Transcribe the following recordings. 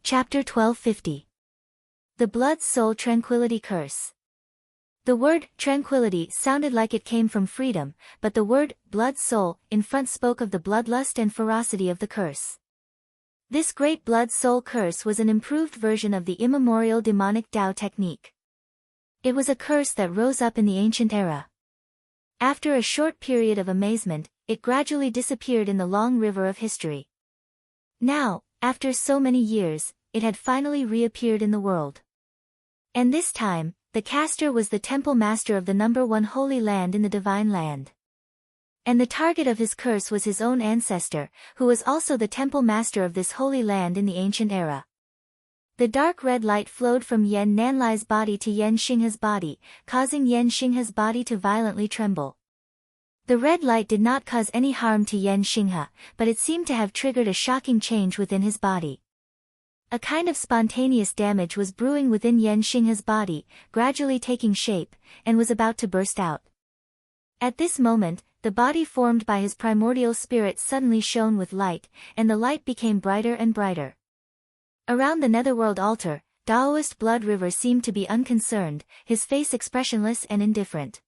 Chapter 1250. The Blood Soul Tranquility Curse. The word tranquility sounded like it came from freedom, but the word blood soul in front spoke of the bloodlust and ferocity of the curse. This great blood soul curse was an improved version of the immemorial demonic Tao technique. It was a curse that rose up in the ancient era. After a short period of amazement, it gradually disappeared in the long river of history. Now, after so many years, it had finally reappeared in the world. And this time, the caster was the temple master of the number one holy land in the divine land. And the target of his curse was his own ancestor, who was also the temple master of this holy land in the ancient era. The dark red light flowed from Yen Nanlai's body to Yen Xinghe's body, causing Yen Xinghe's body to violently tremble. The red light did not cause any harm to Yen Xinghe, but it seemed to have triggered a shocking change within his body. A kind of spontaneous damage was brewing within Yen Xinghe's body, gradually taking shape, and was about to burst out. At this moment, the body formed by his primordial spirit suddenly shone with light, and the light became brighter and brighter. Around the netherworld altar, Daoist Blood River seemed to be unconcerned, his face expressionless and indifferent.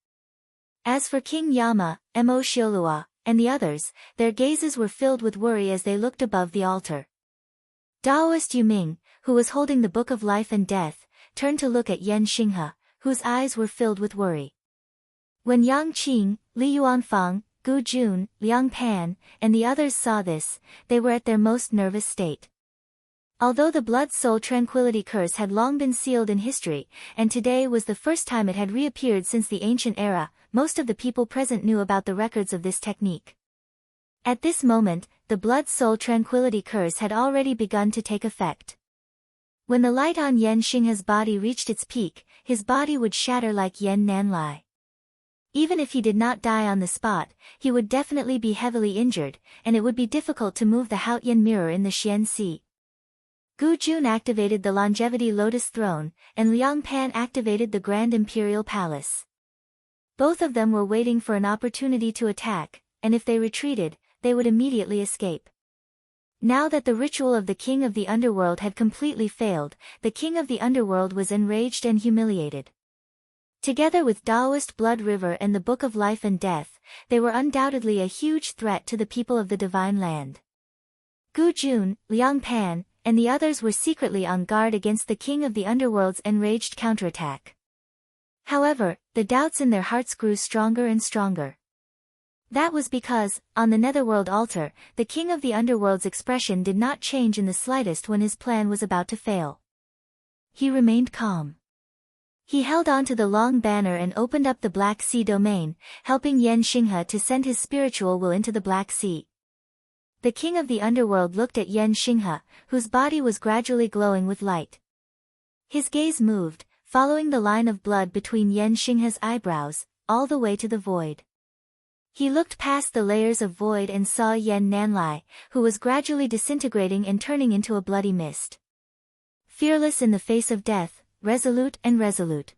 As for King Yama, Mo Xiaolua, and the others, their gazes were filled with worry as they looked above the altar. Daoist Yuming, who was holding the Book of Life and Death, turned to look at Yen Xinghe, whose eyes were filled with worry. When Yang Qing, Li Yuanfang, Gu Jun, Liang Pan, and the others saw this, they were at their most nervous state. Although the Blood Soul Tranquility Curse had long been sealed in history, and today was the first time it had reappeared since the ancient era, most of the people present knew about the records of this technique. At this moment, the Blood Soul Tranquility Curse had already begun to take effect. When the light on Yen Xinghe's body reached its peak, his body would shatter like Yen Nanlai. Even if he did not die on the spot, he would definitely be heavily injured, and it would be difficult to move the Haotian mirror in the Xian Sea. Gu Jun activated the Longevity Lotus Throne, and Liang Pan activated the Grand Imperial Palace. Both of them were waiting for an opportunity to attack, and if they retreated, they would immediately escape. Now that the ritual of the King of the Underworld had completely failed, the King of the Underworld was enraged and humiliated. Together with Daoist Blood River and the Book of Life and Death, they were undoubtedly a huge threat to the people of the Divine Land. Gu Jun, Liang Pan, and the others were secretly on guard against the King of the Underworld's enraged counterattack. However, the doubts in their hearts grew stronger and stronger. That was because, on the netherworld altar, the King of the Underworld's expression did not change in the slightest when his plan was about to fail. He remained calm. He held on to the long banner and opened up the Black Sea domain, helping Yen Xinghe to send his spiritual will into the Black Sea. The King of the Underworld looked at Yen Xinghe, whose body was gradually glowing with light. His gaze moved, following the line of blood between Yen Xinghe's eyebrows, all the way to the void. He looked past the layers of void and saw Yen Nanlai, who was gradually disintegrating and turning into a bloody mist. Fearless in the face of death, resolute and resolute.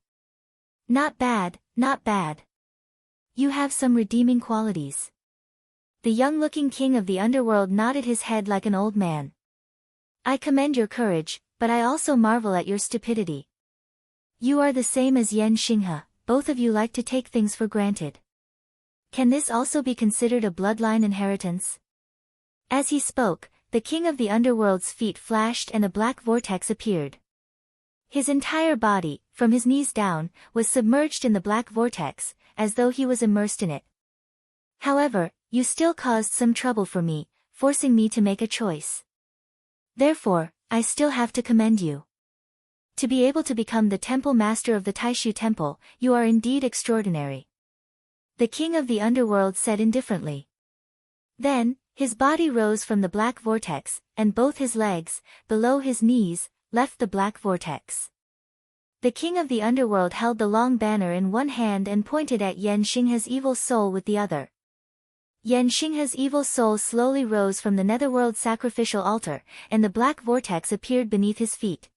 Not bad, not bad. You have some redeeming qualities. The young-looking King of the Underworld nodded his head like an old man. I commend your courage, but I also marvel at your stupidity. You are the same as Yen Xinghe, both of you like to take things for granted. Can this also be considered a bloodline inheritance? As he spoke, the King of the Underworld's feet flashed and a black vortex appeared. His entire body, from his knees down, was submerged in the black vortex, as though he was immersed in it. However, you still caused some trouble for me, forcing me to make a choice. Therefore, I still have to commend you. To be able to become the temple master of the Taishu Temple, you are indeed extraordinary. The King of the Underworld said indifferently. Then, his body rose from the black vortex, and both his legs, below his knees, left the black vortex. The King of the Underworld held the long banner in one hand and pointed at Yen Xinghe's evil soul with the other. Yen Xinghe's evil soul slowly rose from the netherworld sacrificial altar, and the black vortex appeared beneath his feet.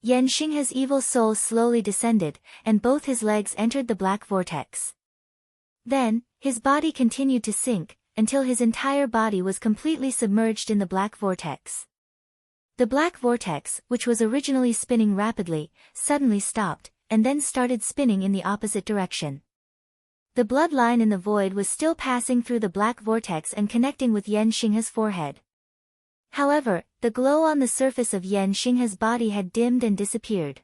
Yen Xinghe's evil soul slowly descended, and both his legs entered the black vortex. Then, his body continued to sink, until his entire body was completely submerged in the black vortex. The black vortex, which was originally spinning rapidly, suddenly stopped, and then started spinning in the opposite direction. The bloodline in the void was still passing through the black vortex and connecting with Yan Xinghe's forehead. However, the glow on the surface of Yan Xinghe's body had dimmed and disappeared.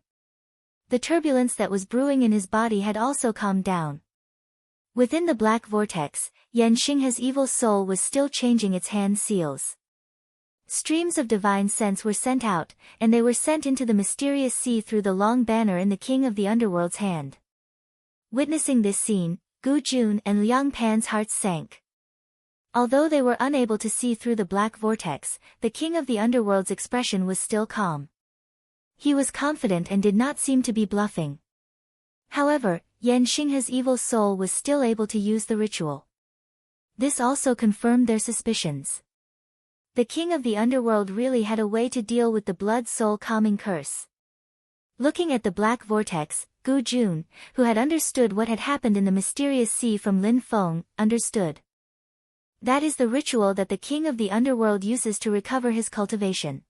The turbulence that was brewing in his body had also calmed down. Within the black vortex, Yan Xinghe's evil soul was still changing its hand seals. Streams of divine sense were sent out, and they were sent into the mysterious sea through the long banner in the King of the Underworld's hand. Witnessing this scene, Gu Jun and Liang Pan's hearts sank. Although they were unable to see through the black vortex, the King of the Underworld's expression was still calm. He was confident and did not seem to be bluffing. However, Yan Xinghe's evil soul was still able to use the ritual. This also confirmed their suspicions. The King of the Underworld really had a way to deal with the blood-soul calming curse. Looking at the black vortex, Gu Jun, who had understood what had happened in the mysterious sea from Lin Feng, understood. That is the ritual that the King of the Underworld uses to recover his cultivation.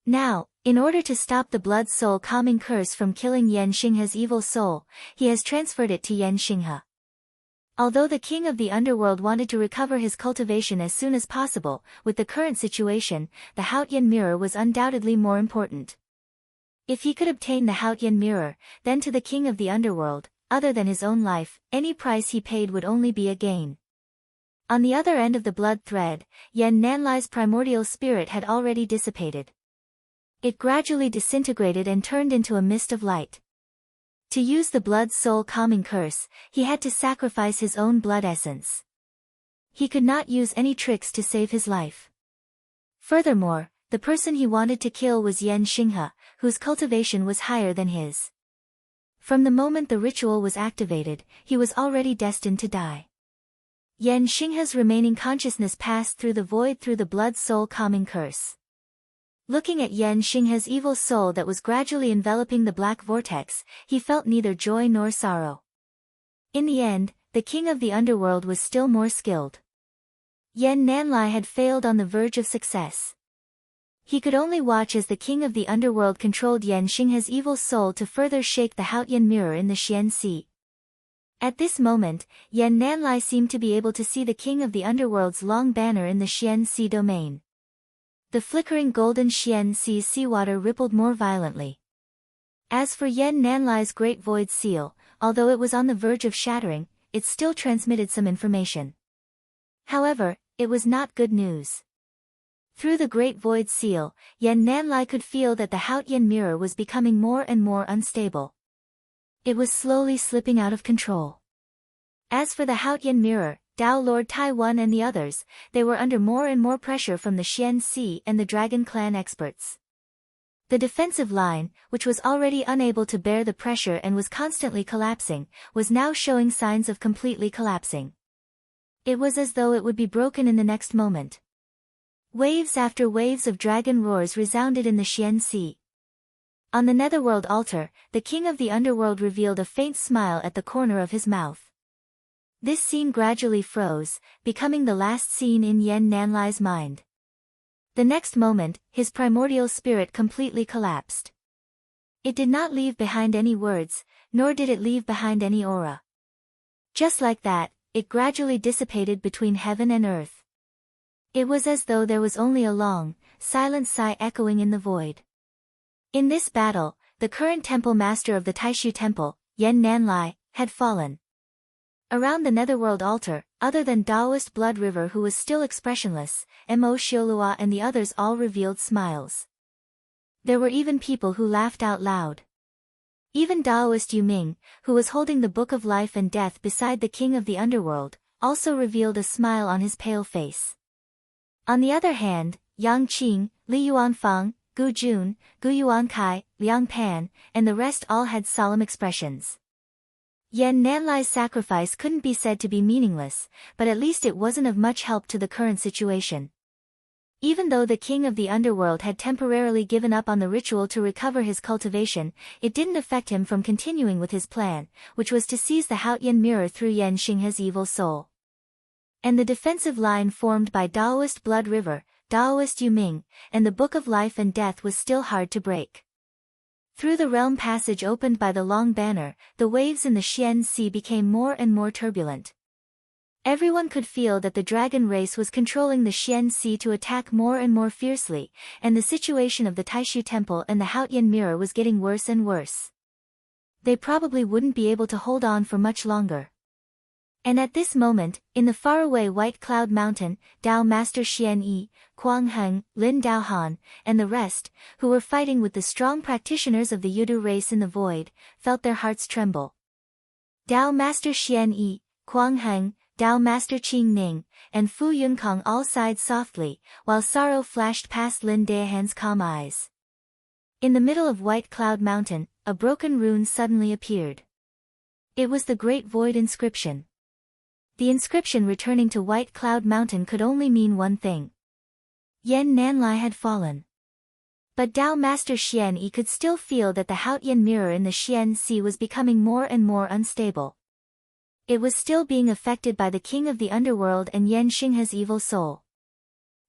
Now, in order to stop the blood-soul calming curse from killing Yan Xinghe's evil soul, he has transferred it to Yan Xinghe. Although the King of the Underworld wanted to recover his cultivation as soon as possible, with the current situation, the Haotian mirror was undoubtedly more important. If he could obtain the Haotian mirror, then to the King of the Underworld, other than his own life, any price he paid would only be a gain. On the other end of the blood thread, Yan Nanlai's primordial spirit had already dissipated. It gradually disintegrated and turned into a mist of light. To use the blood-soul calming curse, he had to sacrifice his own blood essence. He could not use any tricks to save his life. Furthermore, the person he wanted to kill was Yan Xinghe, whose cultivation was higher than his. From the moment the ritual was activated, he was already destined to die. Yan Xinghe's remaining consciousness passed through the void through the blood-soul calming curse. Looking at Yan Xinghe's evil soul that was gradually enveloping the black vortex, he felt neither joy nor sorrow. In the end, the King of the Underworld was still more skilled. Yan Nanlai had failed on the verge of success. He could only watch as the King of the Underworld controlled Yan Xinghe's evil soul to further shake the Haotian mirror in the Xian Sea. At this moment, Yan Nanlai seemed to be able to see the King of the Underworld's long banner in the Xian Sea domain. The flickering golden Xian Sea's seawater rippled more violently. As for Yan Nanlai's Great Void Seal, although it was on the verge of shattering, it still transmitted some information. However, it was not good news. Through the Great Void Seal, Yan Nanlai could feel that the Haotian mirror was becoming more and more unstable. It was slowly slipping out of control. As for the Haotian mirror, Dao Lord Taiwan and the others, they were under more and more pressure from the Xian Sea and the Dragon Clan experts. The defensive line, which was already unable to bear the pressure and was constantly collapsing, was now showing signs of completely collapsing. It was as though it would be broken in the next moment. Waves after waves of dragon roars resounded in the Xian Sea. On the Netherworld altar, the King of the Underworld revealed a faint smile at the corner of his mouth. This scene gradually froze, becoming the last scene in Yan Nanlai's mind. The next moment, his primordial spirit completely collapsed. It did not leave behind any words, nor did it leave behind any aura. Just like that, it gradually dissipated between heaven and earth. It was as though there was only a long, silent sigh echoing in the void. In this battle, the current temple master of the Taishu Temple, Yan Nanlai, had fallen. Around the Netherworld altar, other than Taoist Blood River who was still expressionless, Mo Xiaolua and the others all revealed smiles. There were even people who laughed out loud. Even Taoist Yu Ming, who was holding the Book of Life and Death beside the King of the Underworld, also revealed a smile on his pale face. On the other hand, Yang Qing, Li Yuanfang, Gu Jun, Gu Yuankai, Liang Pan, and the rest all had solemn expressions. Yan Nanlai's sacrifice couldn't be said to be meaningless, but at least it wasn't of much help to the current situation. Even though the King of the Underworld had temporarily given up on the ritual to recover his cultivation, it didn't affect him from continuing with his plan, which was to seize the Haotian mirror through Yan Xinghe's evil soul. And the defensive line formed by Taoist Blood River, Daoist Yu Ming, and the Book of Life and Death was still hard to break. Through the realm passage opened by the long banner, the waves in the Xian Sea became more and more turbulent. Everyone could feel that the dragon race was controlling the Xian Sea to attack more and more fiercely, and the situation of the Taishu Temple and the Haotian Mirror was getting worse and worse. They probably wouldn't be able to hold on for much longer. And at this moment, in the faraway White Cloud Mountain, Dao Master Xian Yi, Kuang Heng, Lin Daohan, and the rest, who were fighting with the strong practitioners of the Yudu race in the void, felt their hearts tremble. Dao Master Xian Yi, Kuang Heng, Dao Master Qing Ning, and Fu Yunkong all sighed softly, while sorrow flashed past Lin Daohan's calm eyes. In the middle of White Cloud Mountain, a broken rune suddenly appeared. It was the Great Void inscription. The inscription returning to White Cloud Mountain could only mean one thing. Yan Nanlai had fallen. But Dao Master Xian Yi could still feel that the Haotian Mirror in the Xian Sea was becoming more and more unstable. It was still being affected by the King of the Underworld and Yan Xinghe's evil soul.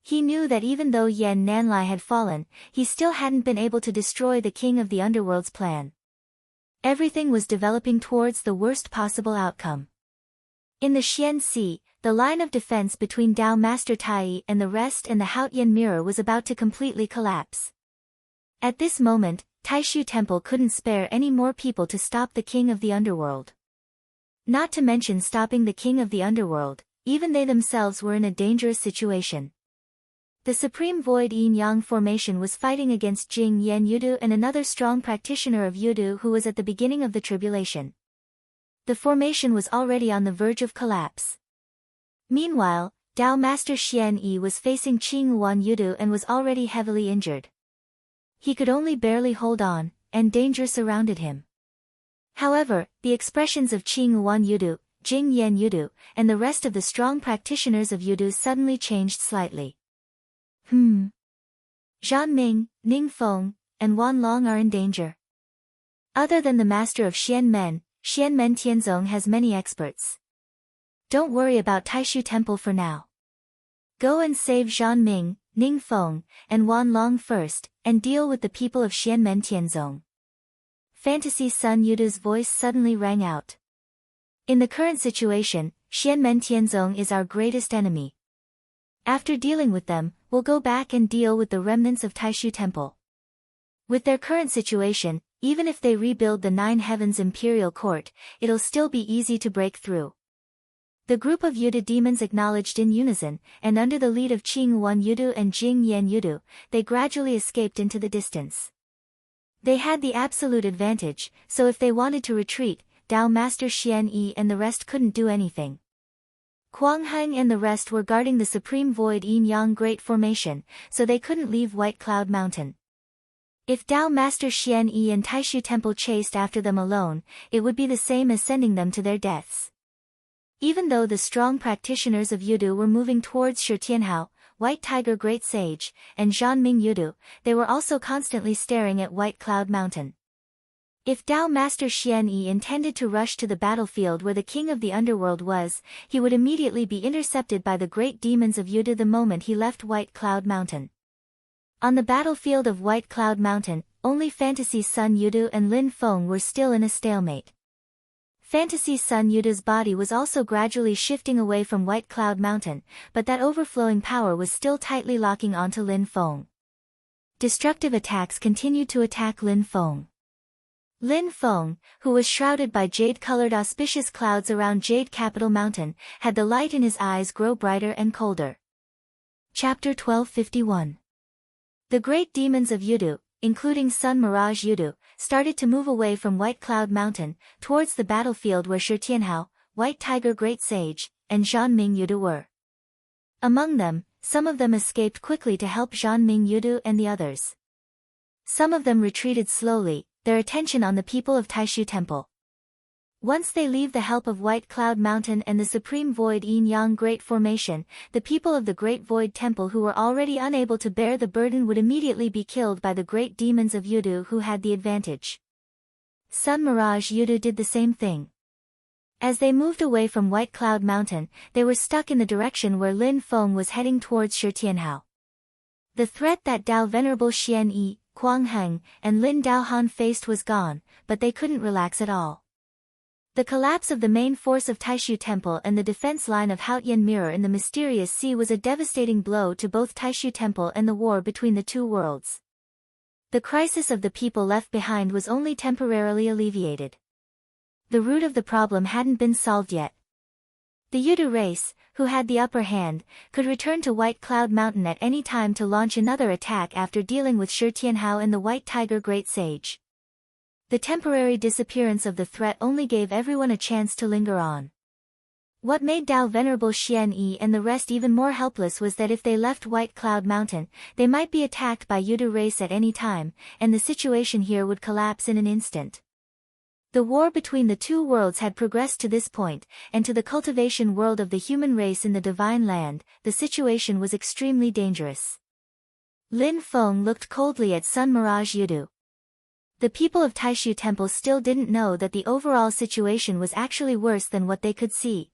He knew that even though Yan Nanlai had fallen, he still hadn't been able to destroy the King of the Underworld's plan. Everything was developing towards the worst possible outcome. In the Xian Sea, the line of defense between Dao Master Tai and the rest and the Haotian Mirror was about to completely collapse. At this moment, Taishu Temple couldn't spare any more people to stop the King of the Underworld. Not to mention stopping the King of the Underworld, even they themselves were in a dangerous situation. The Supreme Void Yin-Yang formation was fighting against Jing Yan Yudu and another strong practitioner of Yudu who was at the beginning of the tribulation. The formation was already on the verge of collapse. Meanwhile, Dao Master Xian Yi was facing Qing Wan Yudu and was already heavily injured. He could only barely hold on, and danger surrounded him. However, the expressions of Qing Wan Yudu, Jing Yan Yudu, and the rest of the strong practitioners of Yudu suddenly changed slightly. Zhan Ming, Ning Feng, and Wan Long are in danger. Other than the master of Xian Men Tianzong has many experts. Don't worry about Taishu Temple for now. Go and save Zhan Ming, Ning Feng, and Wan Long first, and deal with the people of Xianmen Tianzong. Fantasy Sun Yudu's voice suddenly rang out. In the current situation, Xianmen Tianzong is our greatest enemy. After dealing with them, we'll go back and deal with the remnants of Taishu Temple. With their current situation, even if they rebuild the Nine Heavens Imperial Court, it'll still be easy to break through. The group of Yudu demons acknowledged in unison, and under the lead of Qing Wan Yudu and Jing Yan Yudu, they gradually escaped into the distance. They had the absolute advantage, so if they wanted to retreat, Dao Master Xian Yi and the rest couldn't do anything. Kuang Heng and the rest were guarding the Supreme Void Yin-Yang Great Formation, so they couldn't leave White Cloud Mountain. If Dao Master Xian Yi and Taishu Temple chased after them alone, it would be the same as sending them to their deaths. Even though the strong practitioners of Yudu were moving towards Shi Tianhao, White Tiger Great Sage, and Zhanming Yudu, they were also constantly staring at White Cloud Mountain. If Dao Master Xian Yi intended to rush to the battlefield where the King of the Underworld was, he would immediately be intercepted by the great demons of Yudu the moment he left White Cloud Mountain. On the battlefield of White Cloud Mountain, only Fantasy Sun Yudu and Lin Feng were still in a stalemate. Fantasy Sun Yudu's body was also gradually shifting away from White Cloud Mountain, but that overflowing power was still tightly locking onto Lin Feng. Destructive attacks continued to attack Lin Feng. Lin Feng, who was shrouded by jade-colored auspicious clouds around Jade Capital Mountain, had the light in his eyes grow brighter and colder. Chapter 1251. The great demons of Yudu, including Sun Mirage Yudu, started to move away from White Cloud Mountain, towards the battlefield where Shi Tianhao, White Tiger Great Sage, and Zhanming Yudu were. Among them, some of them escaped quickly to help Zhanming Yudu and the others. Some of them retreated slowly, their attention on the people of Taishu Temple. Once they leave the help of White Cloud Mountain and the Supreme Void Yin-Yang Great Formation, the people of the Great Void Temple who were already unable to bear the burden would immediately be killed by the great demons of Yudu who had the advantage. Sun Mirage Yudu did the same thing. As they moved away from White Cloud Mountain, they were stuck in the direction where Lin Feng was heading towards Shi Tianhao. The threat that Dao Venerable Xian Yi, Kuang Heng, and Lin Daohan faced was gone, but they couldn't relax at all. The collapse of the main force of Taishu Temple and the defense line of Haotian Mirror in the mysterious sea was a devastating blow to both Taishu Temple and the war between the two worlds. The crisis of the people left behind was only temporarily alleviated. The root of the problem hadn't been solved yet. The Yudu race, who had the upper hand, could return to White Cloud Mountain at any time to launch another attack after dealing with Shi Tianhao and the White Tiger Great Sage. The temporary disappearance of the threat only gave everyone a chance to linger on. What made Dao Venerable Xian Yi and the rest even more helpless was that if they left White Cloud Mountain, they might be attacked by Yudu race at any time, and the situation here would collapse in an instant. The war between the two worlds had progressed to this point, and to the cultivation world of the human race in the Divine Land, the situation was extremely dangerous. Lin Feng looked coldly at Sun Mirage Yudu. The people of Taishu Temple still didn't know that the overall situation was actually worse than what they could see.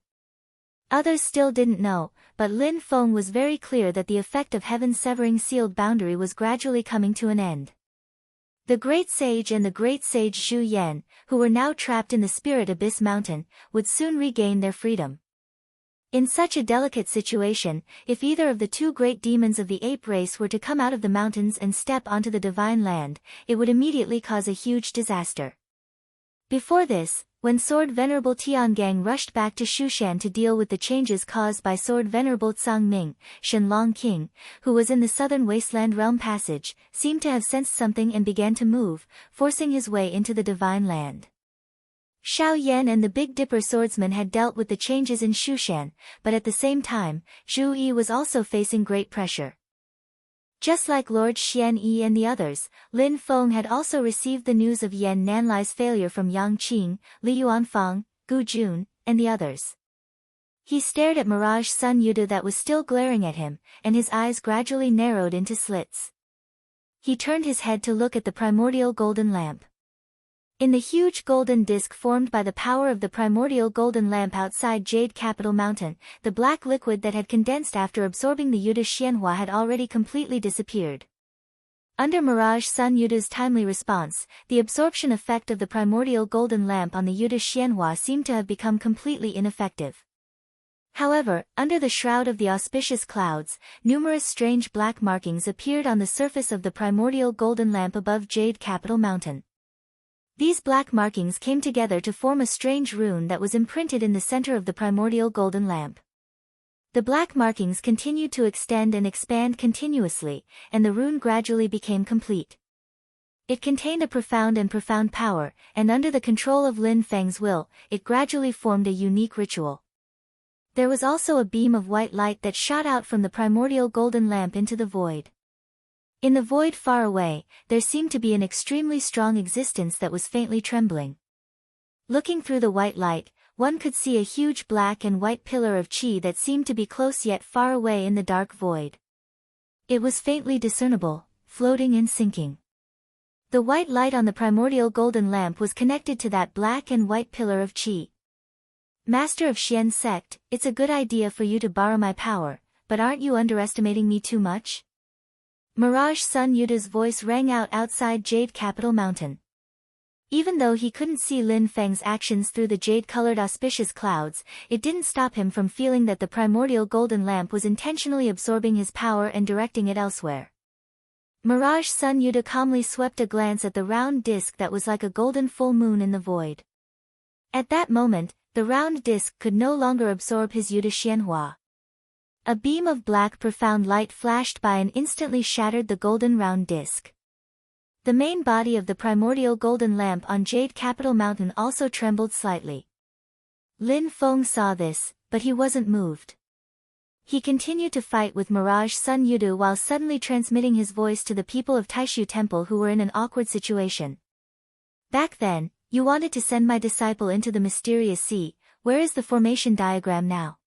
Others still didn't know, but Lin Feng was very clear that the effect of heaven's severing sealed boundary was gradually coming to an end. The Great Sage and the Great Sage Zhu Yan, who were now trapped in the Spirit Abyss Mountain, would soon regain their freedom. In such a delicate situation, if either of the two great demons of the ape race were to come out of the mountains and step onto the Divine Land, it would immediately cause a huge disaster. Before this, when Sword Venerable Tiangang rushed back to Shushan to deal with the changes caused by Sword Venerable Tsangming, Shenlong King, who was in the southern wasteland realm passage, seemed to have sensed something and began to move, forcing his way into the Divine Land. Xiao Yan and the Big Dipper swordsman had dealt with the changes in Shushan, but at the same time, Zhu Yi was also facing great pressure. Just like Lord Xian Yi and the others, Lin Feng had also received the news of Yan Nanlai's failure from Yang Qing, Li Yuanfang, Gu Jun, and the others. He stared at Mirage Sun Yudu that was still glaring at him, and his eyes gradually narrowed into slits. He turned his head to look at the primordial golden lamp. In the huge golden disk formed by the power of the primordial golden lamp outside Jade Capital Mountain, the black liquid that had condensed after absorbing the Yudu Xianhua had already completely disappeared. Under Mirage Sun Yudu's timely response, the absorption effect of the primordial golden lamp on the Yudu Xianhua seemed to have become completely ineffective. However, under the shroud of the auspicious clouds, numerous strange black markings appeared on the surface of the primordial golden lamp above Jade Capital Mountain. These black markings came together to form a strange rune that was imprinted in the center of the primordial golden lamp. The black markings continued to extend and expand continuously, and the rune gradually became complete. It contained a profound power, and under the control of Lin Feng's will, it gradually formed a unique ritual. There was also a beam of white light that shot out from the primordial golden lamp into the void. In the void far away, there seemed to be an extremely strong existence that was faintly trembling. Looking through the white light, one could see a huge black and white pillar of qi that seemed to be close yet far away in the dark void. It was faintly discernible, floating and sinking. The white light on the primordial golden lamp was connected to that black and white pillar of qi. Master of Xian's sect, it's a good idea for you to borrow my power, but aren't you underestimating me too much? Mirage Sun Yuda's voice rang out outside Jade Capital Mountain. Even though he couldn't see Lin Feng's actions through the jade-colored auspicious clouds, it didn't stop him from feeling that the primordial golden lamp was intentionally absorbing his power and directing it elsewhere. Mirage Sun Yuda calmly swept a glance at the round disk that was like a golden full moon in the void. At that moment, the round disk could no longer absorb his Yuda Xianhua. A beam of black profound light flashed by and instantly shattered the golden round disk. The main body of the primordial golden lamp on Jade Capital Mountain also trembled slightly. Lin Feng saw this, but he wasn't moved. He continued to fight with Mirage Sun Yudu while suddenly transmitting his voice to the people of Taishu Temple who were in an awkward situation. Back then, you wanted to send my disciple into the mysterious sea. Where is the formation diagram now?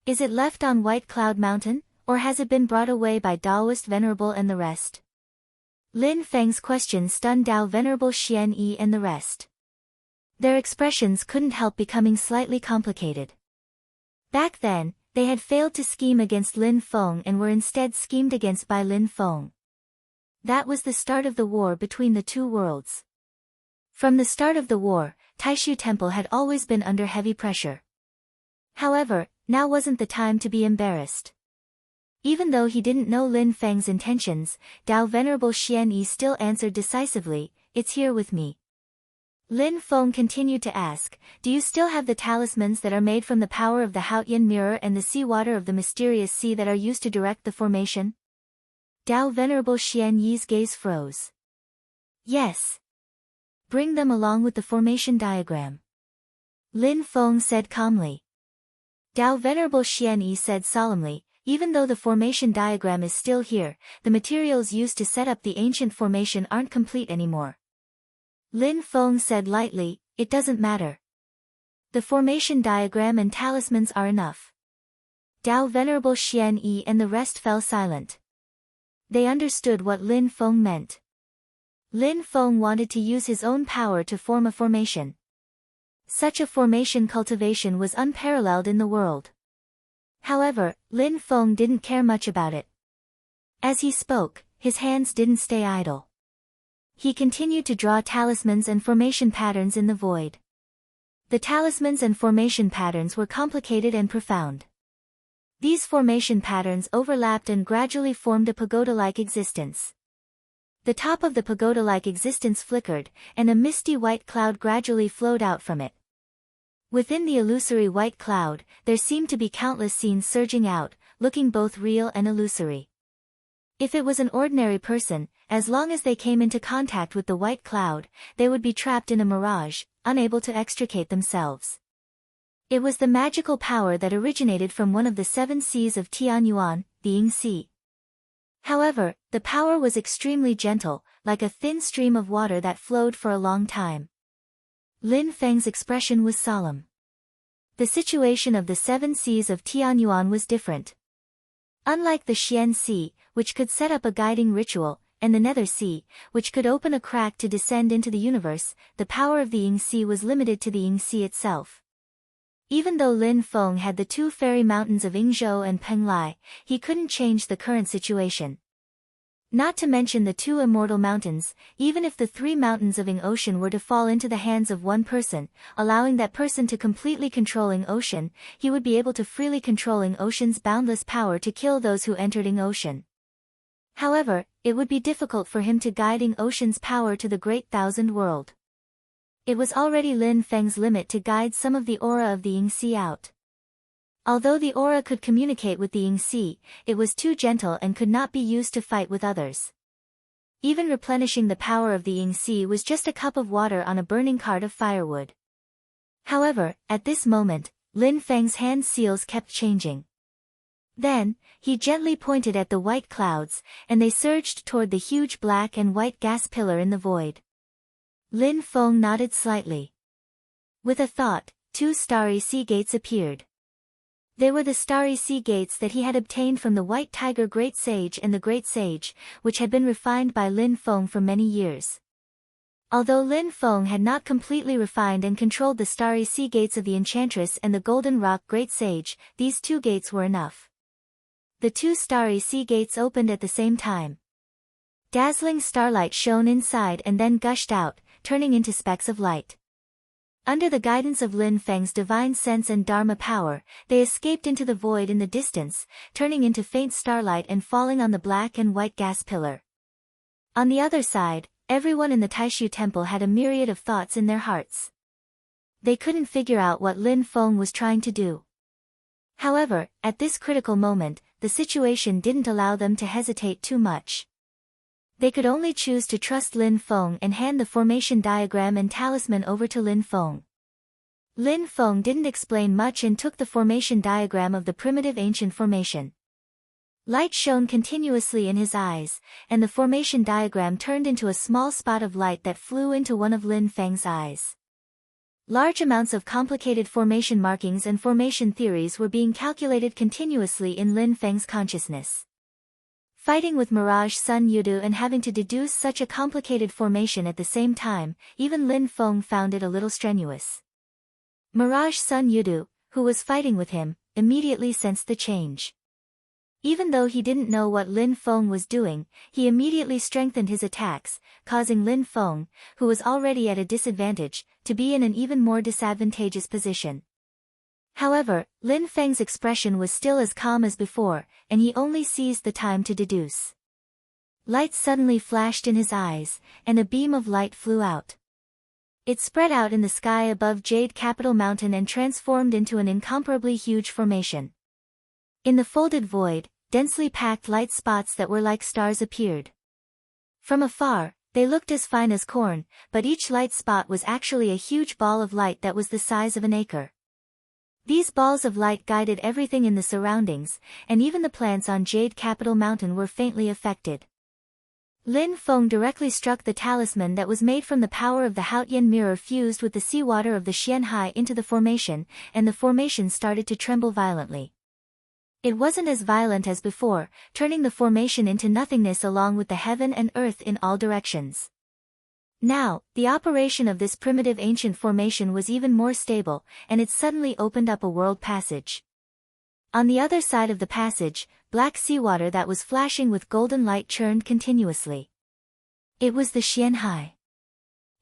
Is it left on White Cloud Mountain, or has it been brought away by Daoist Venerable and the rest? Lin Feng's question stunned Dao Venerable Xian Yi and the rest. Their expressions couldn't help becoming slightly complicated. Back then, They had failed to scheme against Lin Feng and were instead schemed against by Lin Feng. That was the start of the war between the two worlds. From the start of the war, Taishu Temple had always been under heavy pressure. However, now wasn't the time to be embarrassed. Even though he didn't know Lin Feng's intentions, Dao Venerable Xian Yi still answered decisively, "It's here with me." Lin Feng continued to ask, "Do you still have the talismans that are made from the power of the Haotian mirror and the sea water of the mysterious sea that are used to direct the formation?" Dao Venerable Xian Yi's gaze froze. "Yes. Bring them along with the formation diagram," Lin Feng said calmly. Dao Venerable Xian Yi said solemnly, "Even though the formation diagram is still here, the materials used to set up the ancient formation aren't complete anymore." Lin Feng said lightly, "It doesn't matter. The formation diagram and talismans are enough." Dao Venerable Xian Yi and the rest fell silent. They understood what Lin Feng meant. Lin Feng wanted to use his own power to form a formation. Such a formation cultivation was unparalleled in the world. However, Lin Feng didn't care much about it. As he spoke, his hands didn't stay idle. He continued to draw talismans and formation patterns in the void. The talismans and formation patterns were complicated and profound. These formation patterns overlapped and gradually formed a pagoda-like existence. The top of the pagoda-like existence flickered, and a misty white cloud gradually flowed out from it. Within the illusory white cloud, there seemed to be countless scenes surging out, looking both real and illusory. If it was an ordinary person, as long as they came into contact with the white cloud, they would be trapped in a mirage, unable to extricate themselves. It was the magical power that originated from one of the 7 seas of Tianyuan, the Ying Sea. However, the power was extremely gentle, like a thin stream of water that flowed for a long time. Lin Feng's expression was solemn. The situation of the 7 seas of Tianyuan was different. Unlike the Xian Sea, which could set up a guiding ritual, and the Nether Sea, which could open a crack to descend into the universe, the power of the Ying Sea was limited to the Ying Sea itself. Even though Lin Feng had the 2 fairy mountains of Yingzhou and Penglai, he couldn't change the current situation. Not to mention the 2 immortal mountains, even if the 3 mountains of Ying Ocean were to fall into the hands of one person, allowing that person to completely control Ying Ocean, he would be able to freely control Ying Ocean's boundless power to kill those who entered Ying Ocean. However, it would be difficult for him to guide Ying Ocean's power to the Great Thousand World. It was already Lin Feng's limit to guide some of the aura of the Ying Sea out. Although the aura could communicate with the Ying Sea, it was too gentle and could not be used to fight with others. Even replenishing the power of the Ying Sea was just a cup of water on a burning cart of firewood. However, at this moment, Lin Feng's hand seals kept changing. Then, he gently pointed at the white clouds, and they surged toward the huge black and white gas pillar in the void. Lin Feng nodded slightly. With a thought, 2 starry sea gates appeared. They were the starry sea gates that he had obtained from the White Tiger Great Sage and the Great Sage, which had been refined by Lin Feng for many years. Although Lin Feng had not completely refined and controlled the starry sea gates of the Enchantress and the Golden Rock Great Sage, these 2 gates were enough. The 2 starry sea gates opened at the same time. Dazzling starlight shone inside and then gushed out, turning into specks of light. Under the guidance of Lin Feng's divine sense and Dharma power, they escaped into the void in the distance, turning into faint starlight and falling on the black and white gas pillar. On the other side, everyone in the Taishu Temple had a myriad of thoughts in their hearts. They couldn't figure out what Lin Feng was trying to do. However, at this critical moment, the situation didn't allow them to hesitate too much. They could only choose to trust Lin Feng and hand the formation diagram and talisman over to Lin Feng. Lin Feng didn't explain much and took the formation diagram of the primitive ancient formation. Light shone continuously in his eyes, and the formation diagram turned into a small spot of light that flew into one of Lin Feng's eyes. Large amounts of complicated formation markings and formation theories were being calculated continuously in Lin Feng's consciousness. Fighting with Mirage Sun Yudu and having to deduce such a complicated formation at the same time, even Lin Feng found it a little strenuous. Mirage Sun Yudu, who was fighting with him, immediately sensed the change. Even though he didn't know what Lin Feng was doing, he immediately strengthened his attacks, causing Lin Feng, who was already at a disadvantage, to be in an even more disadvantageous position. However, Lin Feng's expression was still as calm as before, and he only seized the time to deduce. Light suddenly flashed in his eyes, and a beam of light flew out. It spread out in the sky above Jade Capital Mountain and transformed into an incomparably huge formation. In the folded void, densely packed light spots that were like stars appeared. From afar, they looked as fine as corn, but each light spot was actually a huge ball of light that was the size of an acre. These balls of light guided everything in the surroundings, and even the plants on Jade Capital Mountain were faintly affected. Lin Feng directly struck the talisman that was made from the power of the Haotian mirror fused with the seawater of the Xianhai into the formation, and the formation started to tremble violently. It wasn't as violent as before, turning the formation into nothingness along with the heaven and earth in all directions. Now, the operation of this primitive ancient formation was even more stable, and it suddenly opened up a world passage. On the other side of the passage, black seawater that was flashing with golden light churned continuously. It was the Xianhai.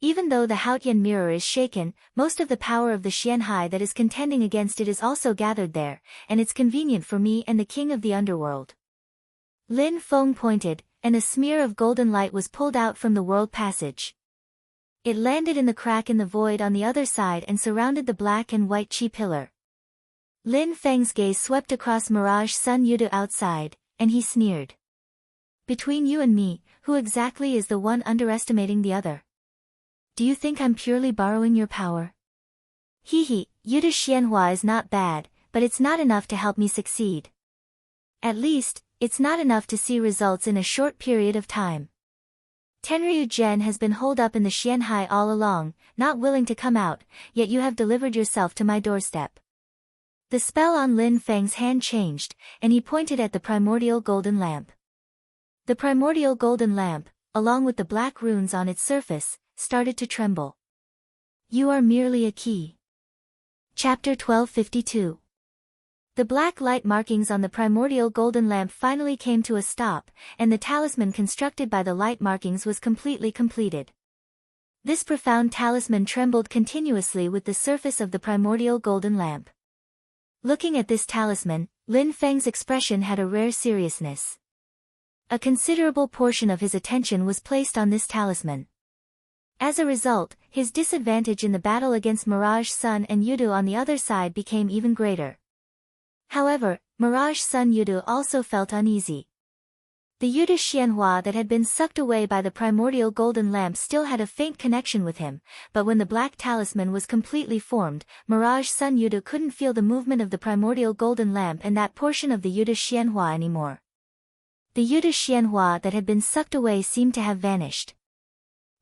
Even though the Haotian mirror is shaken, most of the power of the Xianhai that is contending against it is also gathered there, and it's convenient for me and the king of the underworld. Lin Feng pointed, and a smear of golden light was pulled out from the world passage. It landed in the crack in the void on the other side and surrounded the black and white chi pillar. Lin Feng's gaze swept across Mirage Sun Yudu outside, and he sneered. Between you and me, who exactly is the one underestimating the other? Do you think I'm purely borrowing your power? Yudu Xianhua is not bad, but it's not enough to help me succeed. At least, it's not enough to see results in a short period of time. Tenryu Zhen has been holed up in the Xianhai all along, not willing to come out, yet you have delivered yourself to my doorstep. The spell on Lin Feng's hand changed, and he pointed at the primordial golden lamp. The primordial golden lamp, along with the black runes on its surface, started to tremble. You are merely a key. Chapter 1252. The black light markings on the primordial golden lamp finally came to a stop, and the talisman constructed by the light markings was completely completed. This profound talisman trembled continuously with the surface of the primordial golden lamp. Looking at this talisman, Lin Feng's expression had a rare seriousness. A considerable portion of his attention was placed on this talisman. As a result, his disadvantage in the battle against Mirage Sun and Yudu on the other side became even greater. However, Mirage Sun Yudu also felt uneasy. The Yudu Xianhua that had been sucked away by the primordial golden lamp still had a faint connection with him, but when the black talisman was completely formed, Mirage Sun Yudu couldn't feel the movement of the primordial golden lamp and that portion of the Yudu Xianhua anymore. The Yudu Xianhua that had been sucked away seemed to have vanished.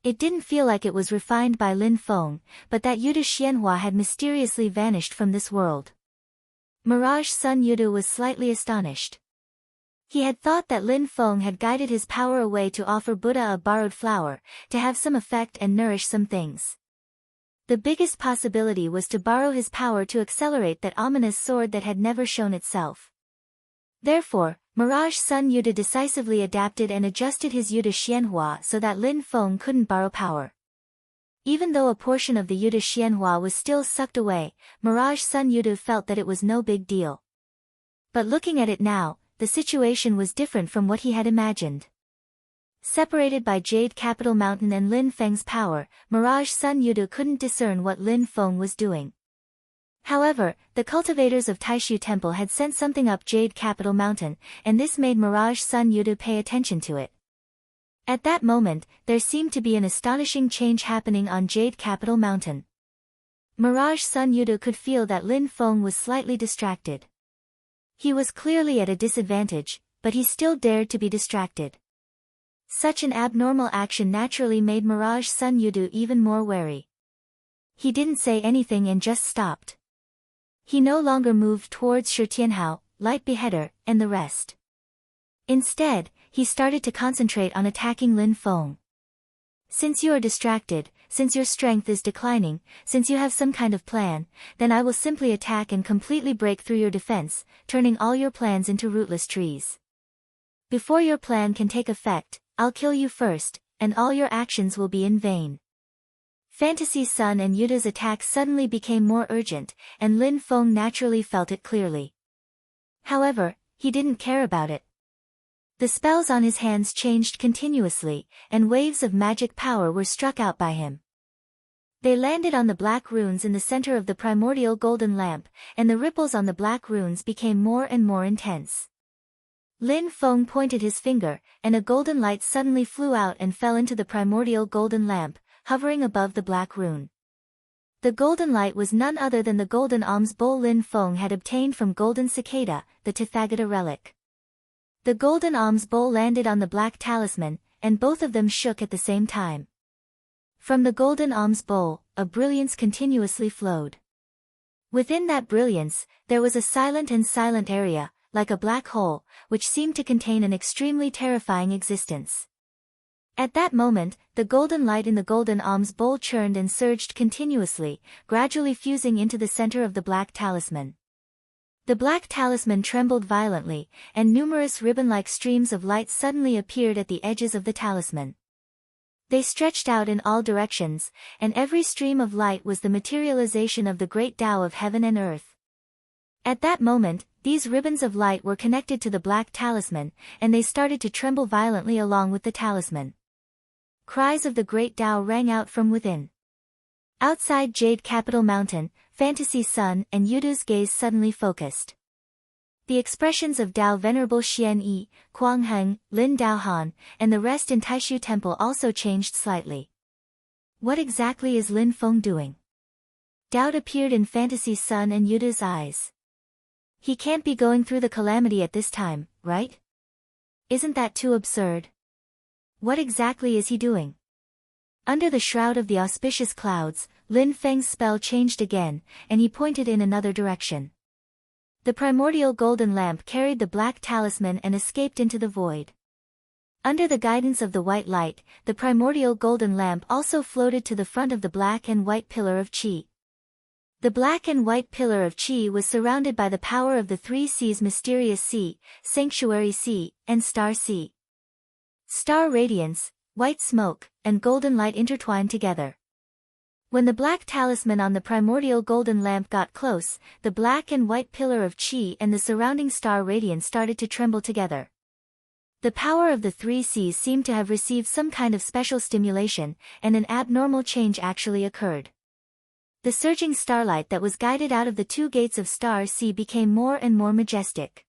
It didn't feel like it was refined by Lin Feng, but that Yudu Xianhua had mysteriously vanished from this world. Mirage Sun Yudu was slightly astonished. He had thought that Lin Feng had guided his power away to offer Buddha a borrowed flower, to have some effect and nourish some things. The biggest possibility was to borrow his power to accelerate that ominous sword that had never shown itself. Therefore, Mirage Sun Yudu decisively adapted and adjusted his Yudu Xianhua so that Lin Feng couldn't borrow power. Even though a portion of the Yudu Xianhua was still sucked away, Mirage Sun Yudu felt that it was no big deal. But looking at it now, the situation was different from what he had imagined. Separated by Jade Capital Mountain and Lin Feng's power, Mirage Sun Yudu couldn't discern what Lin Feng was doing. However, the cultivators of Taishu Temple had sent something up Jade Capital Mountain, and this made Mirage Sun Yudu pay attention to it. At that moment, there seemed to be an astonishing change happening on Jade Capital Mountain. Mirage Sun Yudu could feel that Lin Feng was slightly distracted. He was clearly at a disadvantage, but he still dared to be distracted. Such an abnormal action naturally made Mirage Sun Yudu even more wary. He didn't say anything and just stopped. He no longer moved towards Shi Tianhao, Light Beheader, and the rest. Instead, he started to concentrate on attacking Lin Feng. Since you are distracted, since your strength is declining, since you have some kind of plan, then I will simply attack and completely break through your defense, turning all your plans into rootless trees. Before your plan can take effect, I'll kill you first, and all your actions will be in vain. Fantasy Sun and Yuta's attack suddenly became more urgent, and Lin Feng naturally felt it clearly. However, he didn't care about it. The spells on his hands changed continuously, and waves of magic power were struck out by him. They landed on the black runes in the center of the primordial golden lamp, and the ripples on the black runes became more and more intense. Lin Feng pointed his finger, and a golden light suddenly flew out and fell into the primordial golden lamp, hovering above the black rune. The golden light was none other than the golden alms bowl Lin Feng had obtained from Golden Cicada, the Tathagata relic. The golden alms bowl landed on the black talisman, and both of them shook at the same time. From the golden alms bowl, a brilliance continuously flowed. Within that brilliance, there was a silent area, like a black hole, which seemed to contain an extremely terrifying existence. At that moment, the golden light in the golden alms bowl churned and surged continuously, gradually fusing into the center of the black talisman. The black talisman trembled violently, and numerous ribbon-like streams of light suddenly appeared at the edges of the talisman. They stretched out in all directions, and every stream of light was the materialization of the great Tao of heaven and earth. At that moment, these ribbons of light were connected to the black talisman, and they started to tremble violently along with the talisman. Cries of the great Tao rang out from within. Outside Jade Capital Mountain, Fantasy Sun and Yuta's gaze suddenly focused. The expressions of Dao Venerable Xian Yi, Kuang Heng, Lin Daohan, and the rest in Taishu Temple also changed slightly. What exactly is Lin Feng doing? Doubt appeared in Fantasy Sun and Yuta's eyes. He can't be going through the calamity at this time, right? Isn't that too absurd? What exactly is he doing? Under the shroud of the auspicious clouds, Lin Feng's spell changed again, and he pointed in another direction. The primordial golden lamp carried the black talisman and escaped into the void. Under the guidance of the white light, the primordial golden lamp also floated to the front of the black and white pillar of Qi. The black and white pillar of Qi was surrounded by the power of the three Cs: Mysterious Sea, Sanctuary Sea, and Star Sea. Star radiance, white smoke, and golden light intertwined together. When the black talisman on the primordial golden lamp got close, the black and white pillar of Qi and the surrounding star radiance started to tremble together. The power of the three Cs seemed to have received some kind of special stimulation, and an abnormal change actually occurred. The surging starlight that was guided out of the two gates of Star Sea became more and more majestic.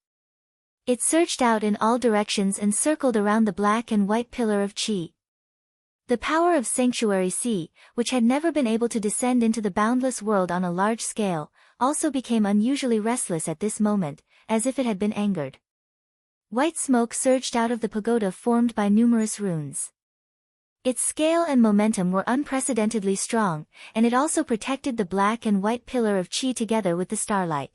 It surged out in all directions and circled around the black and white pillar of Qi. The power of Sanctuary Sea, which had never been able to descend into the boundless world on a large scale, also became unusually restless at this moment, as if it had been angered. White smoke surged out of the pagoda formed by numerous runes. Its scale and momentum were unprecedentedly strong, and it also protected the black and white pillar of Qi together with the starlight.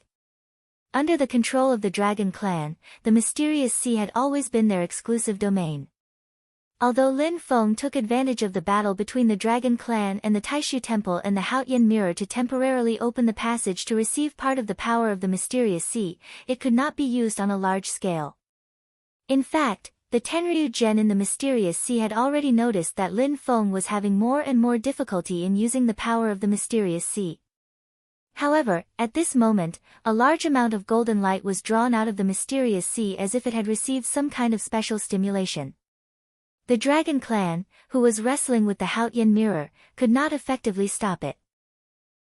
Under the control of the Dragon Clan, the Mysterious Sea had always been their exclusive domain. Although Lin Feng took advantage of the battle between the Dragon Clan and the Taishu Temple and the Haotian Mirror to temporarily open the passage to receive part of the power of the Mysterious Sea, it could not be used on a large scale. In fact, the Tenryu Gen in the Mysterious Sea had already noticed that Lin Feng was having more and more difficulty in using the power of the Mysterious Sea. However, at this moment, a large amount of golden light was drawn out of the Mysterious Sea as if it had received some kind of special stimulation. The Dragon Clan, who was wrestling with the Haotian Mirror, could not effectively stop it.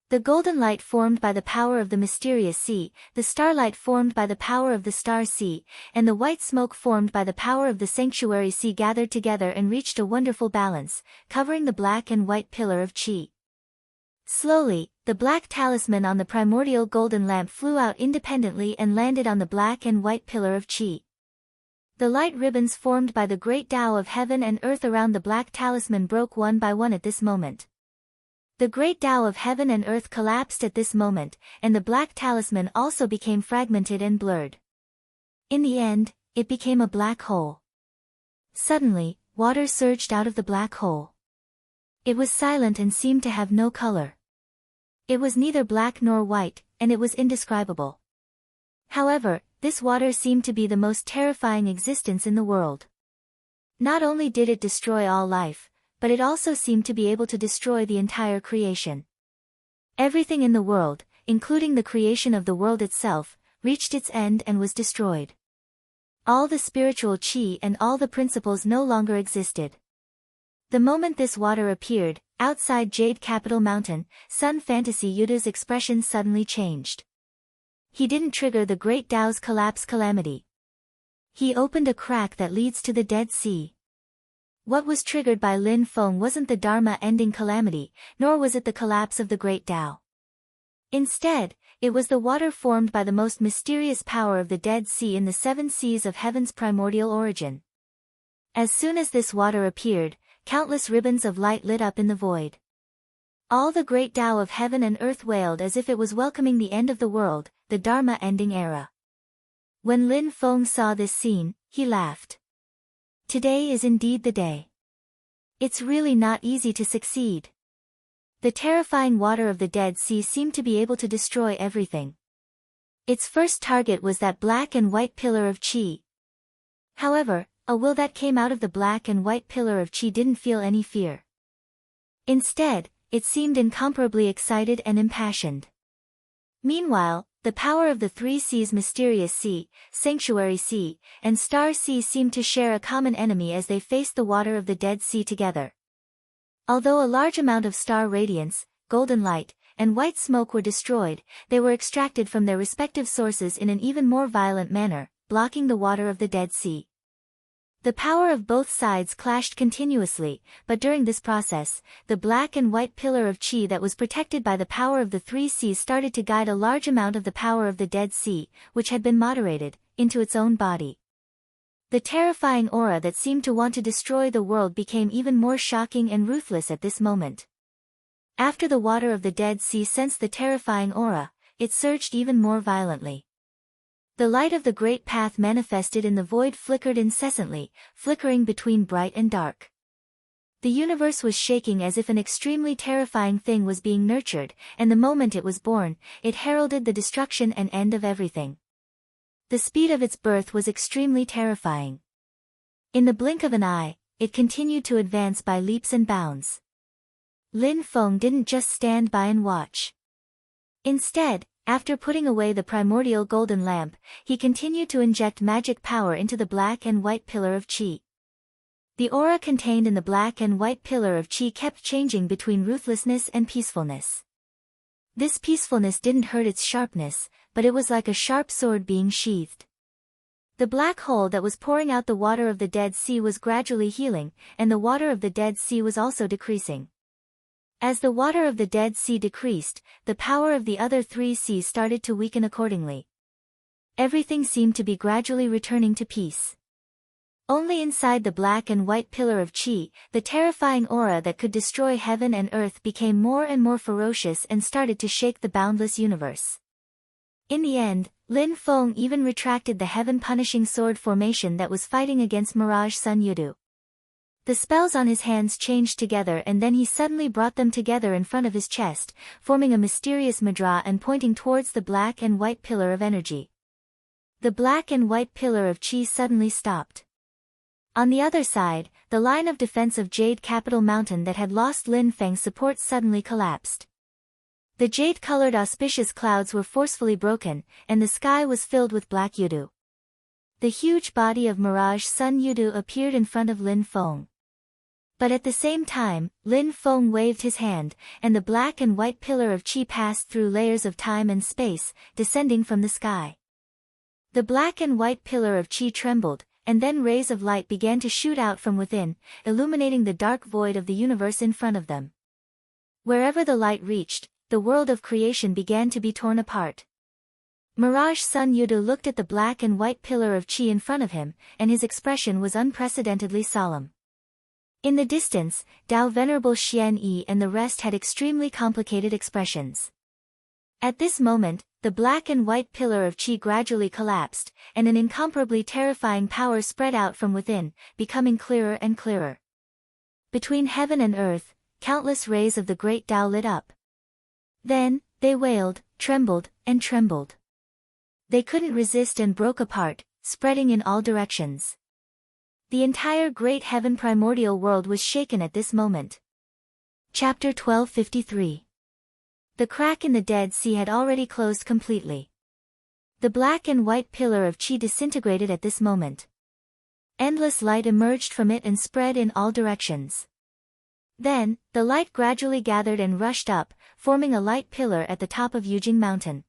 The golden light formed by the power of the Mysterious Sea, the starlight formed by the power of the Star Sea, and the white smoke formed by the power of the Sanctuary Sea gathered together and reached a wonderful balance, covering the black and white pillar of Qi. Slowly, the black talisman on the primordial golden lamp flew out independently and landed on the black and white pillar of Qi. The light ribbons formed by the great Tao of heaven and earth around the black talisman broke one by one at this moment. The great Tao of heaven and earth collapsed at this moment, and the black talisman also became fragmented and blurred. In the end, it became a black hole. Suddenly, water surged out of the black hole. It was silent and seemed to have no color. It was neither black nor white, and it was indescribable. However, this water seemed to be the most terrifying existence in the world. Not only did it destroy all life, but it also seemed to be able to destroy the entire creation. Everything in the world, including the creation of the world itself, reached its end and was destroyed. All the spiritual chi and all the principles no longer existed. The moment this water appeared, outside Jade Capital Mountain, Sun Fantasy Yuda's expression suddenly changed. He didn't trigger the Great Tao's collapse calamity. He opened a crack that leads to the Dead Sea. What was triggered by Lin Feng wasn't the Dharma-ending calamity, nor was it the collapse of the Great Tao. Instead, it was the water formed by the most mysterious power of the Dead Sea in the seven seas of heaven's primordial origin. As soon as this water appeared, countless ribbons of light lit up in the void. All the Great Tao of heaven and earth wailed as if it was welcoming the end of the world, the Dharma-ending era. When Lin Feng saw this scene, he laughed. Today is indeed the day. It's really not easy to succeed. The terrifying water of the Dead Sea seemed to be able to destroy everything. Its first target was that black and white pillar of qi. However, a will that came out of the black and white pillar of qi didn't feel any fear. Instead, it seemed incomparably excited and impassioned. Meanwhile, the power of the three seas, Mysterious Sea, Sanctuary Sea, and Star Sea, seemed to share a common enemy as they faced the water of the Dead Sea together. Although a large amount of star radiance, golden light, and white smoke were destroyed, they were extracted from their respective sources in an even more violent manner, blocking the water of the Dead Sea. The power of both sides clashed continuously, but during this process, the black and white pillar of qi that was protected by the power of the three seas started to guide a large amount of the power of the Dead Sea, which had been moderated, into its own body. The terrifying aura that seemed to want to destroy the world became even more shocking and ruthless at this moment. After the water of the Dead Sea sensed the terrifying aura, it surged even more violently. The light of the Great Path manifested in the void flickered incessantly, flickering between bright and dark. The universe was shaking as if an extremely terrifying thing was being nurtured, and the moment it was born, it heralded the destruction and end of everything. The speed of its birth was extremely terrifying. In the blink of an eye, it continued to advance by leaps and bounds. Lin Feng didn't just stand by and watch. Instead, after putting away the primordial golden lamp, he continued to inject magic power into the black and white pillar of qi. The aura contained in the black and white pillar of qi kept changing between ruthlessness and peacefulness. This peacefulness didn't hurt its sharpness, but it was like a sharp sword being sheathed. The black hole that was pouring out the water of the Dead Sea was gradually healing, and the water of the Dead Sea was also decreasing. As the water of the Dead Sea decreased, the power of the other three seas started to weaken accordingly. Everything seemed to be gradually returning to peace. Only inside the black and white pillar of qi, the terrifying aura that could destroy heaven and earth became more and more ferocious and started to shake the boundless universe. In the end, Lin Feng even retracted the heaven-punishing sword formation that was fighting against Mirage Sun Yudu. The spells on his hands changed together, and then he suddenly brought them together in front of his chest, forming a mysterious mudra and pointing towards the black and white pillar of energy. The black and white pillar of qi suddenly stopped. On the other side, the line of defense of Jade Capital Mountain that had lost Lin Feng's support suddenly collapsed. The jade-colored auspicious clouds were forcefully broken, and the sky was filled with black Yudu. The huge body of Mirage Sun Yudu appeared in front of Lin Feng. But at the same time, Lin Feng waved his hand, and the black and white pillar of qi passed through layers of time and space, descending from the sky. The black and white pillar of qi trembled, and then rays of light began to shoot out from within, illuminating the dark void of the universe in front of them. Wherever the light reached, the world of creation began to be torn apart. Mirage Sun Yudu looked at the black and white pillar of qi in front of him, and his expression was unprecedentedly solemn. In the distance, Dao Venerable Xian Yi and the rest had extremely complicated expressions. At this moment, the black and white pillar of qi gradually collapsed, and an incomparably terrifying power spread out from within, becoming clearer and clearer. Between heaven and earth, countless rays of the great Tao lit up. Then, they wailed, trembled, and trembled. They couldn't resist and broke apart, spreading in all directions. The entire great heaven primordial world was shaken at this moment. Chapter 1253. The crack in the Dead Sea had already closed completely. The black and white pillar of Qi disintegrated at this moment. Endless light emerged from it and spread in all directions. Then, the light gradually gathered and rushed up, forming a light pillar at the top of Yujing Mountain.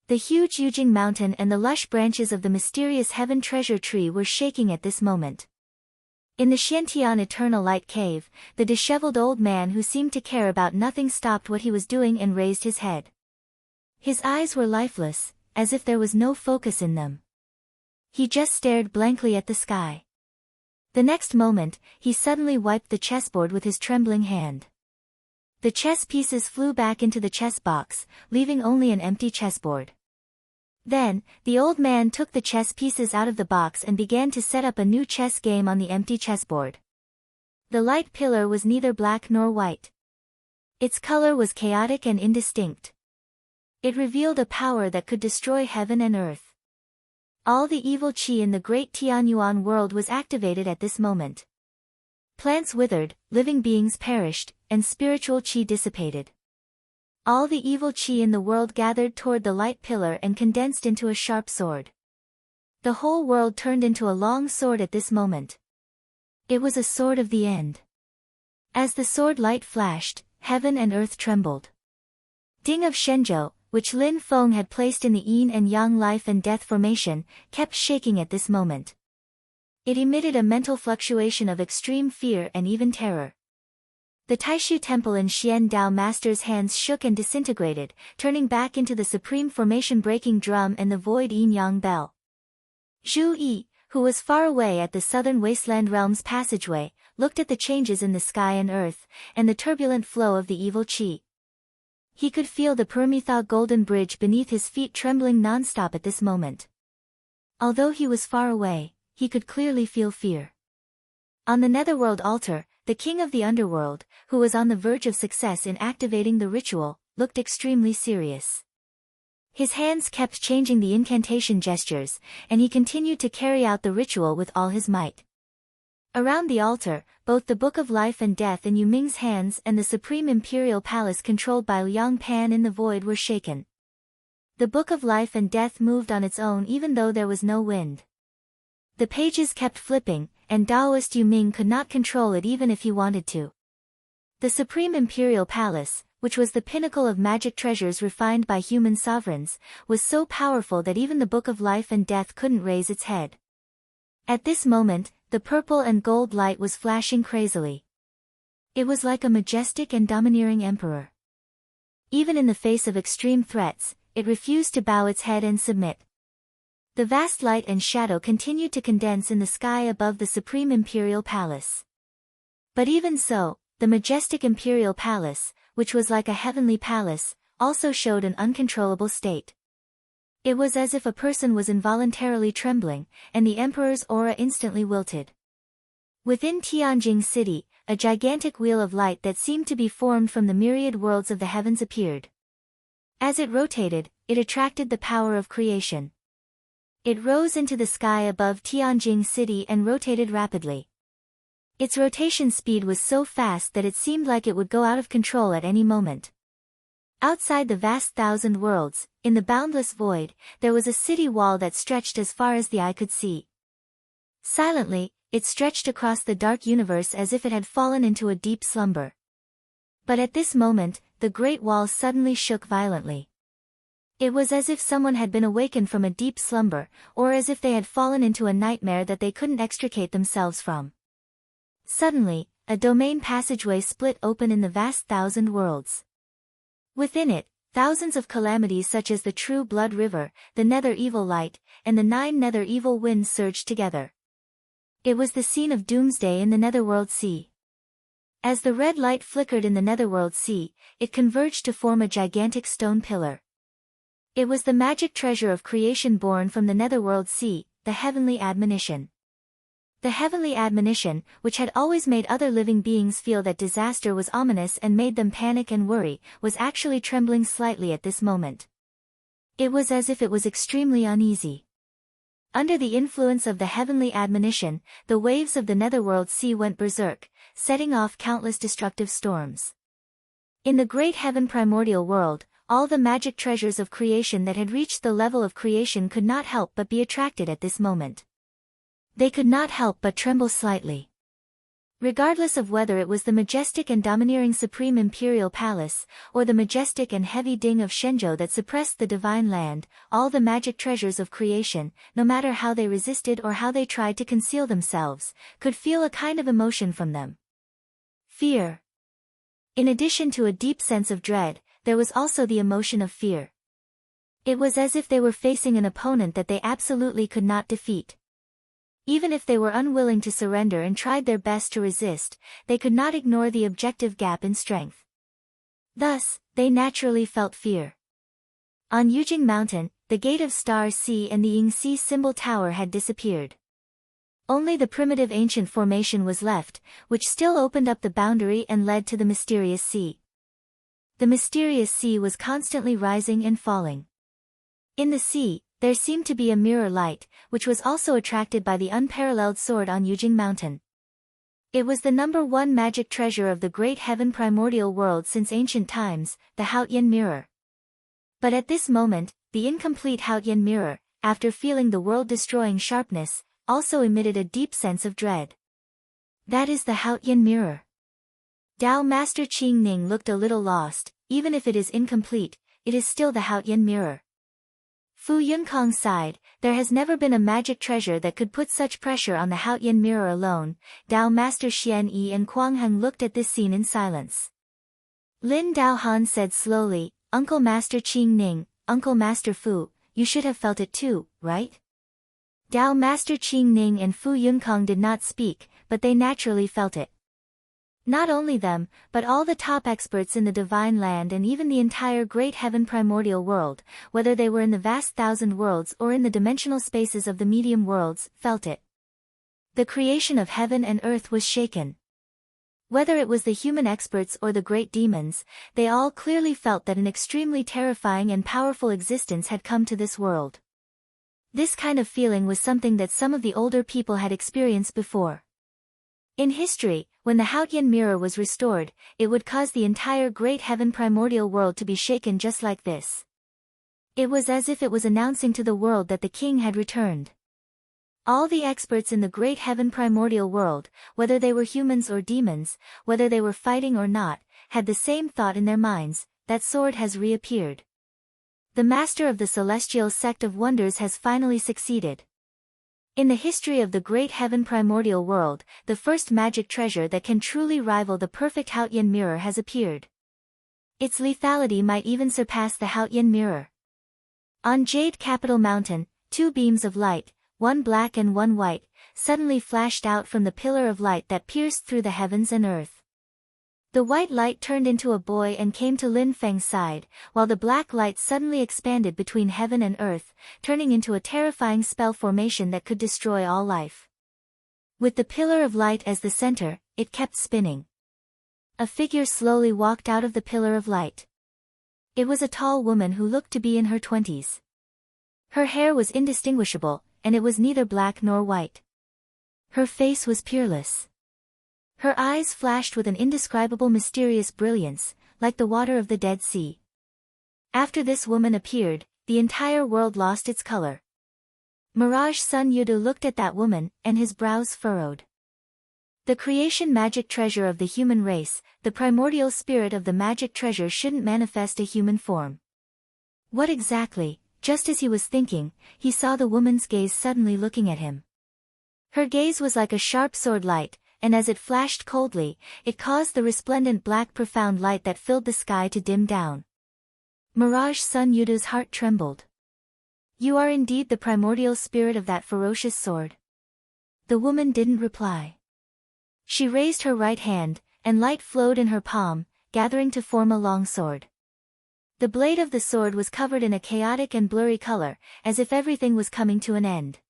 The huge Yujing Mountain and the lush branches of the mysterious heaven treasure tree were shaking at this moment. In the Xiantian Eternal Light Cave, the disheveled old man who seemed to care about nothing stopped what he was doing and raised his head. His eyes were lifeless, as if there was no focus in them. He just stared blankly at the sky. The next moment, he suddenly wiped the chessboard with his trembling hand. The chess pieces flew back into the chess box, leaving only an empty chessboard. Then, the old man took the chess pieces out of the box and began to set up a new chess game on the empty chessboard. The light pillar was neither black nor white. Its color was chaotic and indistinct. It revealed a power that could destroy heaven and earth. All the evil qi in the great Tianyuan world was activated at this moment. Plants withered, living beings perished, and spiritual qi dissipated. All the evil qi in the world gathered toward the light pillar and condensed into a sharp sword. The whole world turned into a long sword at this moment. It was a sword of the end. As the sword light flashed, heaven and earth trembled. Ding of Shenzhou, which Lin Feng had placed in the yin and yang life and death formation, kept shaking at this moment. It emitted a mental fluctuation of extreme fear and even terror. The Taishu Temple in Xian Dao Master's hands shook and disintegrated, turning back into the supreme formation-breaking drum and the void yin-yang bell. Zhu Yi, who was far away at the southern wasteland realm's passageway, looked at the changes in the sky and earth, and the turbulent flow of the evil qi. He could feel the Paramitha golden bridge beneath his feet trembling non-stop at this moment. Although he was far away, he could clearly feel fear. On the Netherworld altar, the king of the underworld, who was on the verge of success in activating the ritual, looked extremely serious. His hands kept changing the incantation gestures, and he continued to carry out the ritual with all his might. Around the altar, both the Book of Life and Death in Yu Ming's hands and the Supreme Imperial Palace controlled by Liang Pan in the void were shaken. The Book of Life and Death moved on its own even though there was no wind. The pages kept flipping, and Taoist Yu Ming could not control it even if he wanted to. The Supreme Imperial Palace, which was the pinnacle of magic treasures refined by human sovereigns, was so powerful that even the Book of Life and Death couldn't raise its head. At this moment, the purple and gold light was flashing crazily. It was like a majestic and domineering emperor. Even in the face of extreme threats, it refused to bow its head and submit. The vast light and shadow continued to condense in the sky above the Supreme Imperial Palace. But even so, the majestic Imperial Palace, which was like a heavenly palace, also showed an uncontrollable state. It was as if a person was involuntarily trembling, and the emperor's aura instantly wilted. Within Tianjing City, a gigantic wheel of light that seemed to be formed from the myriad worlds of the heavens appeared. As it rotated, it attracted the power of creation. It rose into the sky above Tianjing City and rotated rapidly. Its rotation speed was so fast that it seemed like it would go out of control at any moment. Outside the vast thousand worlds, in the boundless void, there was a city wall that stretched as far as the eye could see. Silently, it stretched across the dark universe as if it had fallen into a deep slumber. But at this moment, the great wall suddenly shook violently. It was as if someone had been awakened from a deep slumber, or as if they had fallen into a nightmare that they couldn't extricate themselves from. Suddenly, a domain passageway split open in the vast thousand worlds. Within it, thousands of calamities such as the True Blood River, the Nether Evil Light, and the 9 Nether Evil Winds surged together. It was the scene of doomsday in the Netherworld Sea. As the red light flickered in the Netherworld Sea, it converged to form a gigantic stone pillar. It was the magic treasure of creation born from the Netherworld Sea, the heavenly admonition. The heavenly admonition, which had always made other living beings feel that disaster was ominous and made them panic and worry, was actually trembling slightly at this moment. It was as if it was extremely uneasy. Under the influence of the heavenly admonition, the waves of the netherworld sea went berserk, setting off countless destructive storms. In the great heaven primordial world, all the magic treasures of creation that had reached the level of creation could not help but be attracted at this moment. They could not help but tremble slightly. Regardless of whether it was the majestic and domineering supreme imperial palace, or the majestic and heavy ding of Shenzhou that suppressed the divine land, all the magic treasures of creation, no matter how they resisted or how they tried to conceal themselves, could feel a kind of emotion from them. Fear. In addition to a deep sense of dread, there was also the emotion of fear. It was as if they were facing an opponent that they absolutely could not defeat. Even if they were unwilling to surrender and tried their best to resist, they could not ignore the objective gap in strength. Thus, they naturally felt fear. On Yujing Mountain, the Gate of Stars Sea and the Yingxi symbol tower had disappeared. Only the primitive ancient formation was left, which still opened up the boundary and led to the mysterious sea. The mysterious sea was constantly rising and falling. In the sea, there seemed to be a mirror light, which was also attracted by the unparalleled sword on Yujing Mountain. It was the #1 magic treasure of the great heaven primordial world since ancient times, the Haotian mirror. But at this moment, the incomplete Haotian mirror, after feeling the world-destroying sharpness, also emitted a deep sense of dread. That is the Haotian mirror. Tao Master Qing Ning looked a little lost. Even if it is incomplete, it is still the Haotian mirror. Fu Yunkong sighed, there has never been a magic treasure that could put such pressure on the Haotian mirror alone. Tao Master Xian Yi and Quang Heng looked at this scene in silence. Lin Daohan said slowly, Uncle Master Qing Ning, Uncle Master Fu, you should have felt it too, right? Tao Master Qing Ning and Fu Yunkong did not speak, but they naturally felt it. Not only them, but all the top experts in the divine land and even the entire great heaven primordial world, whether they were in the vast thousand worlds or in the dimensional spaces of the medium worlds, felt it. The creation of heaven and earth was shaken. Whether it was the human experts or the great demons, they all clearly felt that an extremely terrifying and powerful existence had come to this world. This kind of feeling was something that some of the older people had experienced before. In history, when the Haotian mirror was restored, it would cause the entire great heaven primordial world to be shaken just like this. It was as if it was announcing to the world that the king had returned. All the experts in the great heaven primordial world, whether they were humans or demons, whether they were fighting or not, had the same thought in their minds, that sword has reappeared. The master of the celestial sect of wonders has finally succeeded. In the history of the great heaven primordial world, the first magic treasure that can truly rival the perfect Haotian mirror has appeared. Its lethality might even surpass the Haotian mirror. On Jade Capital Mountain, two beams of light, one black and one white, suddenly flashed out from the pillar of light that pierced through the heavens and earth. The white light turned into a boy and came to Lin Feng's side, while the black light suddenly expanded between heaven and earth, turning into a terrifying spell formation that could destroy all life. With the pillar of light as the center, it kept spinning. A figure slowly walked out of the pillar of light. It was a tall woman who looked to be in her 20s. Her hair was indistinguishable, and it was neither black nor white. Her face was peerless. Her eyes flashed with an indescribable mysterious brilliance, like the water of the Dead Sea. After this woman appeared, the entire world lost its color. Mirage Sun Yudu looked at that woman, and his brows furrowed. The creation magic treasure of the human race, the primordial spirit of the magic treasure shouldn't manifest a human form. What exactly? Just as he was thinking, he saw the woman's gaze suddenly looking at him. Her gaze was like a sharp sword light, and as it flashed coldly, it caused the resplendent black profound light that filled the sky to dim down. Mirage Sun Yudu's heart trembled. You are indeed the primordial spirit of that ferocious sword. The woman didn't reply. She raised her right hand, and light flowed in her palm, gathering to form a long sword. The blade of the sword was covered in a chaotic and blurry color, as if everything was coming to an end.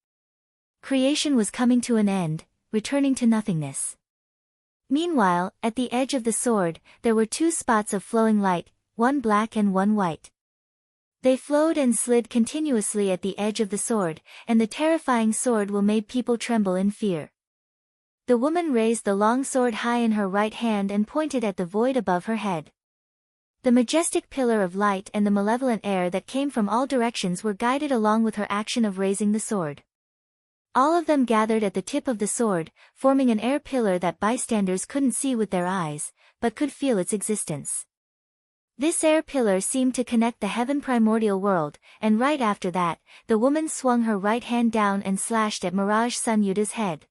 Creation was coming to an end, returning to nothingness. Meanwhile, at the edge of the sword, there were two spots of flowing light, one black and one white. They flowed and slid continuously at the edge of the sword, and the terrifying sword will made people tremble in fear. The woman raised the long sword high in her right hand and pointed at the void above her head. The majestic pillar of light and the malevolent air that came from all directions were guided along with her action of raising the sword. All of them gathered at the tip of the sword, forming an air pillar that bystanders couldn't see with their eyes, but could feel its existence. This air pillar seemed to connect the heaven primordial world, and right after that, the woman swung her right hand down and slashed at Mirage Sun Yuda's head.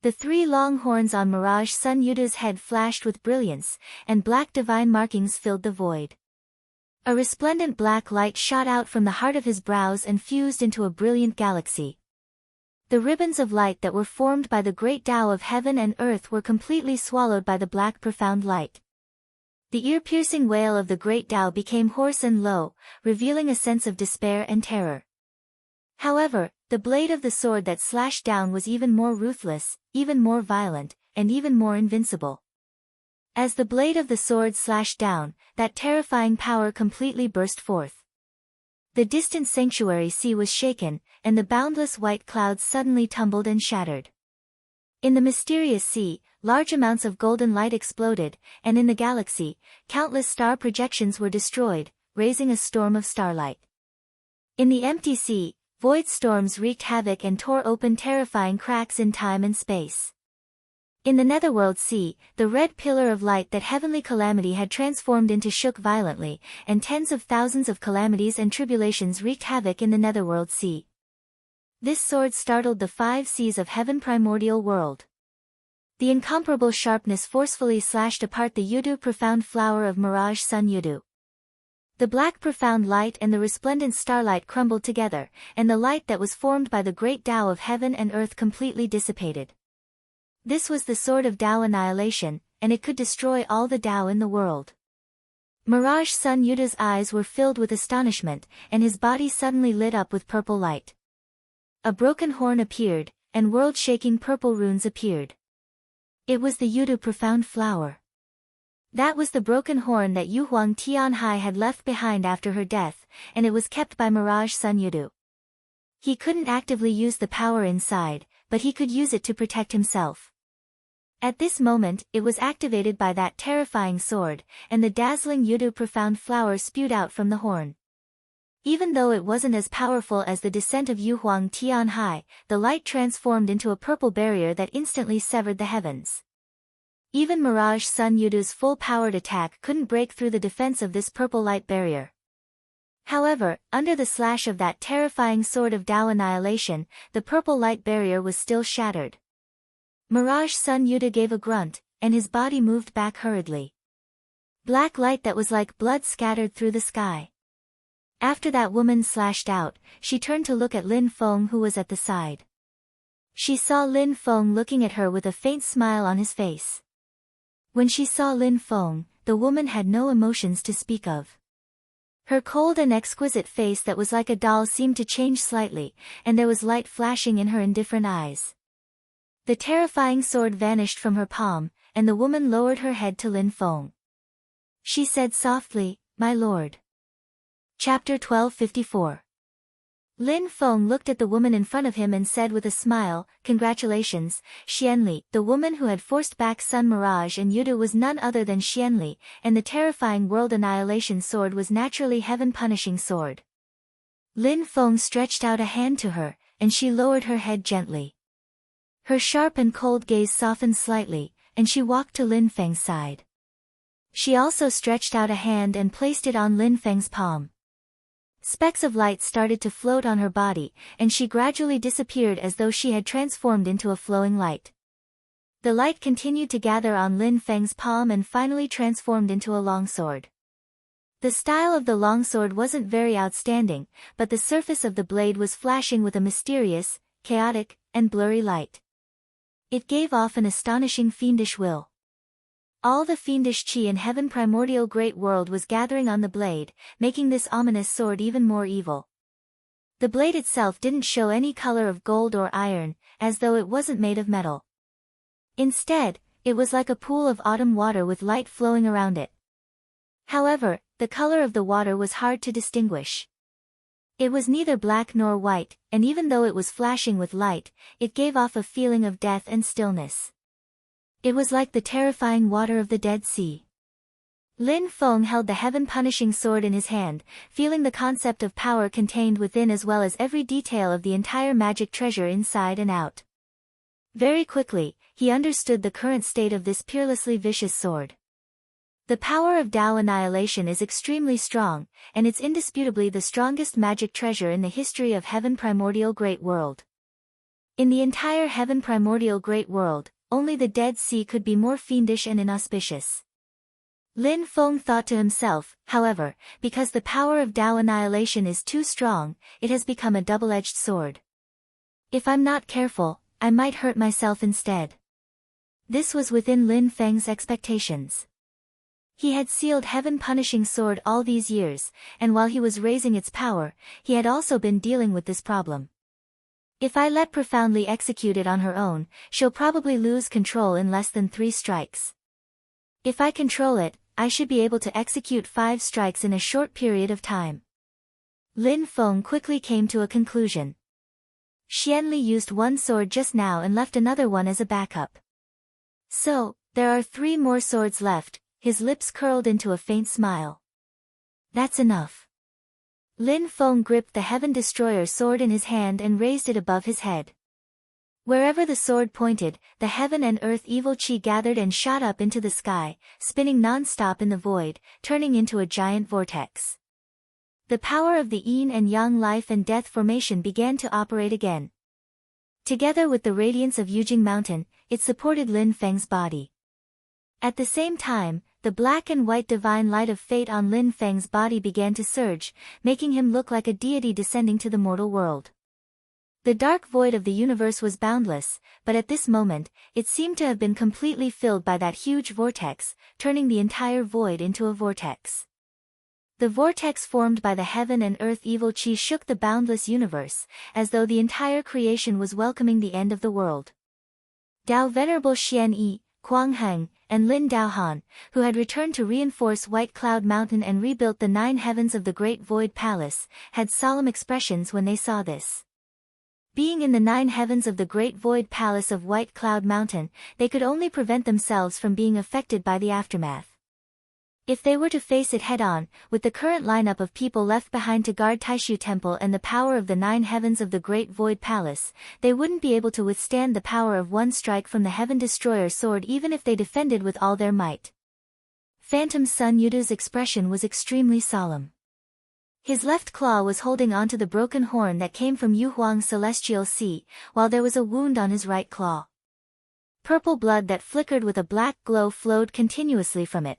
The three long horns on Mirage Sun Yuda's head flashed with brilliance, and black divine markings filled the void. A resplendent black light shot out from the heart of his brows and fused into a brilliant galaxy. The ribbons of light that were formed by the great Tao of heaven and earth were completely swallowed by the black profound light. The ear-piercing wail of the great Tao became hoarse and low, revealing a sense of despair and terror. However, the blade of the sword that slashed down was even more ruthless, even more violent, and even more invincible. As the blade of the sword slashed down, that terrifying power completely burst forth. The distant sanctuary sea was shaken, and the boundless white clouds suddenly tumbled and shattered. In the mysterious sea, large amounts of golden light exploded, and in the galaxy, countless star projections were destroyed, raising a storm of starlight. In the empty sea, void storms wreaked havoc and tore open terrifying cracks in time and space. In the netherworld sea, the red pillar of light that heavenly calamity had transformed into shook violently, and tens of thousands of calamities and tribulations wreaked havoc in the netherworld sea. This sword startled the 5 seas of heaven primordial world. The incomparable sharpness forcefully slashed apart the Yudu profound flower of Mirage Sun Yudu. The black profound light and the resplendent starlight crumbled together, and the light that was formed by the great Tao of heaven and earth completely dissipated. This was the sword of Tao annihilation, and it could destroy all the Tao in the world. Mirage Sun Yuda's eyes were filled with astonishment, and his body suddenly lit up with purple light. A broken horn appeared, and world-shaking purple runes appeared. It was the Yudu profound flower. That was the broken horn that Yu Huang Tianhai had left behind after her death, and it was kept by Mirage Sun Yudu. He couldn't actively use the power inside, but he could use it to protect himself. At this moment, it was activated by that terrifying sword, and the dazzling Yudu profound flower spewed out from the horn. Even though it wasn't as powerful as the descent of Yu Huang Tianhai, the light transformed into a purple barrier that instantly severed the heavens. Even Mirage Sun Yudu's full-powered attack couldn't break through the defense of this purple light barrier. However, under the slash of that terrifying sword of Tao annihilation, the purple light barrier was still shattered. Mirage Sun Yudu gave a grunt, and his body moved back hurriedly. Black light that was like blood scattered through the sky. After that woman slashed out, she turned to look at Lin Feng, who was at the side. She saw Lin Feng looking at her with a faint smile on his face. When she saw Lin Feng, the woman had no emotions to speak of. Her cold and exquisite face that was like a doll seemed to change slightly, and there was light flashing in her indifferent eyes. The terrifying sword vanished from her palm, and the woman lowered her head to Lin Feng. She said softly, "My lord." Chapter 1254. Lin Feng looked at the woman in front of him and said with a smile, "Congratulations, Xianli." The woman who had forced back Sun Mirage and Yudu was none other than Xianli, and the terrifying world annihilation sword was naturally heaven punishing sword. Lin Feng stretched out a hand to her, and she lowered her head gently. Her sharp and cold gaze softened slightly, and she walked to Lin Feng's side. She also stretched out a hand and placed it on Lin Feng's palm. Specks of light started to float on her body, and she gradually disappeared as though she had transformed into a flowing light. The light continued to gather on Lin Feng's palm and finally transformed into a longsword. The style of the longsword wasn't very outstanding, but the surface of the blade was flashing with a mysterious, chaotic, and blurry light. It gave off an astonishing fiendish will. All the fiendish chi in heaven primordial great world was gathering on the blade, making this ominous sword even more evil. The blade itself didn't show any color of gold or iron, as though it wasn't made of metal. Instead, it was like a pool of autumn water with light flowing around it. However, the color of the water was hard to distinguish. It was neither black nor white, and even though it was flashing with light, it gave off a feeling of death and stillness. It was like the terrifying water of the Dead Sea. Lin Feng held the heaven-punishing sword in his hand, feeling the concept of power contained within as well as every detail of the entire magic treasure inside and out. Very quickly, he understood the current state of this peerlessly vicious sword. The power of Tao Annihilation is extremely strong, and it's indisputably the strongest magic treasure in the history of Heaven Primordial Great World. In the entire Heaven Primordial Great World, only the Dead Sea could be more fiendish and inauspicious. Lin Feng thought to himself, however, because the power of Tao Annihilation is too strong, it has become a double-edged sword. If I'm not careful, I might hurt myself instead. This was within Lin Feng's expectations. He had sealed heaven-punishing sword all these years, and while he was raising its power, he had also been dealing with this problem. If I let profoundly execute it on her own, she'll probably lose control in less than 3 strikes. If I control it, I should be able to execute 5 strikes in a short period of time. Lin Feng quickly came to a conclusion. Xianli used one sword just now and left another one as a backup. So, there are 3 more swords left. His lips curled into a faint smile. That's enough. Lin Feng gripped the Heaven Destroyer sword in his hand and raised it above his head. Wherever the sword pointed, the heaven and earth evil chi gathered and shot up into the sky, spinning non-stop in the void, turning into a giant vortex. The power of the yin and yang life and death formation began to operate again. Together with the radiance of Yujing Mountain, it supported Lin Feng's body. At the same time, the black and white divine light of fate on Lin Feng's body began to surge, making him look like a deity descending to the mortal world. The dark void of the universe was boundless, but at this moment, it seemed to have been completely filled by that huge vortex, turning the entire void into a vortex. The vortex formed by the heaven and earth evil chi shook the boundless universe, as though the entire creation was welcoming the end of the world. Dao Venerable Xian Yi, Kuang Heng, and Lin Daohan, who had returned to reinforce White Cloud Mountain and rebuilt the 9 heavens of the Great Void Palace, had solemn expressions when they saw this. Being in the 9 heavens of the Great Void Palace of White Cloud Mountain, they could only prevent themselves from being affected by the aftermath. If they were to face it head-on, with the current lineup of people left behind to guard Taishu Temple and the power of the 9 heavens of the Great Void Palace, they wouldn't be able to withstand the power of one strike from the Heaven Destroyer sword even if they defended with all their might. Phantom Son Yudu's expression was extremely solemn. His left claw was holding onto the broken horn that came from Yu Huang's Celestial Sea, while there was a wound on his right claw. Purple blood that flickered with a black glow flowed continuously from it.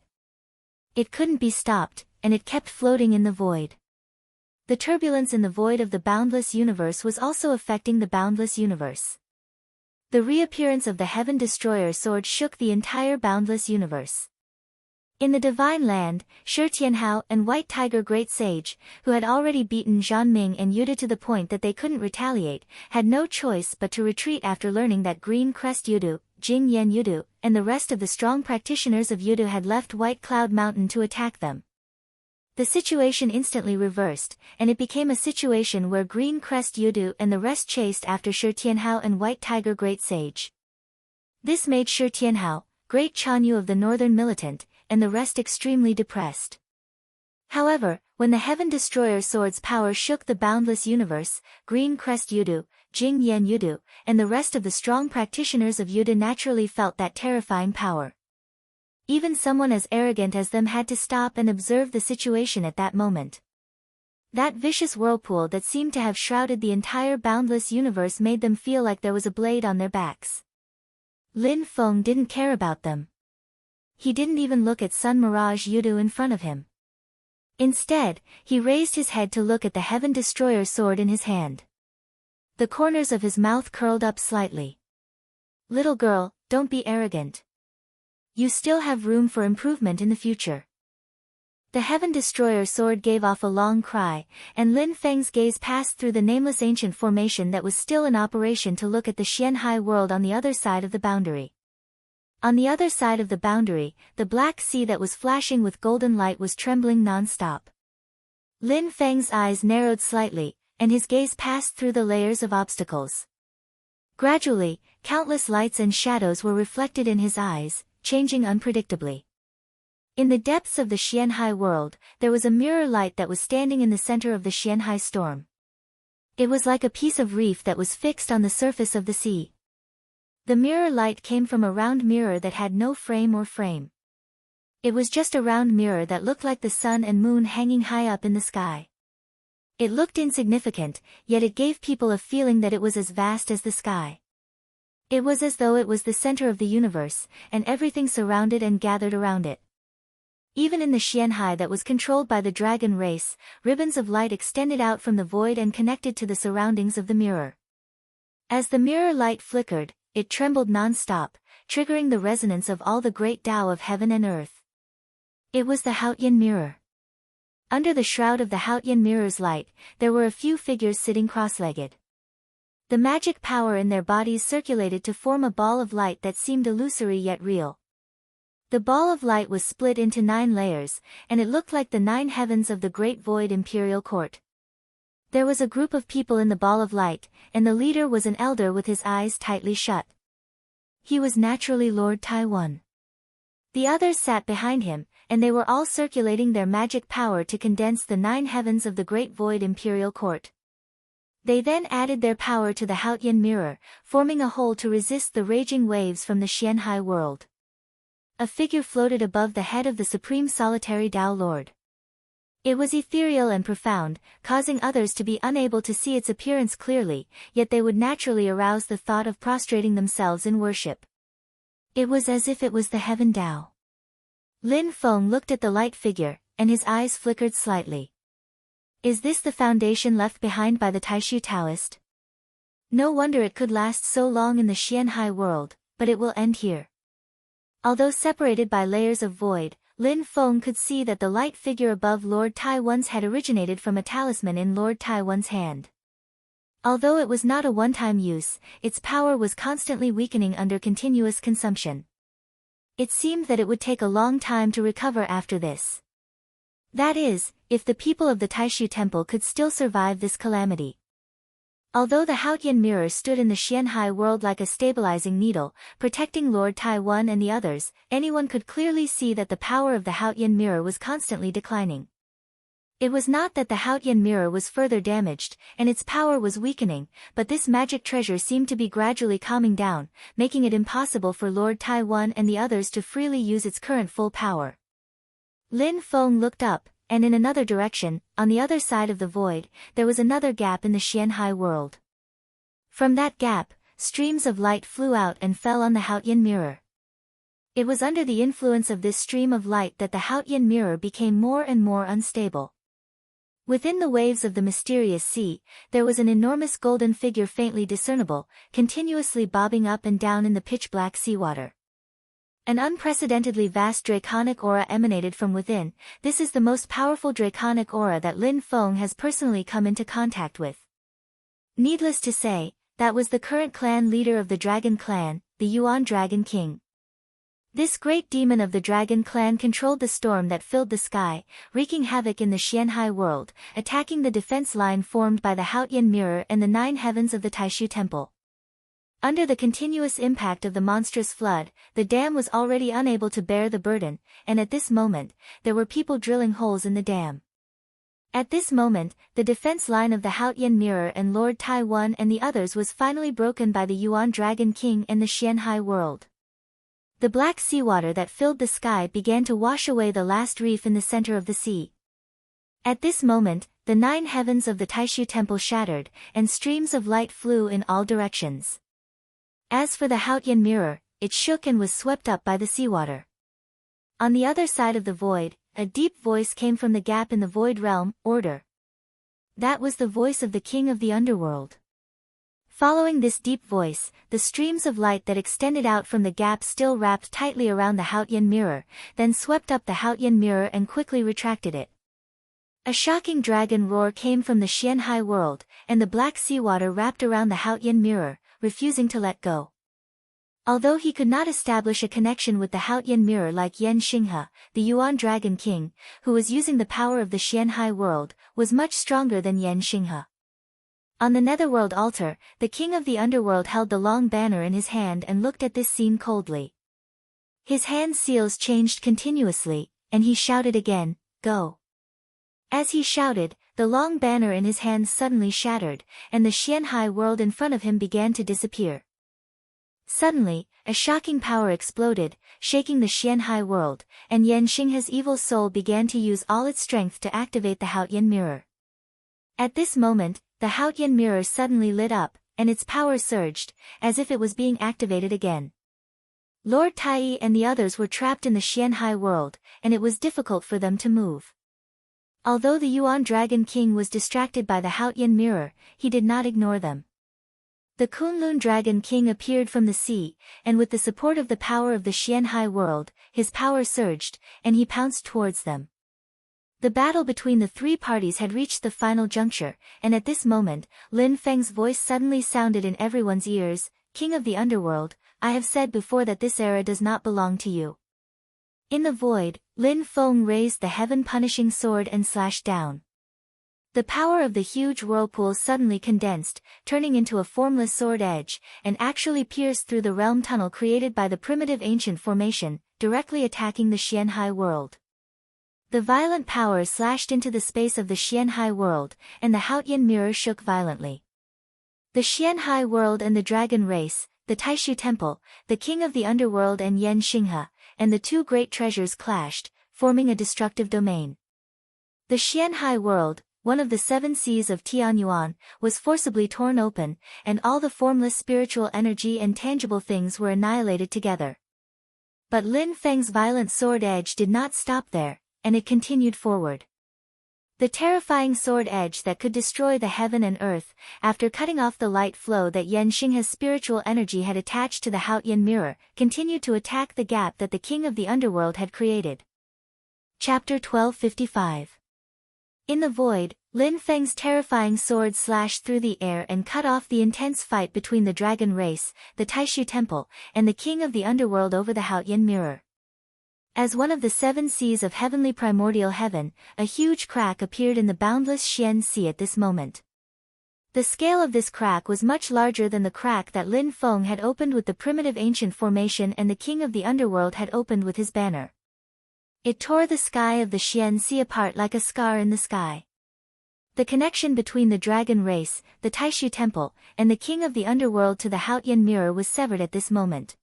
It couldn't be stopped, and it kept floating in the void. The turbulence in the void of the boundless universe was also affecting the boundless universe. The reappearance of the Heaven Destroyer sword shook the entire boundless universe. In the Divine Land, Shi Tianhao and White Tiger Great Sage, who had already beaten Zhan Ming and Yudu to the point that they couldn't retaliate, had no choice but to retreat after learning that Green Crest Yudu, Jing Yan Yudu, and the rest of the strong practitioners of Yudu had left White Cloud Mountain to attack them. The situation instantly reversed, and it became a situation where Green Crest Yudu and the rest chased after Shi Tianhao and White Tiger Great Sage. This made Shi Tianhao, Great Chanyu of the Northern Militant, and the rest extremely depressed. However, when the Heaven Destroyer sword's power shook the boundless universe, Green Crest Yudu, Jing Yan Yudu, and the rest of the strong practitioners of Yudu naturally felt that terrifying power. Even someone as arrogant as them had to stop and observe the situation at that moment. That vicious whirlpool that seemed to have shrouded the entire boundless universe made them feel like there was a blade on their backs. Lin Feng didn't care about them. He didn't even look at Sun Mirage Yudu in front of him. Instead, he raised his head to look at the Heaven Destroyer sword in his hand. The corners of his mouth curled up slightly. Little girl, don't be arrogant. You still have room for improvement in the future. The Heaven Destroyer sword gave off a long cry, and Lin Feng's gaze passed through the nameless ancient formation that was still in operation to look at the Xianhai world on the other side of the boundary. On the other side of the boundary, the black sea that was flashing with golden light was trembling non-stop. Lin Feng's eyes narrowed slightly, and his gaze passed through the layers of obstacles. Gradually, countless lights and shadows were reflected in his eyes, changing unpredictably. In the depths of the Xianhai world, there was a mirror light that was standing in the center of the Xianhai storm. It was like a piece of reef that was fixed on the surface of the sea. The mirror light came from a round mirror that had no frame or frame. It was just a round mirror that looked like the sun and moon hanging high up in the sky. It looked insignificant, yet it gave people a feeling that it was as vast as the sky. It was as though it was the center of the universe, and everything surrounded and gathered around it. Even in the Xianhai that was controlled by the dragon race, ribbons of light extended out from the void and connected to the surroundings of the mirror. As the mirror light flickered, it trembled non-stop, triggering the resonance of all the great Tao of heaven and earth. It was the Haotian mirror. Under the shroud of the Haotian mirror's light, there were a few figures sitting cross-legged. The magic power in their bodies circulated to form a ball of light that seemed illusory yet real. The ball of light was split into 9 layers, and it looked like the 9 heavens of the Great Void Imperial Court. There was a group of people in the ball of light, and the leader was an elder with his eyes tightly shut. He was naturally Lord Taiwan. The others sat behind him, and they were all circulating their magic power to condense the 9 heavens of the Great Void Imperial Court. They then added their power to the Haotian mirror, forming a hole to resist the raging waves from the Xianhai world. A figure floated above the head of the Supreme Solitary Tao Lord. It was ethereal and profound, causing others to be unable to see its appearance clearly, yet they would naturally arouse the thought of prostrating themselves in worship. It was as if it was the Heaven Tao. Lin Feng looked at the light figure, and his eyes flickered slightly. Is this the foundation left behind by the Taishu Taoist? No wonder it could last so long in the Xianhai world, but it will end here. Although separated by layers of void, Lin Feng could see that the light figure above Lord Taiwan's head originated from a talisman in Lord Taiwan's hand. Although it was not a one-time use, its power was constantly weakening under continuous consumption. It seemed that it would take a long time to recover after this. That is, if the people of the Taishu Temple could still survive this calamity. Although the Haotian mirror stood in the Xianhai world like a stabilizing needle, protecting Lord Taiwan and the others, anyone could clearly see that the power of the Haotian mirror was constantly declining. It was not that the Haotian mirror was further damaged, and its power was weakening, but this magic treasure seemed to be gradually calming down, making it impossible for Lord Taiwan and the others to freely use its current full power. Lin Feng looked up, and in another direction, on the other side of the void, there was another gap in the Xianhai world. From that gap, streams of light flew out and fell on the Haotian mirror. It was under the influence of this stream of light that the Haotian mirror became more and more unstable. Within the waves of the mysterious sea, there was an enormous golden figure faintly discernible, continuously bobbing up and down in the pitch-black seawater. An unprecedentedly vast draconic aura emanated from within. This is the most powerful draconic aura that Lin Feng has personally come into contact with. Needless to say, that was the current clan leader of the Dragon Clan, the Yuan Dragon King. This great demon of the Dragon Clan controlled the storm that filled the sky, wreaking havoc in the Xianhai world, attacking the defense line formed by the Haotian mirror and the 9 heavens of the Taishu Temple. Under the continuous impact of the monstrous flood, the dam was already unable to bear the burden, and at this moment, there were people drilling holes in the dam. At this moment, the defense line of the Haotian mirror and Lord Taiwan and the others was finally broken by the Yuan Dragon King and the Xianhai world. The black seawater that filled the sky began to wash away the last reef in the center of the sea. At this moment, the 9 heavens of the Taishu Temple shattered, and streams of light flew in all directions. As for the Haotian mirror, it shook and was swept up by the seawater. On the other side of the void, a deep voice came from the gap in the void realm, order. That was the voice of the king of the underworld. Following this deep voice, the streams of light that extended out from the gap still wrapped tightly around the Haotian mirror, then swept up the Haotian mirror and quickly retracted it. A shocking dragon roar came from the Xianhai world, and the black seawater wrapped around the Haotian mirror, refusing to let go. Although he could not establish a connection with the Haotian mirror like Yan Xinghe, the Yuan Dragon King, who was using the power of the Xianhai world, was much stronger than Yan Xinghe. On the netherworld altar, the king of the underworld held the long banner in his hand and looked at this scene coldly. His hand seals changed continuously, and he shouted again, "Go." As he shouted, the long banner in his hand suddenly shattered, and the Xianhai world in front of him began to disappear. Suddenly, a shocking power exploded, shaking the Xianhai world, and Yan Xinghe's evil soul began to use all its strength to activate the Haotian mirror. At this moment, the Haotian mirror suddenly lit up, and its power surged, as if it was being activated again. Lord Tai and the others were trapped in the Xianhai world, and it was difficult for them to move. Although the Yuan Dragon King was distracted by the Haotian mirror, he did not ignore them. The Kunlun Dragon King appeared from the sea, and with the support of the power of the Xianhai world, his power surged, and he pounced towards them. The battle between the three parties had reached the final juncture, and at this moment, Lin Feng's voice suddenly sounded in everyone's ears, "King of the underworld, I have said before that this era does not belong to you." In the void, Lin Feng raised the heaven-punishing sword and slashed down. The power of the huge whirlpool suddenly condensed, turning into a formless sword edge, and actually pierced through the realm tunnel created by the primitive ancient formation, directly attacking the Xianhai world. The violent power slashed into the space of the Xianhai world, and the Haotian mirror shook violently. The Xianhai world and the dragon race, the Taishu temple, the king of the underworld and Yan Xinghe, and the two great treasures clashed, forming a destructive domain. The Xianhai world, one of the seven seas of Tianyuan, was forcibly torn open, and all the formless spiritual energy and tangible things were annihilated together. But Lin Feng's violent sword edge did not stop there, and it continued forward. The terrifying sword edge that could destroy the heaven and earth, after cutting off the light flow that Yan Xinghe's spiritual energy had attached to the Haotian mirror, continued to attack the gap that the king of the underworld had created. Chapter 1255. In the void, Lin Feng's terrifying sword slashed through the air and cut off the intense fight between the dragon race, the Taishu temple, and the king of the underworld over the Haotian mirror. As one of the seven seas of heavenly primordial heaven, a huge crack appeared in the boundless Xian Sea at this moment. The scale of this crack was much larger than the crack that Lin Feng had opened with the primitive ancient formation and the king of the underworld had opened with his banner. It tore the sky of the Xian Sea apart like a scar in the sky. The connection between the dragon race, the Taishu temple, and the king of the underworld to the Haotian mirror was severed at this moment.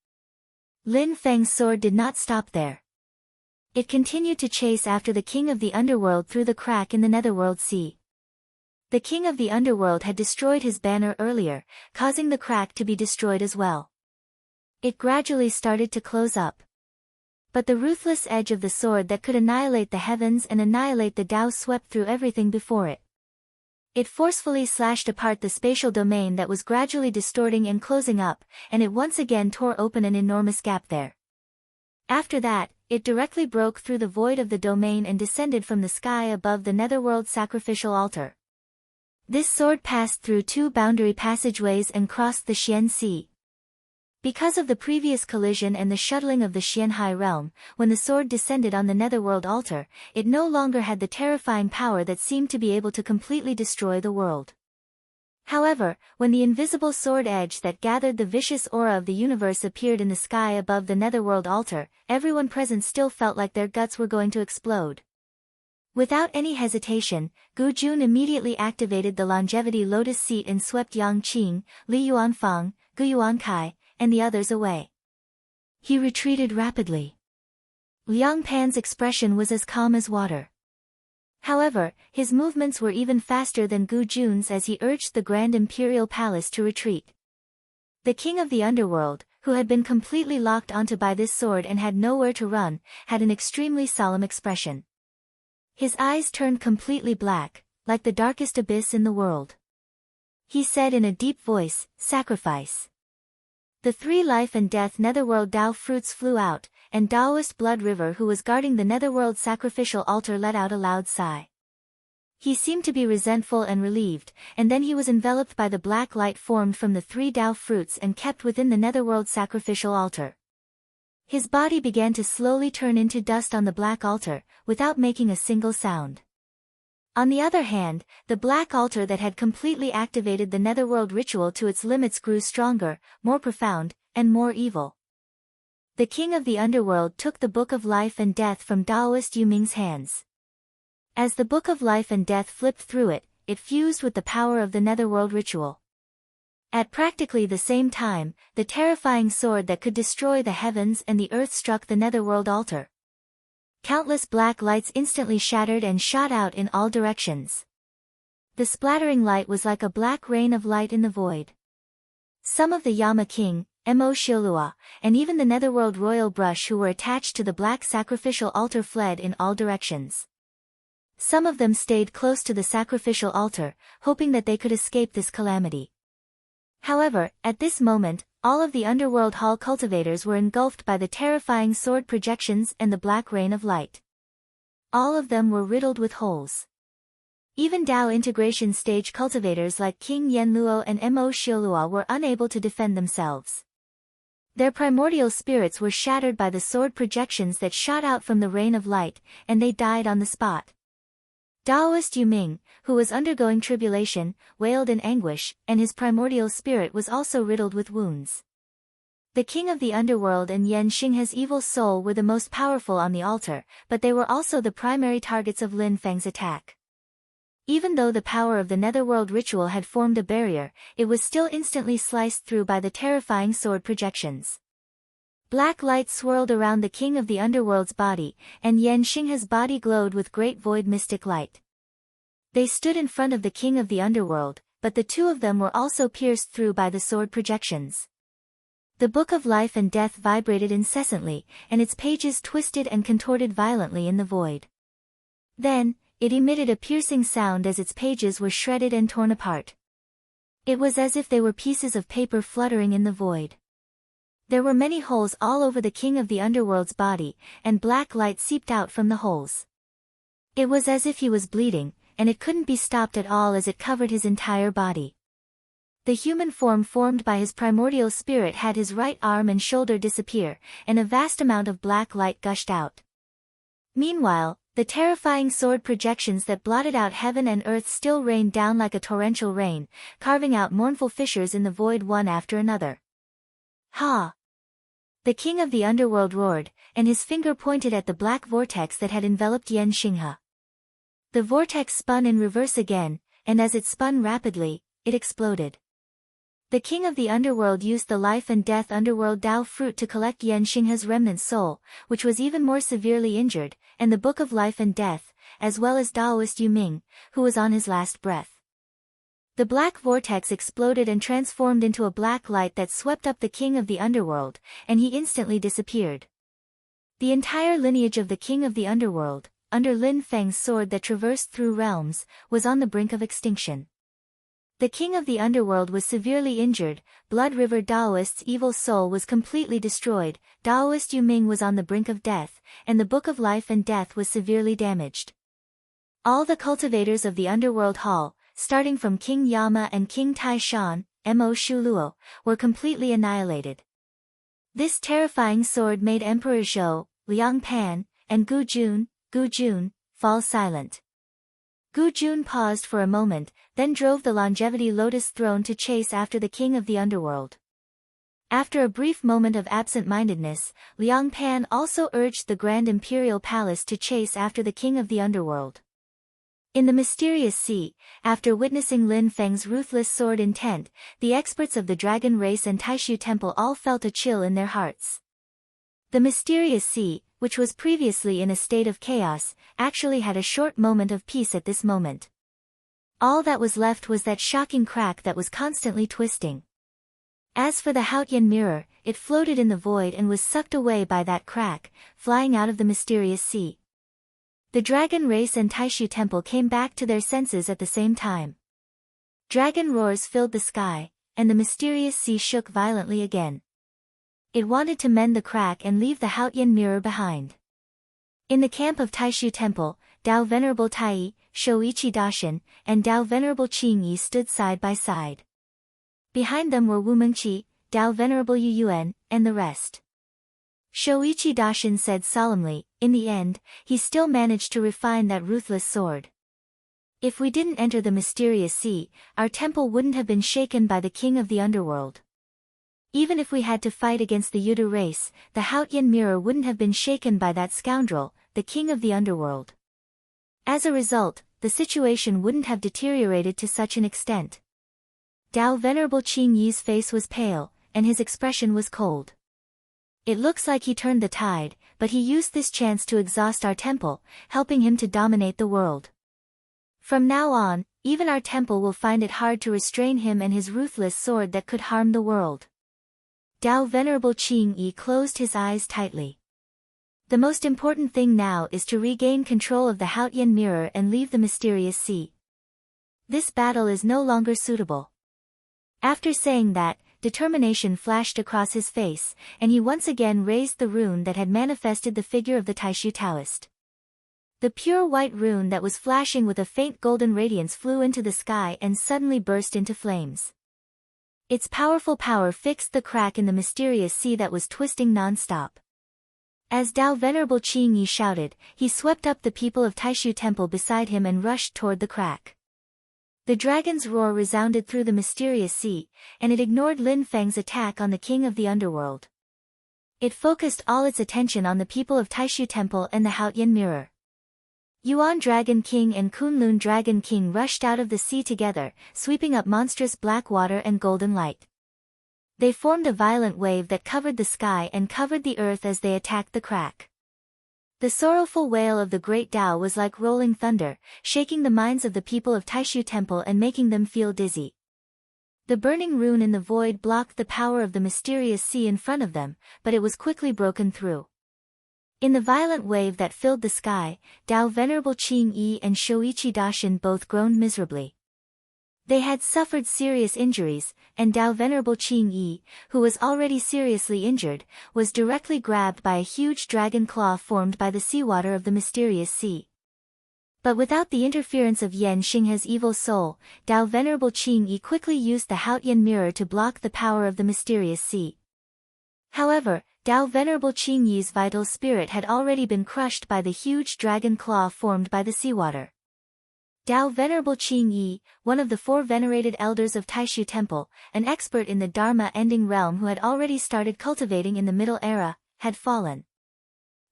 Lin Feng's sword did not stop there. It continued to chase after the king of the underworld through the crack in the netherworld sea. The king of the underworld had destroyed his banner earlier, causing the crack to be destroyed as well. It gradually started to close up. But the ruthless edge of the sword that could annihilate the heavens and annihilate the Tao swept through everything before it. It forcefully slashed apart the spatial domain that was gradually distorting and closing up, and it once again tore open an enormous gap there. After that, it directly broke through the void of the domain and descended from the sky above the netherworld sacrificial altar. This sword passed through two boundary passageways and crossed the Xian Sea. Because of the previous collision and the shuttling of the Xianhai realm, when the sword descended on the netherworld altar, it no longer had the terrifying power that seemed to be able to completely destroy the world. However, when the invisible sword edge that gathered the vicious aura of the universe appeared in the sky above the netherworld altar, everyone present still felt like their guts were going to explode. Without any hesitation, Gu Jun immediately activated the longevity lotus seat and swept Yang Qing, Li Yuanfang, Gu Yuankai, and the others away. He retreated rapidly. Liang Pan's expression was as calm as water. However, his movements were even faster than Gu Jun's as he urged the Grand Imperial Palace to retreat. The king of the underworld, who had been completely locked onto by this sword and had nowhere to run, had an extremely solemn expression. His eyes turned completely black, like the darkest abyss in the world. He said in a deep voice, "Sacrifice." The three life and death netherworld Tao fruits flew out, and Taoist Blood River, who was guarding the netherworld sacrificial altar, let out a loud sigh. He seemed to be resentful and relieved, and then he was enveloped by the black light formed from the 3 Tao fruits and kept within the netherworld sacrificial altar. His body began to slowly turn into dust on the black altar, without making a single sound. On the other hand, the black altar that had completely activated the netherworld ritual to its limits grew stronger, more profound, and more evil. The king of the underworld took the Book of Life and Death from Taoist Yu Ming's hands. As the Book of Life and Death flipped through it, it fused with the power of the netherworld ritual. At practically the same time, the terrifying sword that could destroy the heavens and the earth struck the netherworld altar. Countless black lights instantly shattered and shot out in all directions. The splattering light was like a black rain of light in the void. Some of the Yama King, Mo Shiolua, and even the netherworld royal brush who were attached to the black sacrificial altar fled in all directions. Some of them stayed close to the sacrificial altar, hoping that they could escape this calamity. However, at this moment, all of the underworld hall cultivators were engulfed by the terrifying sword projections and the black rain of light. All of them were riddled with holes. Even Dao integration stage cultivators like King Yenluo and Mo Shiolua were unable to defend themselves. Their primordial spirits were shattered by the sword projections that shot out from the rain of light, and they died on the spot. Taoist Yu Ming, who was undergoing tribulation, wailed in anguish, and his primordial spirit was also riddled with wounds. The king of the underworld and Yan Xinghe's evil soul were the most powerful on the altar, but they were also the primary targets of Lin Feng's attack. Even though the power of the netherworld ritual had formed a barrier, it was still instantly sliced through by the terrifying sword projections. Black light swirled around the king of the underworld's body, and Yan Xinghe's body glowed with great void mystic light. They stood in front of the king of the underworld, but the two of them were also pierced through by the sword projections. The Book of Life and Death vibrated incessantly, and its pages twisted and contorted violently in the void. Then, it emitted a piercing sound as its pages were shredded and torn apart. It was as if they were pieces of paper fluttering in the void. There were many holes all over the king of the underworld's body, and black light seeped out from the holes. It was as if he was bleeding, and it couldn't be stopped at all as it covered his entire body. The human form formed by his primordial spirit had his right arm and shoulder disappear, and a vast amount of black light gushed out. Meanwhile, the terrifying sword projections that blotted out heaven and earth still rained down like a torrential rain, carving out mournful fissures in the void one after another. Ha! The king of the underworld roared, and his finger pointed at the black vortex that had enveloped Yan Xinghe. The vortex spun in reverse again, and as it spun rapidly, it exploded. The king of the underworld used the life and death underworld Dao fruit to collect Yan Xinghe's remnant soul, which was even more severely injured, and the Book of Life and Death, as well as Taoist Yu Ming, who was on his last breath. The black vortex exploded and transformed into a black light that swept up the king of the underworld, and he instantly disappeared. The entire lineage of the king of the underworld, under Lin Feng's sword that traversed through realms, was on the brink of extinction. The king of the underworld was severely injured, Blood River Taoist's evil soul was completely destroyed, Taoist Yu Ming was on the brink of death, and the Book of Life and Death was severely damaged. All the cultivators of the underworld hall, starting from King Yama and King Tai Shan, Mo Shioluo, were completely annihilated. This terrifying sword made Emperor Zhou, Liang Pan, and Gu Jun, fall silent. Gu Jun paused for a moment, then drove the longevity lotus throne to chase after the king of the underworld. After a brief moment of absent-mindedness, Liang Pan also urged the Grand Imperial Palace to chase after the king of the underworld. In the mysterious sea, after witnessing Lin Feng's ruthless sword intent, the experts of the dragon race and Taishu Temple all felt a chill in their hearts. The mysterious sea, which was previously in a state of chaos, actually had a short moment of peace at this moment. All that was left was that shocking crack that was constantly twisting. As for the Haotian mirror, it floated in the void and was sucked away by that crack, flying out of the mysterious sea. The dragon race and Taishu Temple came back to their senses at the same time. Dragon roars filled the sky, and the mysterious sea shook violently again. It wanted to mend the crack and leave the Haotian mirror behind. In the camp of Taishu Temple, Dao Venerable Tai, Shoichi Daishin, and Tao Venerable Qingyi stood side by side. Behind them were Wu Mengqi, Tao Venerable Yu Yuan, and the rest. Shoichi Daishin said solemnly, in the end, he still managed to refine that ruthless sword. If we didn't enter the mysterious sea, our temple wouldn't have been shaken by the king of the underworld. Even if we had to fight against the Yudu race, the Haotian mirror wouldn't have been shaken by that scoundrel, the king of the underworld. As a result, the situation wouldn't have deteriorated to such an extent. Tao Venerable Qingyi's face was pale, and his expression was cold. It looks like he turned the tide, but he used this chance to exhaust our temple, helping him to dominate the world. From now on, even our temple will find it hard to restrain him and his ruthless sword that could harm the world. Tao Venerable Qingyi closed his eyes tightly. The most important thing now is to regain control of the Haotian mirror and leave the mysterious sea. This battle is no longer suitable. After saying that, determination flashed across his face, and he once again raised the rune that had manifested the figure of the Taishu Taoist. The pure white rune that was flashing with a faint golden radiance flew into the sky and suddenly burst into flames. Its powerful power fixed the crack in the mysterious sea that was twisting non-stop. As Tao Venerable Qingyi shouted, he swept up the people of Taishu Temple beside him and rushed toward the crack. The dragon's roar resounded through the mysterious sea, and it ignored Lin Feng's attack on the king of the underworld. It focused all its attention on the people of Taishu Temple and the Haotian mirror. Yuan Dragon King and Kunlun Dragon King rushed out of the sea together, sweeping up monstrous black water and golden light. They formed a violent wave that covered the sky and covered the earth as they attacked the crack. The sorrowful wail of the great Tao was like rolling thunder, shaking the minds of the people of Taishu Temple and making them feel dizzy. The burning rune in the void blocked the power of the mysterious sea in front of them, but it was quickly broken through. In the violent wave that filled the sky, Tao Venerable Qingyi and Shoichi Daishin both groaned miserably. They had suffered serious injuries, and Tao Venerable Qingyi, who was already seriously injured, was directly grabbed by a huge dragon claw formed by the seawater of the mysterious sea. But without the interference of Yan Xinghe's evil soul, Tao Venerable Qingyi quickly used the Haotian mirror to block the power of the mysterious sea. However, Tao Venerable Qingyi's vital spirit had already been crushed by the huge dragon claw formed by the seawater. Tao Venerable Qingyi, one of the 4 venerated elders of Taishu Temple, an expert in the Dharma-ending realm who had already started cultivating in the Middle Era, had fallen.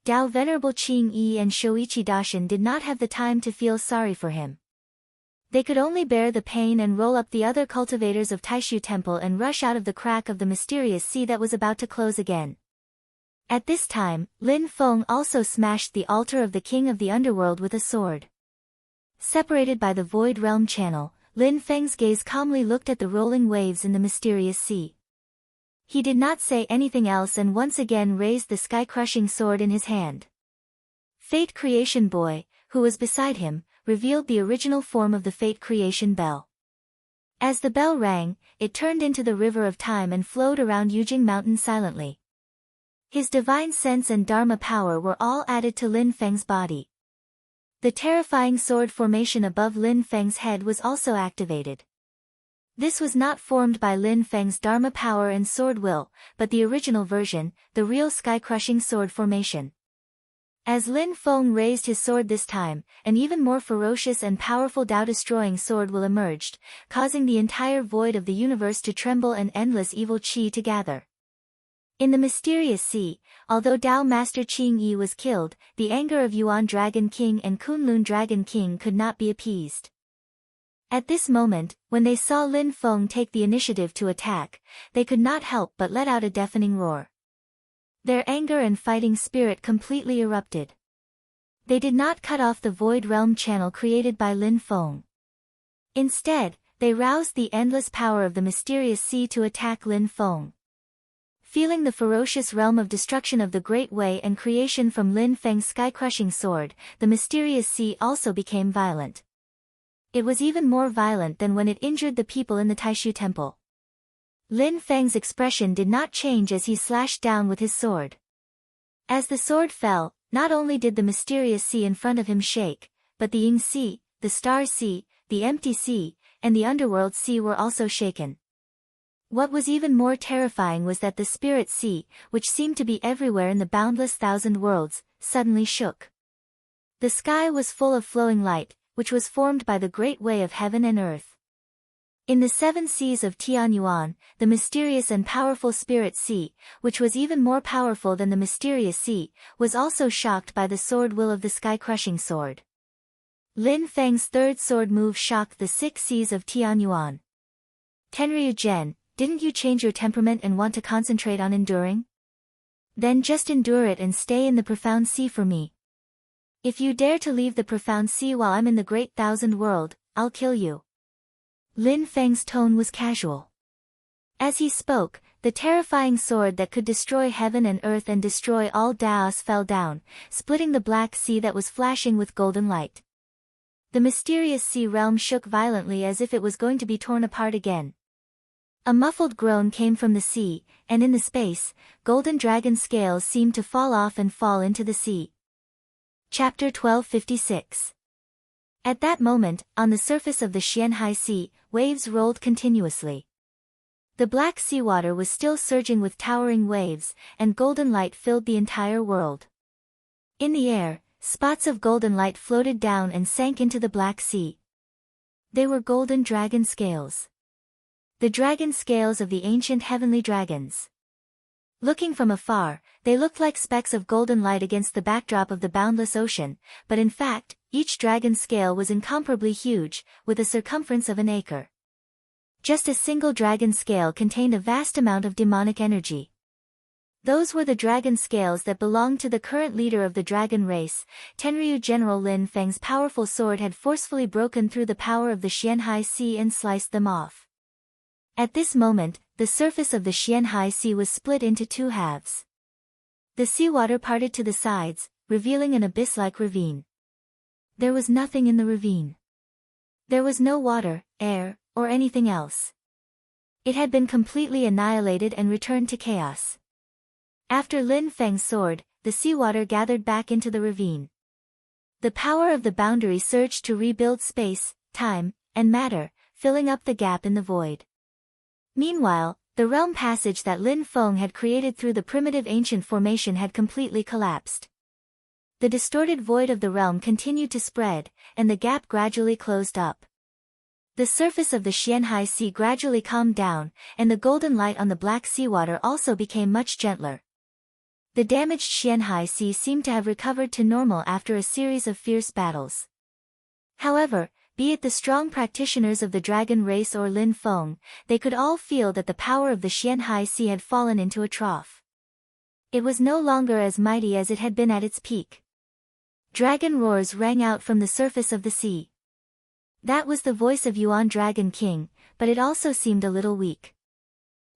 Tao Venerable Qingyi and Shoichi Daishin did not have the time to feel sorry for him. They could only bear the pain and roll up the other cultivators of Taishu Temple and rush out of the crack of the mysterious sea that was about to close again. At this time, Lin Feng also smashed the altar of the king of the underworld with a sword. Separated by the void realm channel, Lin Feng's gaze calmly looked at the rolling waves in the mysterious sea. He did not say anything else and once again raised the sky-crushing sword in his hand. Fate Creation Boy, who was beside him, revealed the original form of the Fate Creation Bell. As the bell rang, it turned into the river of time and flowed around Yujing Mountain silently. His divine sense and Dharma power were all added to Lin Feng's body. The terrifying sword formation above Lin Feng's head was also activated. This was not formed by Lin Feng's Dharma power and sword will, but the original version, the real sky-crushing sword formation. As Lin Feng raised his sword this time, an even more ferocious and powerful Tao-destroying sword will emerged, causing the entire void of the universe to tremble and endless evil qi to gather. In the mysterious sea, although Tao Master Qingyi was killed, the anger of Yuan Dragon King and Kunlun Dragon King could not be appeased. At this moment, when they saw Lin Feng take the initiative to attack, they could not help but let out a deafening roar. Their anger and fighting spirit completely erupted. They did not cut off the void realm channel created by Lin Feng. Instead, they roused the endless power of the mysterious sea to attack Lin Feng. Feeling the ferocious realm of destruction of the Great Way and creation from Lin Feng's sky-crushing sword, the mysterious sea also became violent. It was even more violent than when it injured the people in the Taishu Temple. Lin Feng's expression did not change as he slashed down with his sword. As the sword fell, not only did the mysterious sea in front of him shake, but the Ying Sea, the Star Sea, the Empty Sea, and the Underworld Sea were also shaken. What was even more terrifying was that the Spirit Sea, which seemed to be everywhere in the boundless thousand worlds, suddenly shook. The sky was full of flowing light, which was formed by the great way of heaven and earth. In the seven seas of Tianyuan, the mysterious and powerful Spirit Sea, which was even more powerful than the mysterious sea, was also shocked by the sword will of the sky-crushing sword. Lin Feng's third sword move shocked the six seas of Tianyuan. Tenryu Zhen, didn't you change your temperament and want to concentrate on enduring? Then just endure it and stay in the profound sea for me. If you dare to leave the profound sea while I'm in the great thousand world, I'll kill you. Lin Feng's tone was casual. As he spoke, the terrifying sword that could destroy heaven and earth and destroy all Daos fell down, splitting the black sea that was flashing with golden light. The mysterious sea realm shook violently as if it was going to be torn apart again. A muffled groan came from the sea, and in the space, golden dragon scales seemed to fall off and fall into the sea. Chapter 1256. At that moment, on the surface of the Xianhai Sea, waves rolled continuously. The black seawater was still surging with towering waves, and golden light filled the entire world. In the air, spots of golden light floated down and sank into the black sea. They were golden dragon scales. The dragon scales of the ancient heavenly dragons. Looking from afar, they looked like specks of golden light against the backdrop of the boundless ocean, but in fact, each dragon scale was incomparably huge, with a circumference of an acre. Just a single dragon scale contained a vast amount of demonic energy. Those were the dragon scales that belonged to the current leader of the dragon race. Tenryu General Lin Feng's powerful sword had forcefully broken through the power of the Xianhai Sea and sliced them off. At this moment, the surface of the Xianhai Sea was split into two halves. The seawater parted to the sides, revealing an abyss-like ravine. There was nothing in the ravine. There was no water, air, or anything else. It had been completely annihilated and returned to chaos. After Lin Feng's sword, the seawater gathered back into the ravine. The power of the boundary surged to rebuild space, time, and matter, filling up the gap in the void. Meanwhile, the realm passage that Lin Feng had created through the primitive ancient formation had completely collapsed. The distorted void of the realm continued to spread, and the gap gradually closed up. The surface of the Xianhai Sea gradually calmed down, and the golden light on the black seawater also became much gentler. The damaged Xianhai Sea seemed to have recovered to normal after a series of fierce battles. However, be it the strong practitioners of the dragon race or Lin Feng, they could all feel that the power of the Xianhai Sea had fallen into a trough. It was no longer as mighty as it had been at its peak. Dragon roars rang out from the surface of the sea. That was the voice of Yuan Dragon King, but it also seemed a little weak.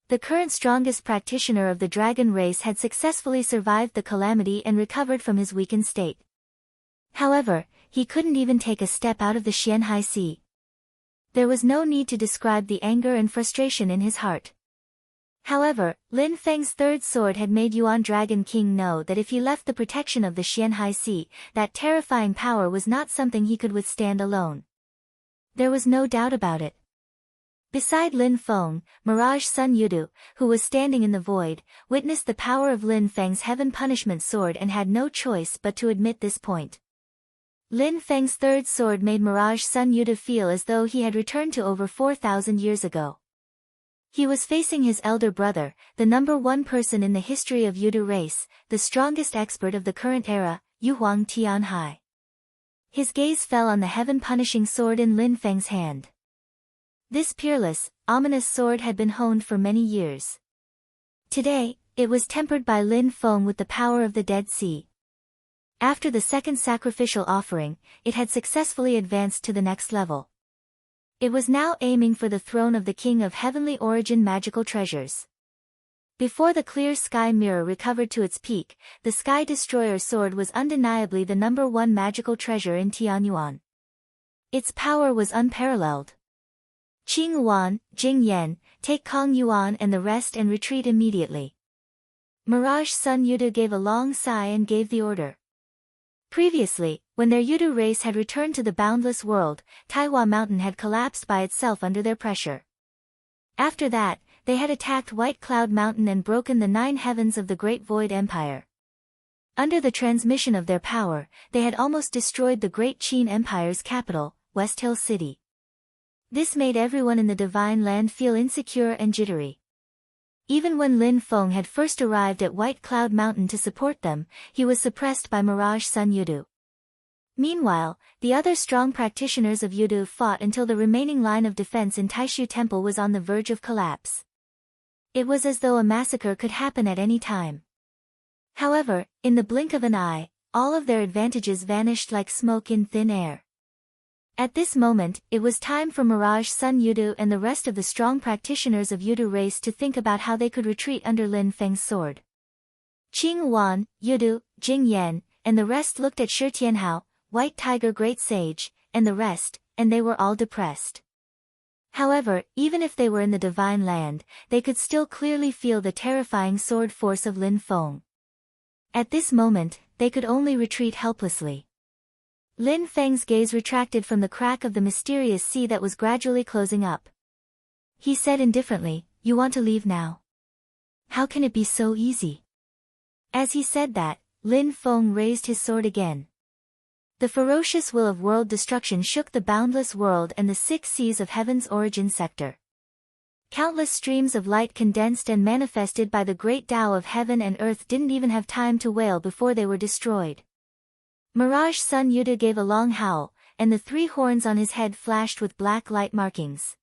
The current strongest practitioner of the dragon race had successfully survived the calamity and recovered from his weakened state. However, he couldn't even take a step out of the Xianhai Sea. There was no need to describe the anger and frustration in his heart. However, Lin Feng's third sword had made Yuan Dragon King know that if he left the protection of the Xianhai Sea, that terrifying power was not something he could withstand alone. There was no doubt about it. Beside Lin Feng, Mirage Sun Yudu, who was standing in the void, witnessed the power of Lin Feng's heaven punishment sword and had no choice but to admit this point. Lin Feng's third sword made Mirage Sun Yudu feel as though he had returned to over 4,000 years ago. He was facing his elder brother, the number one person in the history of Yudu race, the strongest expert of the current era, Yuhuang Tianhai. His gaze fell on the heaven-punishing sword in Lin Feng's hand. This peerless, ominous sword had been honed for many years. Today, it was tempered by Lin Feng with the power of the Dead Sea. After the second sacrificial offering, it had successfully advanced to the next level. It was now aiming for the throne of the King of Heavenly Origin magical treasures. Before the clear sky mirror recovered to its peak, the Sky Destroyer sword was undeniably the number one magical treasure in Tianyuan. Its power was unparalleled. Qing Yuan, Jing Yan, take Kong Yuan and the rest and retreat immediately. Mirage Sun Yudu gave a long sigh and gave the order. Previously, When their Yudu race had returned to the boundless world, Taiwa Mountain had collapsed by itself under their pressure. After that, they had attacked White Cloud Mountain and broken the 9 heavens of the Great Void Empire. Under the transmission of their power, they had almost destroyed the Great Qin Empire's capital, West Hill City. This made everyone in the Divine Land feel insecure and jittery. Even when Lin Feng had first arrived at White Cloud Mountain to support them, he was suppressed by Mirage Sun Yudu. Meanwhile, the other strong practitioners of Yudu fought until the remaining line of defense in Taishu Temple was on the verge of collapse. It was as though a massacre could happen at any time. However, in the blink of an eye, all of their advantages vanished like smoke in thin air. At this moment, it was time for Mirage Sun Yudu and the rest of the strong practitioners of Yudu race to think about how they could retreat under Lin Feng's sword. Qing Wan, Yudu, Jing Yan, and the rest looked at Shi Tianhao, White Tiger Great Sage, and the rest, and they were all depressed. However, even if they were in the Divine Land, they could still clearly feel the terrifying sword force of Lin Feng. At this moment, they could only retreat helplessly. Lin Feng's gaze retracted from the crack of the mysterious sea that was gradually closing up. He said indifferently, "You want to leave now? How can it be so easy?" As he said that, Lin Feng raised his sword again. The ferocious will of world destruction shook the boundless world and the 6 seas of heaven's origin sector. Countless streams of light condensed and manifested by the great Tao of heaven and earth didn't even have time to wail before they were destroyed. Mirage Sun Yudu gave a long howl, and the 3 horns on his head flashed with black light markings.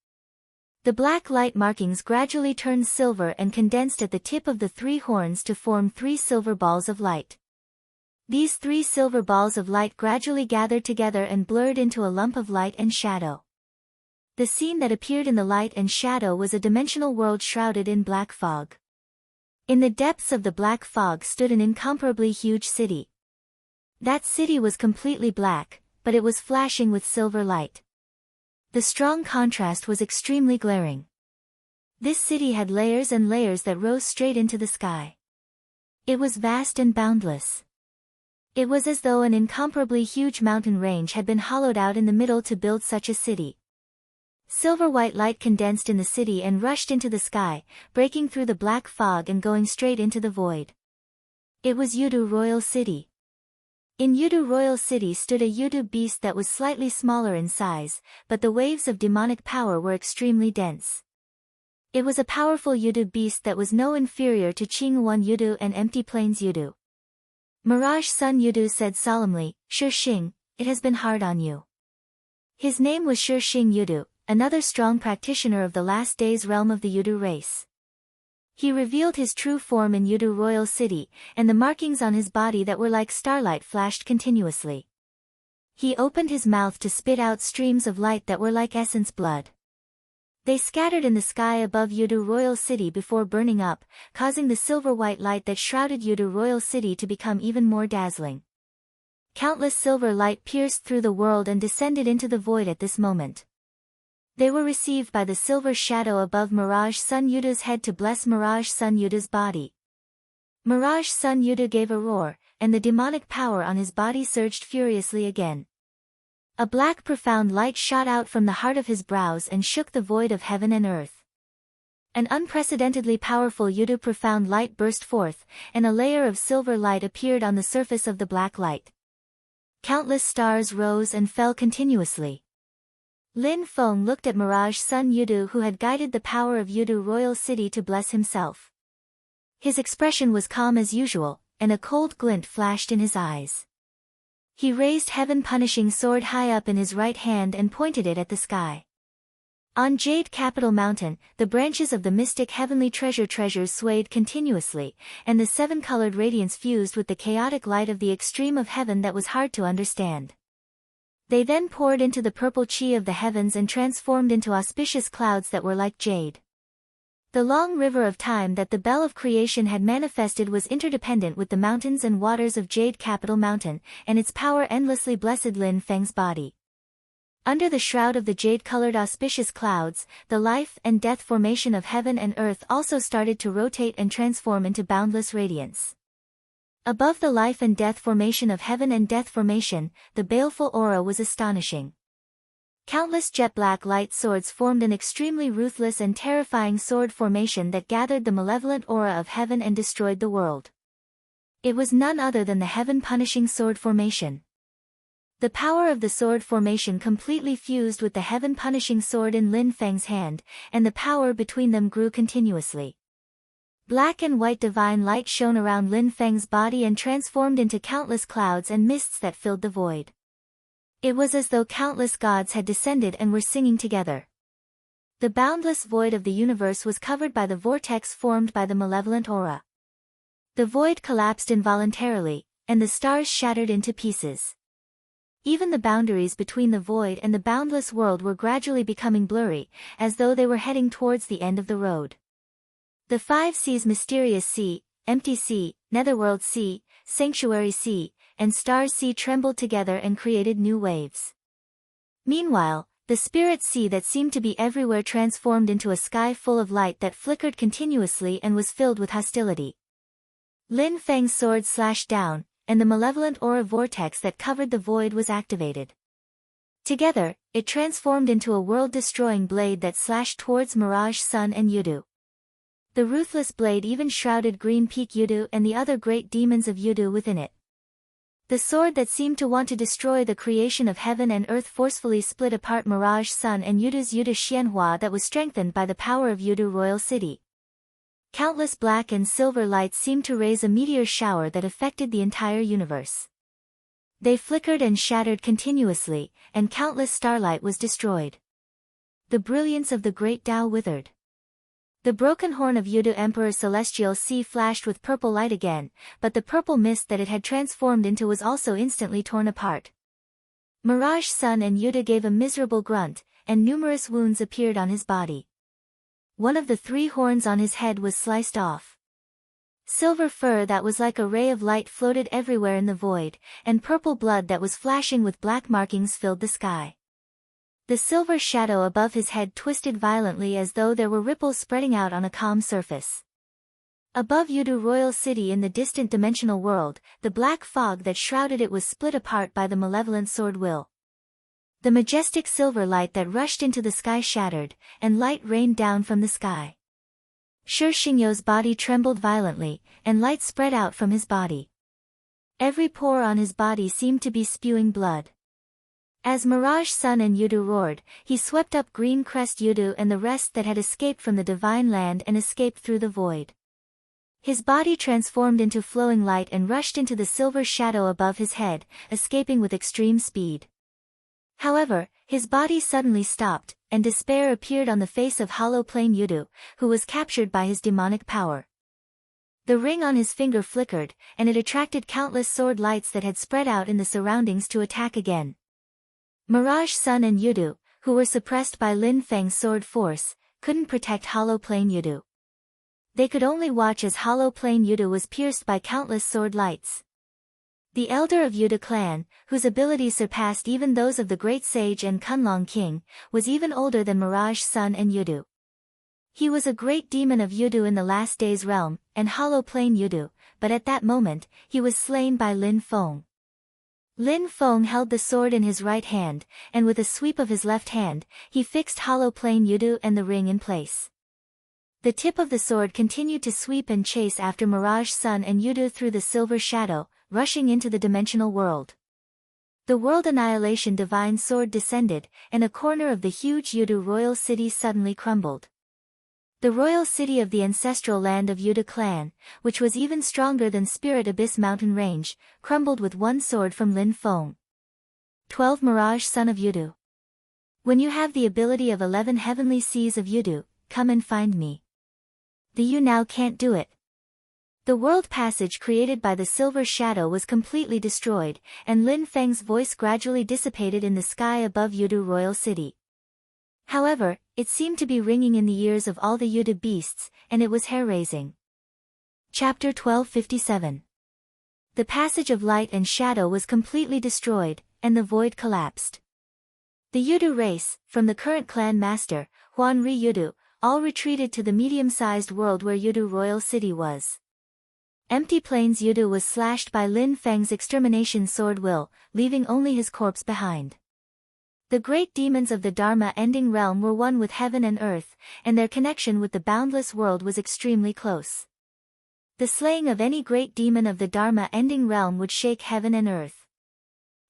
The black light markings gradually turned silver and condensed at the tip of the 3 horns to form 3 silver balls of light. These 3 silver balls of light gradually gathered together and blurred into a lump of light and shadow. The scene that appeared in the light and shadow was a dimensional world shrouded in black fog. In the depths of the black fog stood an incomparably huge city. That city was completely black, but it was flashing with silver light. The strong contrast was extremely glaring. This city had layers and layers that rose straight into the sky. It was vast and boundless. It was as though an incomparably huge mountain range had been hollowed out in the middle to build such a city. Silver-white light condensed in the city and rushed into the sky, breaking through the black fog and going straight into the void. It was Yudu Royal City. In Yudu Royal City stood a Yudu beast that was slightly smaller in size, but the waves of demonic power were extremely dense. It was a powerful Yudu beast that was no inferior to Qingwan Yudu and Empty Plains Yudu. Mirage Sun Yudu said solemnly, "Shi Xing, it has been hard on you." His name was Shi Xing Yudu, another strong practitioner of the last days realm of the Yudu race. He revealed his true form in Yudu Royal City, and the markings on his body that were like starlight flashed continuously. He opened his mouth to spit out streams of light that were like essence blood. They scattered in the sky above Yudu Royal City before burning up, causing the silver-white light that shrouded Yudu Royal City to become even more dazzling. Countless silver light pierced through the world and descended into the void at this moment. They were received by the silver shadow above Mirage Sun Yudu's head to bless Mirage Sun Yudu's body. Mirage Sun Yudu gave a roar, and the demonic power on his body surged furiously again. A black profound light shot out from the heart of his brows and shook the void of heaven and earth. An unprecedentedly powerful Yudu profound light burst forth, and a layer of silver light appeared on the surface of the black light. Countless stars rose and fell continuously. Lin Feng looked at Mirage Sun Yudu, who had guided the power of Yudu Royal City to bless himself. His expression was calm as usual, and a cold glint flashed in his eyes. He raised heaven-punishing sword high up in his right hand and pointed it at the sky. On Jade Capital Mountain, the branches of the mystic heavenly treasures swayed continuously, and the 7-colored radiance fused with the chaotic light of the extreme of heaven that was hard to understand. They then poured into the purple chi of the heavens and transformed into auspicious clouds that were like jade. The long river of time that the bell of creation had manifested was interdependent with the mountains and waters of Jade Capital Mountain, and its power endlessly blessed Lin Feng's body. Under the shroud of the jade-colored auspicious clouds, the life and death formation of heaven and earth also started to rotate and transform into boundless radiance. Above the life and death formation of heaven and death formation, the baleful aura was astonishing. Countless jet-black light swords formed an extremely ruthless and terrifying sword formation that gathered the malevolent aura of heaven and destroyed the world. It was none other than the heaven-punishing sword formation. The power of the sword formation completely fused with the heaven-punishing sword in Lin Feng's hand, and the power between them grew continuously. Black and white divine light shone around Lin Feng's body and transformed into countless clouds and mists that filled the void. It was as though countless gods had descended and were singing together. The boundless void of the universe was covered by the vortex formed by the malevolent aura. The void collapsed involuntarily, and the stars shattered into pieces. Even the boundaries between the void and the boundless world were gradually becoming blurry, as though they were heading towards the end of the road. The five seas, mysterious sea, empty sea, netherworld sea, sanctuary sea, and star sea, trembled together and created new waves. Meanwhile, the spirit sea that seemed to be everywhere transformed into a sky full of light that flickered continuously and was filled with hostility. Lin Feng's sword slashed down, and the malevolent aura vortex that covered the void was activated. Together, it transformed into a world-destroying blade that slashed towards Mirage Sun and Yudu. The ruthless blade even shrouded Green Peak Yudu and the other great demons of Yudu within it. The sword that seemed to want to destroy the creation of heaven and earth forcefully split apart Mirage Sun and Yudu's Yudu Xianhua that was strengthened by the power of Yudu Royal City. Countless black and silver lights seemed to raise a meteor shower that affected the entire universe. They flickered and shattered continuously, and countless starlight was destroyed. The brilliance of the great Tao withered. The broken horn of Yudu Emperor Celestial Sea flashed with purple light again, but the purple mist that it had transformed into was also instantly torn apart. Mirage Sun and Yudu gave a miserable grunt, and numerous wounds appeared on his body. One of the three horns on his head was sliced off. Silver fur that was like a ray of light floated everywhere in the void, and purple blood that was flashing with black markings filled the sky. The silver shadow above his head twisted violently as though there were ripples spreading out on a calm surface. Above Yudu Royal City in the distant dimensional world, the black fog that shrouded it was split apart by the malevolent sword will. The majestic silver light that rushed into the sky shattered, and light rained down from the sky. Shi Xingyo's body trembled violently, and light spread out from his body. Every pore on his body seemed to be spewing blood. As Mirage Sun and Yudu roared, he swept up Green Crest Yudu and the rest that had escaped from the divine land and escaped through the void. His body transformed into flowing light and rushed into the silver shadow above his head, escaping with extreme speed. However, his body suddenly stopped, and despair appeared on the face of Hollow Plane Yudu, who was captured by his demonic power. The ring on his finger flickered, and it attracted countless sword lights that had spread out in the surroundings to attack again. Mirage Sun and Yudu, who were suppressed by Lin Feng's sword force, couldn't protect Hollow Plane Yudu. They could only watch as Hollow Plane Yudu was pierced by countless sword lights. The elder of Yudu clan, whose abilities surpassed even those of the great sage and Kunlong king, was even older than Mirage Sun and Yudu. He was a great demon of Yudu in the last days realm, and Hollow Plane Yudu, but at that moment, he was slain by Lin Feng. Lin Feng held the sword in his right hand, and with a sweep of his left hand, he fixed Hollow Plane Yudu and the ring in place. The tip of the sword continued to sweep and chase after Mirage Sun and Yudu through the silver shadow, rushing into the dimensional world. The world annihilation divine sword descended, and a corner of the huge Yudu royal city suddenly crumbled. The royal city of the ancestral land of Yudu clan, which was even stronger than Spirit Abyss mountain range, crumbled with one sword from Lin Feng. 12 Mirage Son of Yudu. When you have the ability of 11 heavenly seas of Yudu, come and find me. You now can't do it. The world passage created by the silver shadow was completely destroyed, and Lin Feng's voice gradually dissipated in the sky above Yudu royal city. However, it seemed to be ringing in the ears of all the Yudu beasts, and it was hair-raising. Chapter 1257. The passage of light and shadow was completely destroyed, and the void collapsed. The Yudu race, from the current clan master, Huanri Yudu, all retreated to the medium-sized world where Yudu royal city was. Empty Plains Yudu was slashed by Lin Feng's extermination sword will, leaving only his corpse behind. The great demons of the Dharma-ending realm were one with heaven and earth, and their connection with the boundless world was extremely close. The slaying of any great demon of the Dharma-ending realm would shake heaven and earth.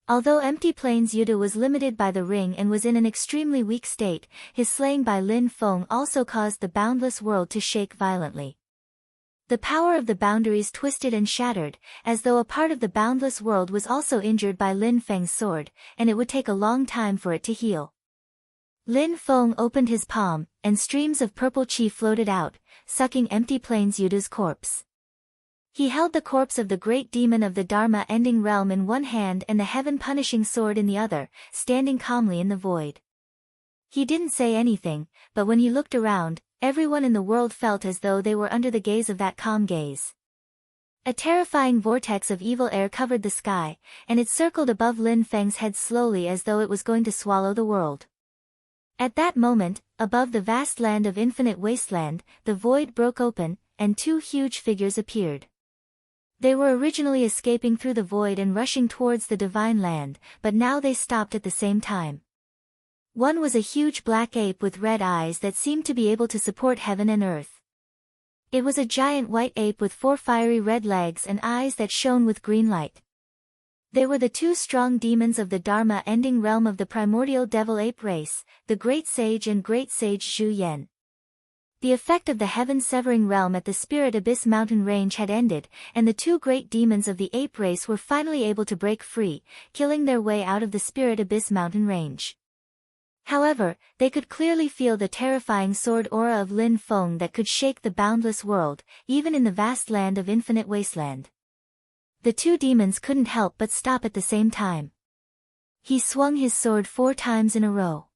Although Empty Plains Yudu was limited by the ring and was in an extremely weak state, his slaying by Lin Feng also caused the boundless world to shake violently. The power of the boundaries twisted and shattered, as though a part of the boundless world was also injured by Lin Feng's sword, and it would take a long time for it to heal. Lin Feng opened his palm, and streams of purple qi floated out, sucking Empty Plains Yudu's corpse. He held the corpse of the great demon of the Dharma-ending realm in one hand and the heaven-punishing sword in the other, standing calmly in the void. He didn't say anything, but when he looked around, everyone in the world felt as though they were under the gaze of that calm gaze. A terrifying vortex of evil air covered the sky, and it circled above Lin Feng's head slowly as though it was going to swallow the world. At that moment, above the vast land of infinite wasteland, the void broke open, and two huge figures appeared. They were originally escaping through the void and rushing towards the divine land, but now they stopped at the same time. One was a huge black ape with red eyes that seemed to be able to support heaven and earth. It was a giant white ape with 4 fiery red legs and eyes that shone with green light. They were the 2 strong demons of the Dharma-ending realm of the primordial devil ape race, the Great Sage and Great Sage Zhu Yan. The effect of the heaven-severing realm at the Spirit Abyss mountain range had ended, and the 2 great demons of the ape race were finally able to break free, killing their way out of the Spirit Abyss mountain range. However, they could clearly feel the terrifying sword aura of Lin Feng that could shake the boundless world, even in the vast land of infinite wasteland. The 2 demons couldn't help but stop at the same time. He swung his sword 4 times in a row.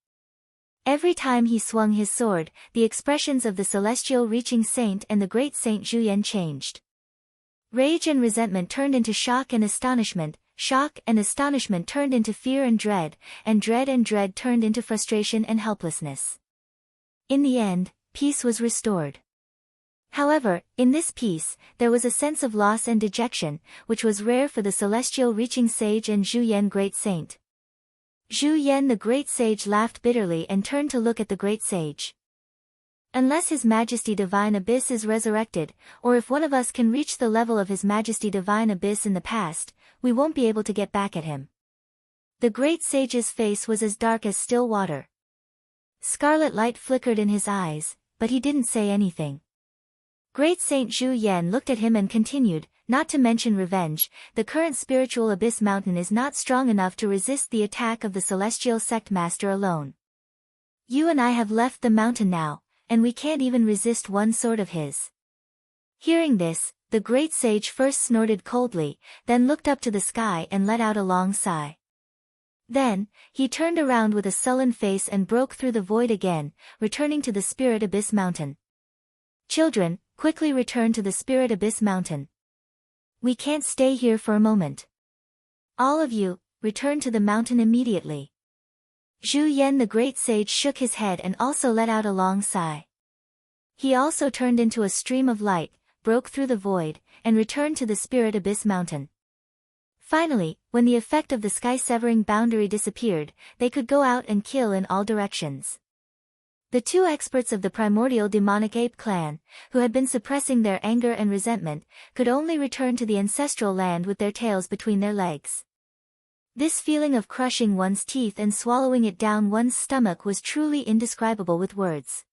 Every time he swung his sword, the expressions of the celestial reaching saint and the great Saint Zhu Yan changed. Rage and resentment turned into shock and astonishment, shock and astonishment turned into fear and dread turned into frustration and helplessness. In the end, peace was restored. However, in this peace, there was a sense of loss and dejection, which was rare for the celestial reaching sage and Zhu Yan great saint. Zhu Yan the great sage laughed bitterly and turned to look at the great sage. Unless His Majesty Divine Abyss is resurrected, or if one of us can reach the level of His Majesty Divine Abyss in the past, we won't be able to get back at him. The great sage's face was as dark as still water. Scarlet light flickered in his eyes, but he didn't say anything. Great Saint Zhu Yan looked at him and continued, not to mention revenge, the current spiritual abyss mountain is not strong enough to resist the attack of the celestial sect master alone. You and I have left the mountain now, and we can't even resist one sword of his. Hearing this, the great sage first snorted coldly, then looked up to the sky and let out a long sigh. Then, he turned around with a sullen face and broke through the void again, returning to the Spirit Abyss Mountain. Children, quickly return to the Spirit Abyss Mountain. We can't stay here for a moment. All of you, return to the mountain immediately. Zhu Yan the great sage shook his head and also let out a long sigh. He also turned into a stream of light, broke through the void, and returned to the Spirit Abyss Mountain. Finally, when the effect of the sky-severing boundary disappeared, they could go out and kill in all directions. The 2 experts of the primordial demonic ape clan, who had been suppressing their anger and resentment, could only return to the ancestral land with their tails between their legs. This feeling of crushing one's teeth and swallowing it down one's stomach was truly indescribable with words.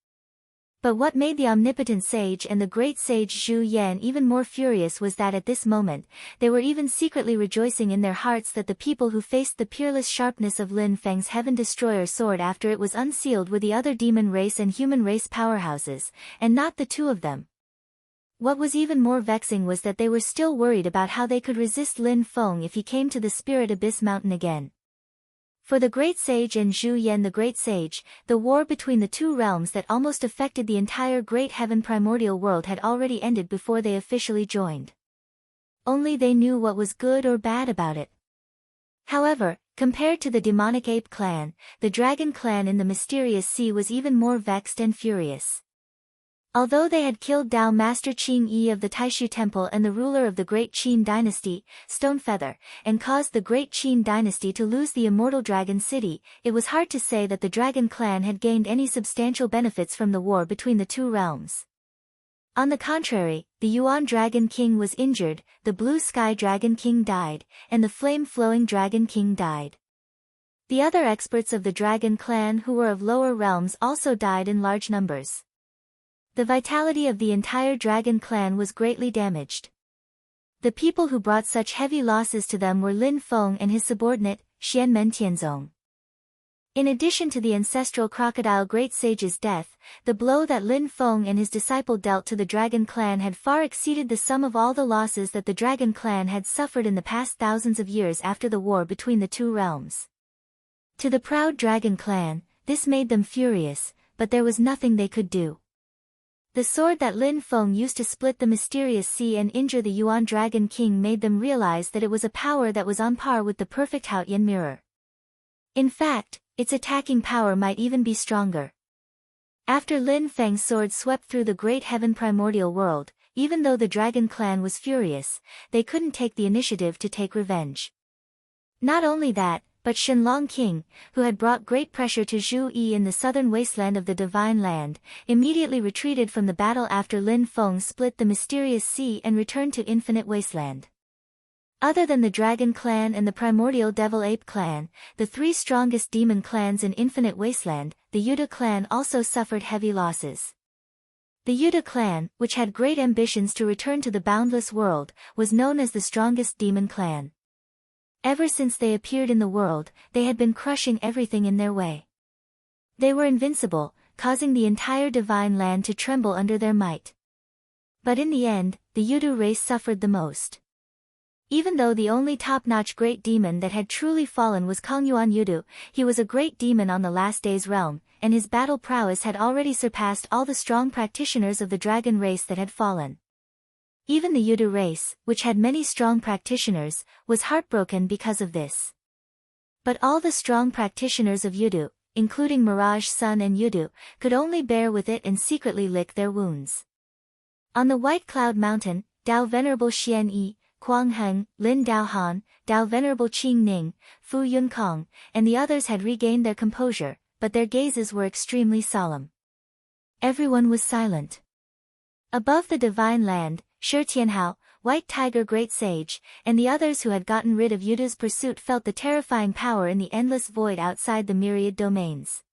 But what made the omnipotent sage and the great sage Zhu Yan even more furious was that at this moment, they were even secretly rejoicing in their hearts that the people who faced the peerless sharpness of Lin Feng's Heaven Destroyer sword after it was unsealed were the other demon race and human race powerhouses, and not the 2 of them. What was even more vexing was that they were still worried about how they could resist Lin Feng if he came to the Spirit Abyss Mountain again. For the Great Sage and Zhu Yan the Great Sage, the war between the 2 realms that almost affected the entire Great Heaven primordial world had already ended before they officially joined. Only they knew what was good or bad about it. However, compared to the demonic ape clan, the dragon clan in the mysterious sea was even more vexed and furious. Although they had killed Tao Master Qing Yi of the Taishu Temple and the ruler of the Great Qin Dynasty, Stonefeather, and caused the Great Qin Dynasty to lose the immortal Dragon City, it was hard to say that the Dragon Clan had gained any substantial benefits from the war between the two realms. On the contrary, the Yuan Dragon King was injured, the Blue Sky Dragon King died, and the Flame-Flowing Dragon King died. The other experts of the Dragon Clan who were of lower realms also died in large numbers. The vitality of the entire Dragon Clan was greatly damaged. The people who brought such heavy losses to them were Lin Feng and his subordinate, Xianmen Tianzong. In addition to the ancestral crocodile great sage's death, the blow that Lin Feng and his disciple dealt to the Dragon Clan had far exceeded the sum of all the losses that the Dragon Clan had suffered in the past thousands of years after the war between the two realms. To the proud Dragon Clan, this made them furious, but there was nothing they could do. The sword that Lin Feng used to split the mysterious sea and injure the Yuan Dragon King made them realize that it was a power that was on par with the perfect Haotian mirror. In fact, its attacking power might even be stronger. After Lin Feng's sword swept through the great heaven primordial world, even though the Dragon Clan was furious, they couldn't take the initiative to take revenge. Not only that, but Shenlong King, who had brought great pressure to Zhu Yi in the southern wasteland of the Divine Land, immediately retreated from the battle after Lin Feng split the mysterious sea and returned to Infinite Wasteland. Other than the Dragon Clan and the primordial Devil Ape Clan, the three strongest demon clans in Infinite Wasteland, the Yuta Clan also suffered heavy losses. The Yuta Clan, which had great ambitions to return to the boundless world, was known as the strongest demon clan. Ever since they appeared in the world, they had been crushing everything in their way. They were invincible, causing the entire Divine Land to tremble under their might. But in the end, the Yudu race suffered the most. Even though the only top-notch great demon that had truly fallen was Kongyuan Yudu, he was a great demon on the last day's realm, and his battle prowess had already surpassed all the strong practitioners of the dragon race that had fallen. Even the Yudu race, which had many strong practitioners, was heartbroken because of this. But all the strong practitioners of Yudu, including Mirage Sun and Yudu, could only bear with it and secretly lick their wounds. On the White Cloud Mountain, Dao Venerable Xian Yi, Kuang Heng, Lin Daohan, Dao Venerable Qing Ning, Fu Yunkong, and the others had regained their composure, but their gazes were extremely solemn. Everyone was silent. Above the Divine Land, Shi Tianhao, White Tiger Great Sage, and the others who had gotten rid of Yudu's pursuit felt the terrifying power in the endless void outside the myriad domains.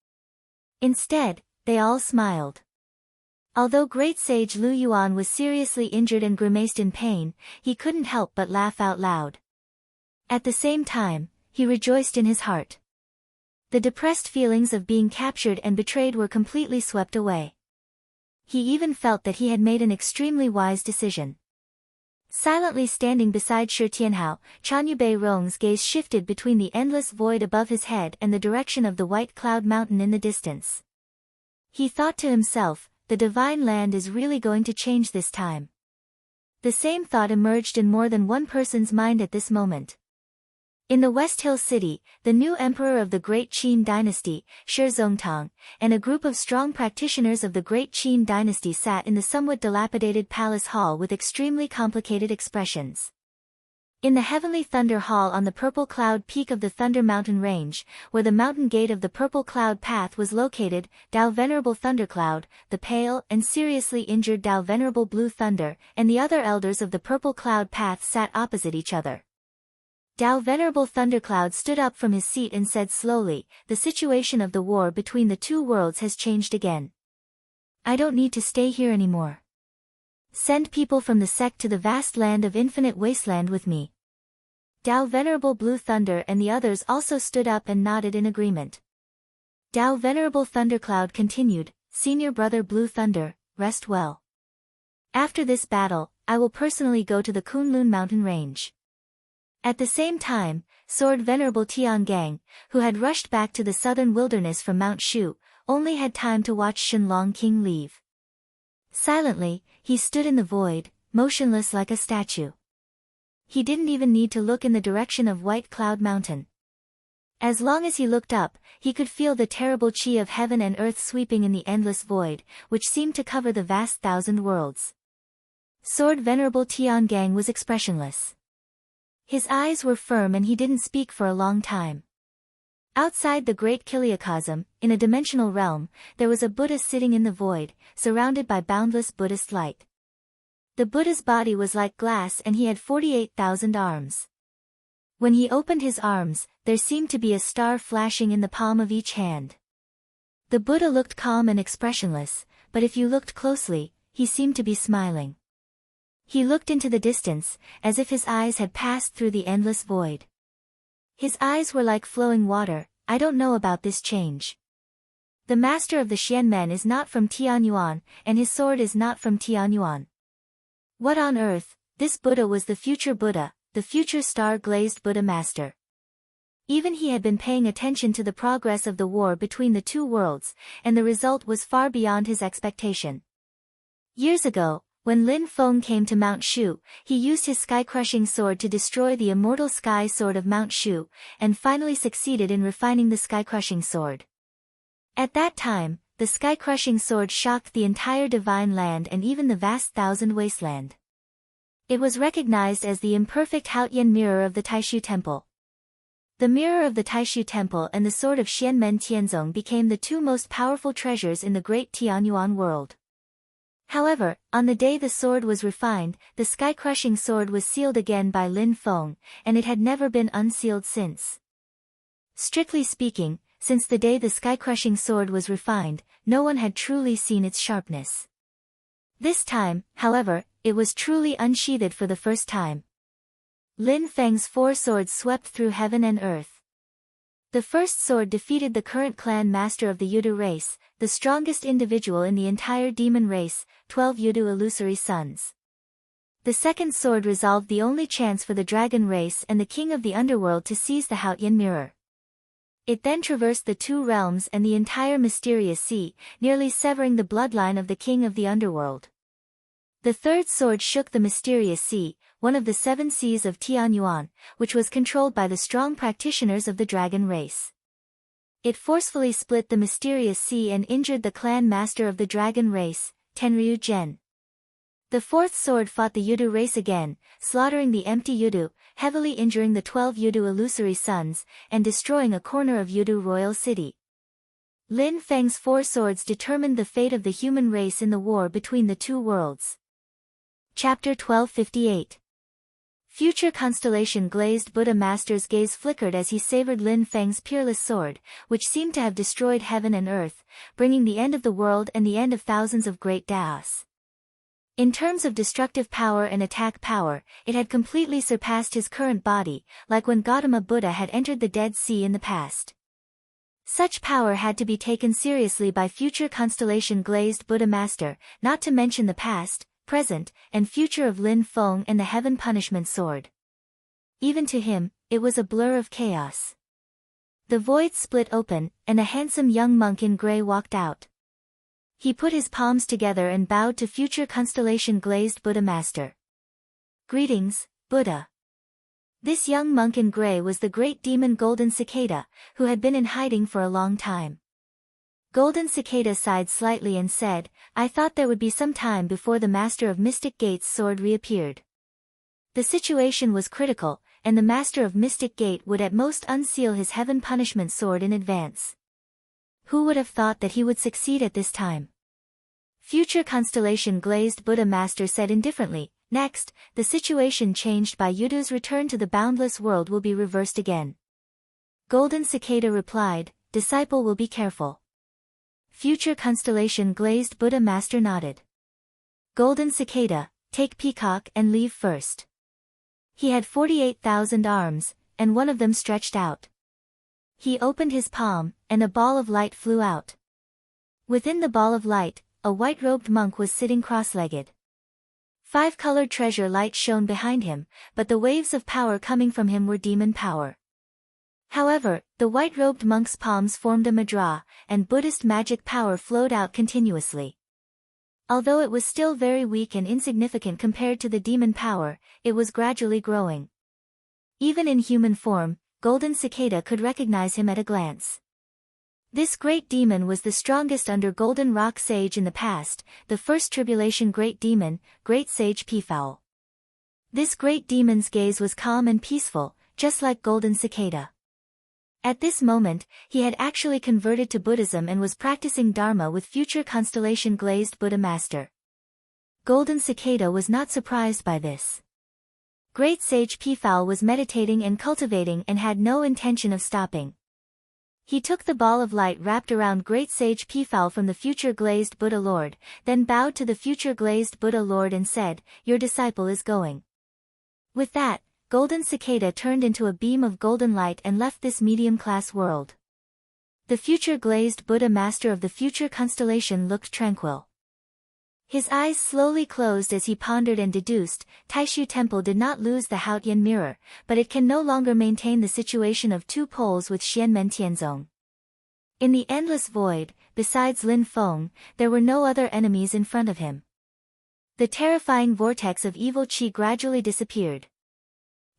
Instead, they all smiled. Although Great Sage Lu Yuan was seriously injured and grimaced in pain, he couldn't help but laugh out loud. At the same time, he rejoiced in his heart. The depressed feelings of being captured and betrayed were completely swept away. He even felt that he had made an extremely wise decision. Silently standing beside Shi Tianhao, Chan Yubei Rong's gaze shifted between the endless void above his head and the direction of the White Cloud Mountain in the distance. He thought to himself, the Divine Land is really going to change this time. The same thought emerged in more than one person's mind at this moment. In the West Hill City, the new emperor of the Great Qin Dynasty, Shi Zongtang, and a group of strong practitioners of the Great Qin Dynasty sat in the somewhat dilapidated palace hall with extremely complicated expressions. In the Heavenly Thunder Hall on the Purple Cloud Peak of the Thunder Mountain Range, where the mountain gate of the Purple Cloud Path was located, Dao Venerable Thundercloud, the pale and seriously injured Dao Venerable Blue Thunder, and the other elders of the Purple Cloud Path sat opposite each other. Dao Venerable Thundercloud stood up from his seat and said slowly, "The situation of the war between the two worlds has changed again. I don't need to stay here anymore. Send people from the sect to the vast land of Infinite Wasteland with me." Dao Venerable Blue Thunder and the others also stood up and nodded in agreement. Dao Venerable Thundercloud continued, "Senior Brother Blue Thunder, rest well. After this battle, I will personally go to the Kunlun Mountain Range." At the same time, Sword Venerable Tiangang, who had rushed back to the southern wilderness from Mount Shu, only had time to watch Shenlong King leave. Silently, he stood in the void, motionless like a statue. He didn't even need to look in the direction of White Cloud Mountain. As long as he looked up, he could feel the terrible chi of heaven and earth sweeping in the endless void, which seemed to cover the vast thousand worlds. Sword Venerable Tiangang was expressionless. His eyes were firm and he didn't speak for a long time. Outside the great Kiliacosm, in a dimensional realm, there was a Buddha sitting in the void, surrounded by boundless Buddhist light. The Buddha's body was like glass and he had 48,000 arms. When he opened his arms, there seemed to be a star flashing in the palm of each hand. The Buddha looked calm and expressionless, but if you looked closely, he seemed to be smiling. He looked into the distance, as if his eyes had passed through the endless void. His eyes were like flowing water. I don't know about this change. The master of the Xianmen is not from Tianyuan, and his sword is not from Tianyuan. What on earth? This Buddha was the future Buddha, the future star-glazed Buddha master. Even he had been paying attention to the progress of the war between the two worlds, and the result was far beyond his expectation. Years ago, when Lin Feng came to Mount Shu, he used his sky-crushing sword to destroy the immortal sky sword of Mount Shu, and finally succeeded in refining the sky-crushing sword. At that time, the sky-crushing sword shocked the entire divine land and even the vast thousand wasteland. It was recognized as the imperfect Haotian mirror of the Taishu Temple. The mirror of the Taishu Temple and the sword of Xianmen Tianzong became the two most powerful treasures in the great Tianyuan world. However, on the day the sword was refined, the sky-crushing sword was sealed again by Lin Feng, and it had never been unsealed since. Strictly speaking, since the day the sky-crushing sword was refined, no one had truly seen its sharpness. This time, however, it was truly unsheathed for the first time. Lin Feng's 4 swords swept through heaven and earth. The first sword defeated the current clan master of the Yudu race, the strongest individual in the entire demon race, 12 Yudu illusory sons. The second sword resolved the only chance for the dragon race and the king of the underworld to seize the Haotian mirror. It then traversed the 2 realms and the entire mysterious sea, nearly severing the bloodline of the king of the underworld. The third sword shook the mysterious sea, one of the 7 seas of Tianyuan, which was controlled by the strong practitioners of the dragon race. It forcefully split the mysterious sea and injured the clan master of the dragon race, Tenryu Gen. The fourth sword fought the Yudu race again, slaughtering the empty Yudu, heavily injuring the 12 Yudu illusory sons, and destroying a corner of Yudu royal city. Lin Feng's 4 swords determined the fate of the human race in the war between the two worlds. Chapter 1258. Future constellation glazed Buddha master's gaze flickered as he savored Lin Feng's peerless sword, which seemed to have destroyed heaven and earth, bringing the end of the world and the end of thousands of great Daos. In terms of destructive power and attack power, it had completely surpassed his current body, like when Gautama Buddha had entered the Dead Sea in the past. Such power had to be taken seriously by future constellation glazed Buddha master, not to mention the past, present, and future of Lin Feng and the Heaven Punishment Sword. Even to him, it was a blur of chaos. The void split open, and a handsome young monk in grey walked out. He put his palms together and bowed to future constellation glazed Buddha master. Greetings, Buddha. This young monk in grey was the great demon Golden Cicada, who had been in hiding for a long time. Golden Cicada sighed slightly and said, I thought there would be some time before the Master of Mystic Gate's sword reappeared. The situation was critical, and the Master of Mystic Gate would at most unseal his Heaven Punishment Sword in advance. Who would have thought that he would succeed at this time? Future Constellation Glazed Buddha Master said indifferently, Next, the situation changed by Yudu's return to the boundless world will be reversed again. Golden Cicada replied, Disciple will be careful. Future Constellation Glazed Buddha Master nodded. Golden Cicada, take Peacock and leave first. He had 48,000 arms, and one of them stretched out. He opened his palm, and a ball of light flew out. Within the ball of light, a white-robed monk was sitting cross-legged. 5-colored treasure light shone behind him, but the waves of power coming from him were demon power. However, the white-robed monk's palms formed a mudra, and Buddhist magic power flowed out continuously. Although it was still very weak and insignificant compared to the demon power, it was gradually growing. Even in human form, Golden Cicada could recognize him at a glance. This great demon was the strongest under Golden Rock Sage in the past, the first tribulation great demon, Great Sage Peafowl. This great demon's gaze was calm and peaceful, just like Golden Cicada. At this moment, he had actually converted to Buddhism and was practicing Dharma with future constellation glazed Buddha master. Golden Cicada was not surprised by this. Great Sage Peafowl was meditating and cultivating and had no intention of stopping. He took the ball of light wrapped around Great Sage Peafowl from the future glazed Buddha Lord, then bowed to the future glazed Buddha Lord and said, "Your disciple is going." With that, Golden Cicada turned into a beam of golden light and left this medium-class world. The future glazed Buddha master of the future constellation looked tranquil. His eyes slowly closed as he pondered and deduced, Taishu Temple did not lose the Haotian mirror, but it can no longer maintain the situation of two poles with Xianmen Tianzong. In the endless void, besides Lin Feng, there were no other enemies in front of him. The terrifying vortex of evil qi gradually disappeared.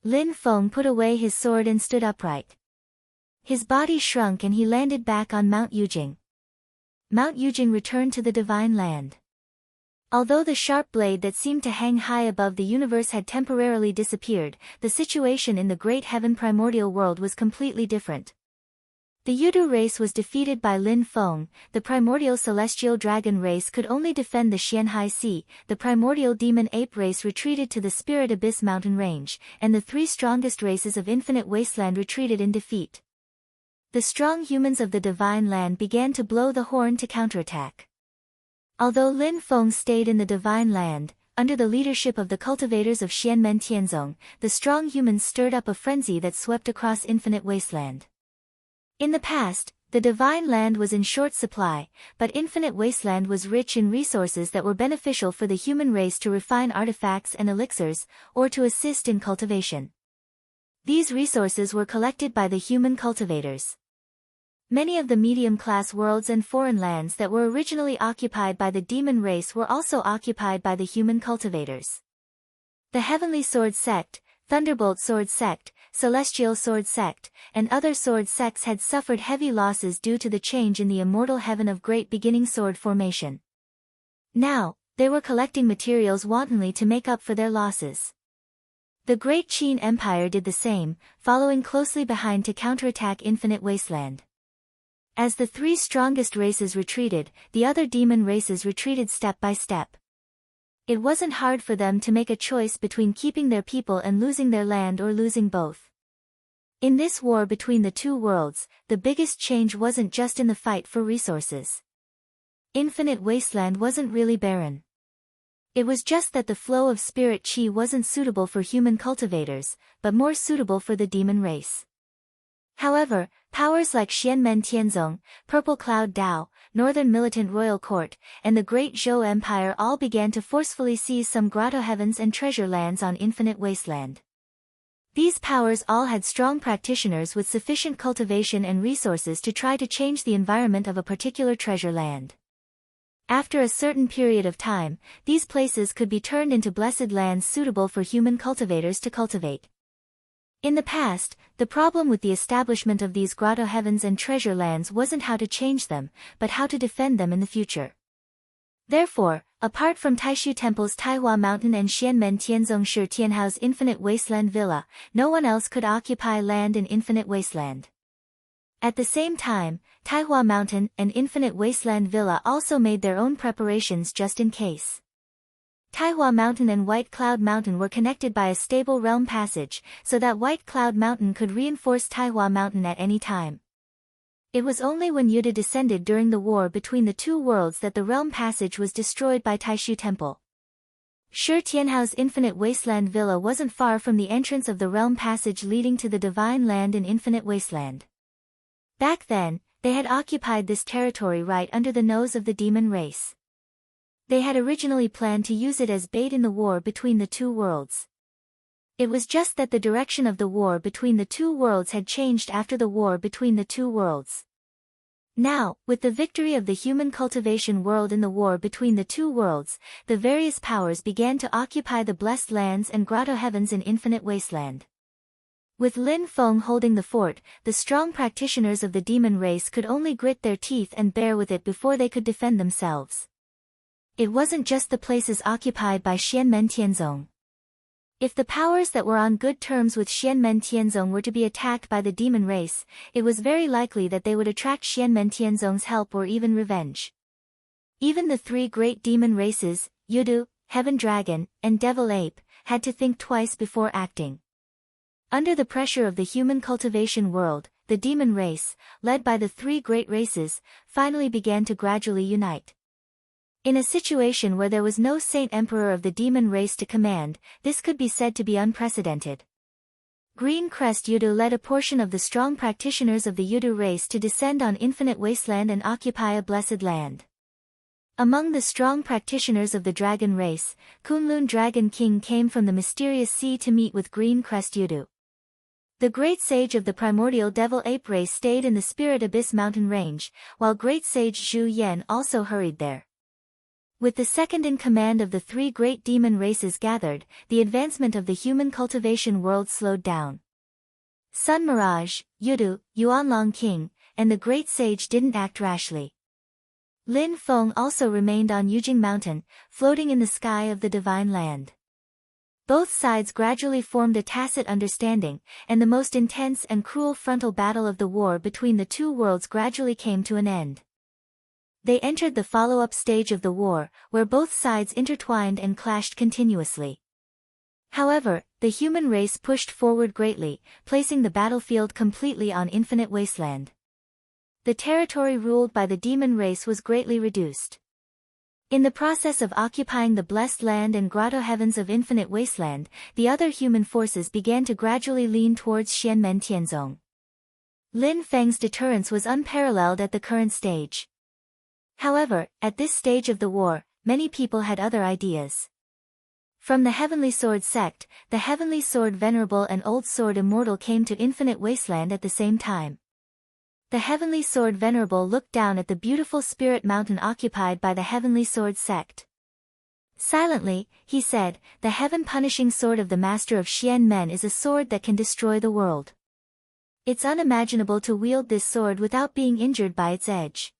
Lin Feng put away his sword and stood upright. His body shrunk and he landed back on Mount Yujing. Mount Yujing returned to the divine land. Although the sharp blade that seemed to hang high above the universe had temporarily disappeared, the situation in the great heaven primordial world was completely different. The Yudu race was defeated by Lin Feng, the primordial celestial dragon race could only defend the Xianhai Sea, the primordial demon ape race retreated to the spirit abyss mountain range, and the three strongest races of infinite wasteland retreated in defeat. The strong humans of the divine land began to blow the horn to counterattack. Although Lin Feng stayed in the divine land, under the leadership of the cultivators of Xianmen Tianzong, the strong humans stirred up a frenzy that swept across infinite wasteland. In the past, the divine land was in short supply, but infinite wasteland was rich in resources that were beneficial for the human race to refine artifacts and elixirs, or to assist in cultivation. These resources were collected by the human cultivators. Many of the medium-class worlds and foreign lands that were originally occupied by the demon race were also occupied by the human cultivators. The Heavenly Sword Sect, Thunderbolt Sword Sect, Celestial Sword Sect, and other sword sects had suffered heavy losses due to the change in the immortal heaven of great beginning sword formation. Now, they were collecting materials wantonly to make up for their losses. The Great Qin Empire did the same, following closely behind to counterattack Infinite Wasteland. As the three strongest races retreated, the other demon races retreated step by step. It wasn't hard for them to make a choice between keeping their people and losing their land or losing both. In this war between the two worlds, the biggest change wasn't just in the fight for resources. Infinite Wasteland wasn't really barren. It was just that the flow of spirit qi wasn't suitable for human cultivators, but more suitable for the demon race. However, powers like Xianmen Tianzong, Purple Cloud Dao, Northern Militant Royal Court, and the Great Zhou Empire all began to forcefully seize some grotto heavens and treasure lands on Infinite Wasteland. These powers all had strong practitioners with sufficient cultivation and resources to try to change the environment of a particular treasure land. After a certain period of time, these places could be turned into blessed lands suitable for human cultivators to cultivate. In the past, the problem with the establishment of these grotto heavens and treasure lands wasn't how to change them, but how to defend them in the future. Therefore, apart from Taishu Temple's Taihua Mountain and Xianmen Tianzong Shi Tianhao's Infinite Wasteland Villa, no one else could occupy land in Infinite Wasteland. At the same time, Taihua Mountain and Infinite Wasteland Villa also made their own preparations just in case. Taihua Mountain and White Cloud Mountain were connected by a stable realm passage, so that White Cloud Mountain could reinforce Taihua Mountain at any time. It was only when Yuda descended during the war between the two worlds that the realm passage was destroyed by Taishu Temple. Shi Tianhao's Infinite Wasteland Villa wasn't far from the entrance of the realm passage leading to the Divine Land in Infinite Wasteland. Back then, they had occupied this territory right under the nose of the demon race. They had originally planned to use it as bait in the war between the two worlds. It was just that the direction of the war between the two worlds had changed after the war between the two worlds. Now, with the victory of the human cultivation world in the war between the two worlds, the various powers began to occupy the blessed lands and grotto heavens in Infinite Wasteland. With Lin Feng holding the fort, the strong practitioners of the demon race could only grit their teeth and bear with it before they could defend themselves. It wasn't just the places occupied by Xianmen Tianzong. If the powers that were on good terms with Xianmen Tianzong were to be attacked by the demon race, it was very likely that they would attract Xianmen Tianzong's help or even revenge. Even the three great demon races, Yudu, Heaven Dragon, and Devil Ape, had to think twice before acting. Under the pressure of the human cultivation world, the demon race, led by the three great races, finally began to gradually unite. In a situation where there was no Saint Emperor of the demon race to command, this could be said to be unprecedented. Green Crest Yudu led a portion of the strong practitioners of the Yudu race to descend on Infinite Wasteland and occupy a blessed land. Among the strong practitioners of the dragon race, Kunlun Dragon King came from the mysterious sea to meet with Green Crest Yudu. The great sage of the primordial devil ape race stayed in the Spirit Abyss mountain range, while great sage Zhu Yan also hurried there. With the second in command of the three great demon races gathered, the advancement of the human cultivation world slowed down. Sun Mirage, Yudu, Yuanlong King, and the great sage didn't act rashly. Lin Feng also remained on Yujing Mountain, floating in the sky of the divine land. Both sides gradually formed a tacit understanding, and the most intense and cruel frontal battle of the war between the two worlds gradually came to an end. They entered the follow-up stage of the war, where both sides intertwined and clashed continuously. However, the human race pushed forward greatly, placing the battlefield completely on Infinite Wasteland. The territory ruled by the demon race was greatly reduced. In the process of occupying the blessed land and grotto heavens of Infinite Wasteland, the other human forces began to gradually lean towards Xianmen Tianzong. Lin Feng's deterrence was unparalleled at the current stage. However, at this stage of the war, many people had other ideas. From the Heavenly Sword sect, the Heavenly Sword Venerable and Old Sword Immortal came to Infinite Wasteland at the same time. The Heavenly Sword Venerable looked down at the beautiful spirit mountain occupied by the Heavenly Sword sect. Silently, he said, "The heaven-punishing sword of the Master of Xianmen is a sword that can destroy the world. It's unimaginable to wield this sword without being injured by its edge.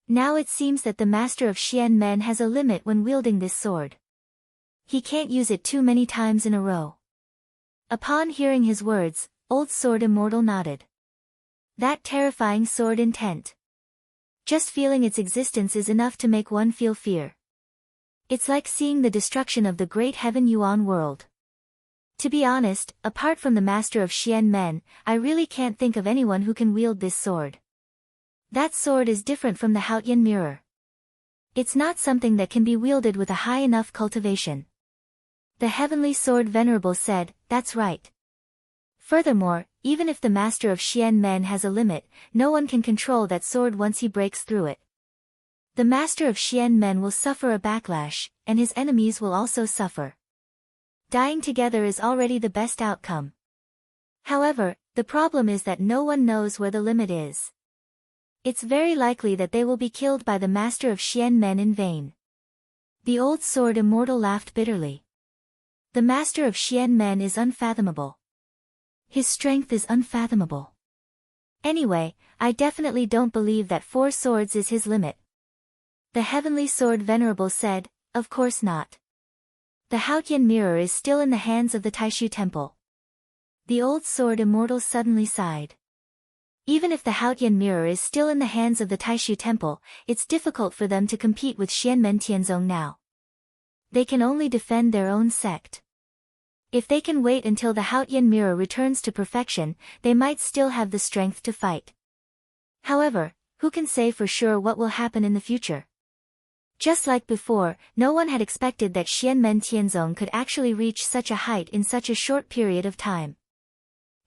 Now it seems that the Master of Xianmen has a limit when wielding this sword. He can't use it too many times in a row." Upon hearing his words, Old Sword Immortal nodded. That terrifying sword intent. Just feeling its existence is enough to make one feel fear. It's like seeing the destruction of the great heaven Yuan world. To be honest, apart from the Master of Xianmen, I really can't think of anyone who can wield this sword. That sword is different from the Haotian mirror. It's not something that can be wielded with a high enough cultivation. The Heavenly Sword Venerable said, "That's right. Furthermore, even if the Master of Xianmen has a limit, no one can control that sword once he breaks through it. The Master of Xianmen will suffer a backlash, and his enemies will also suffer. Dying together is already the best outcome. However, the problem is that no one knows where the limit is. It's very likely that they will be killed by the Master of Xianmen in vain." The Old Sword Immortal laughed bitterly. "The Master of Xianmen is unfathomable. His strength is unfathomable. Anyway, I definitely don't believe that 4 swords is his limit." The Heavenly Sword Venerable said, "Of course not. The Haotian mirror is still in the hands of the Taishu Temple." The Old Sword Immortal suddenly sighed. Even if the Haotian mirror is still in the hands of the Taishu Temple, it's difficult for them to compete with Xianmen Tianzong now. They can only defend their own sect. If they can wait until the Haotian mirror returns to perfection, they might still have the strength to fight. However, who can say for sure what will happen in the future? Just like before, no one had expected that Xianmen Tianzong could actually reach such a height in such a short period of time.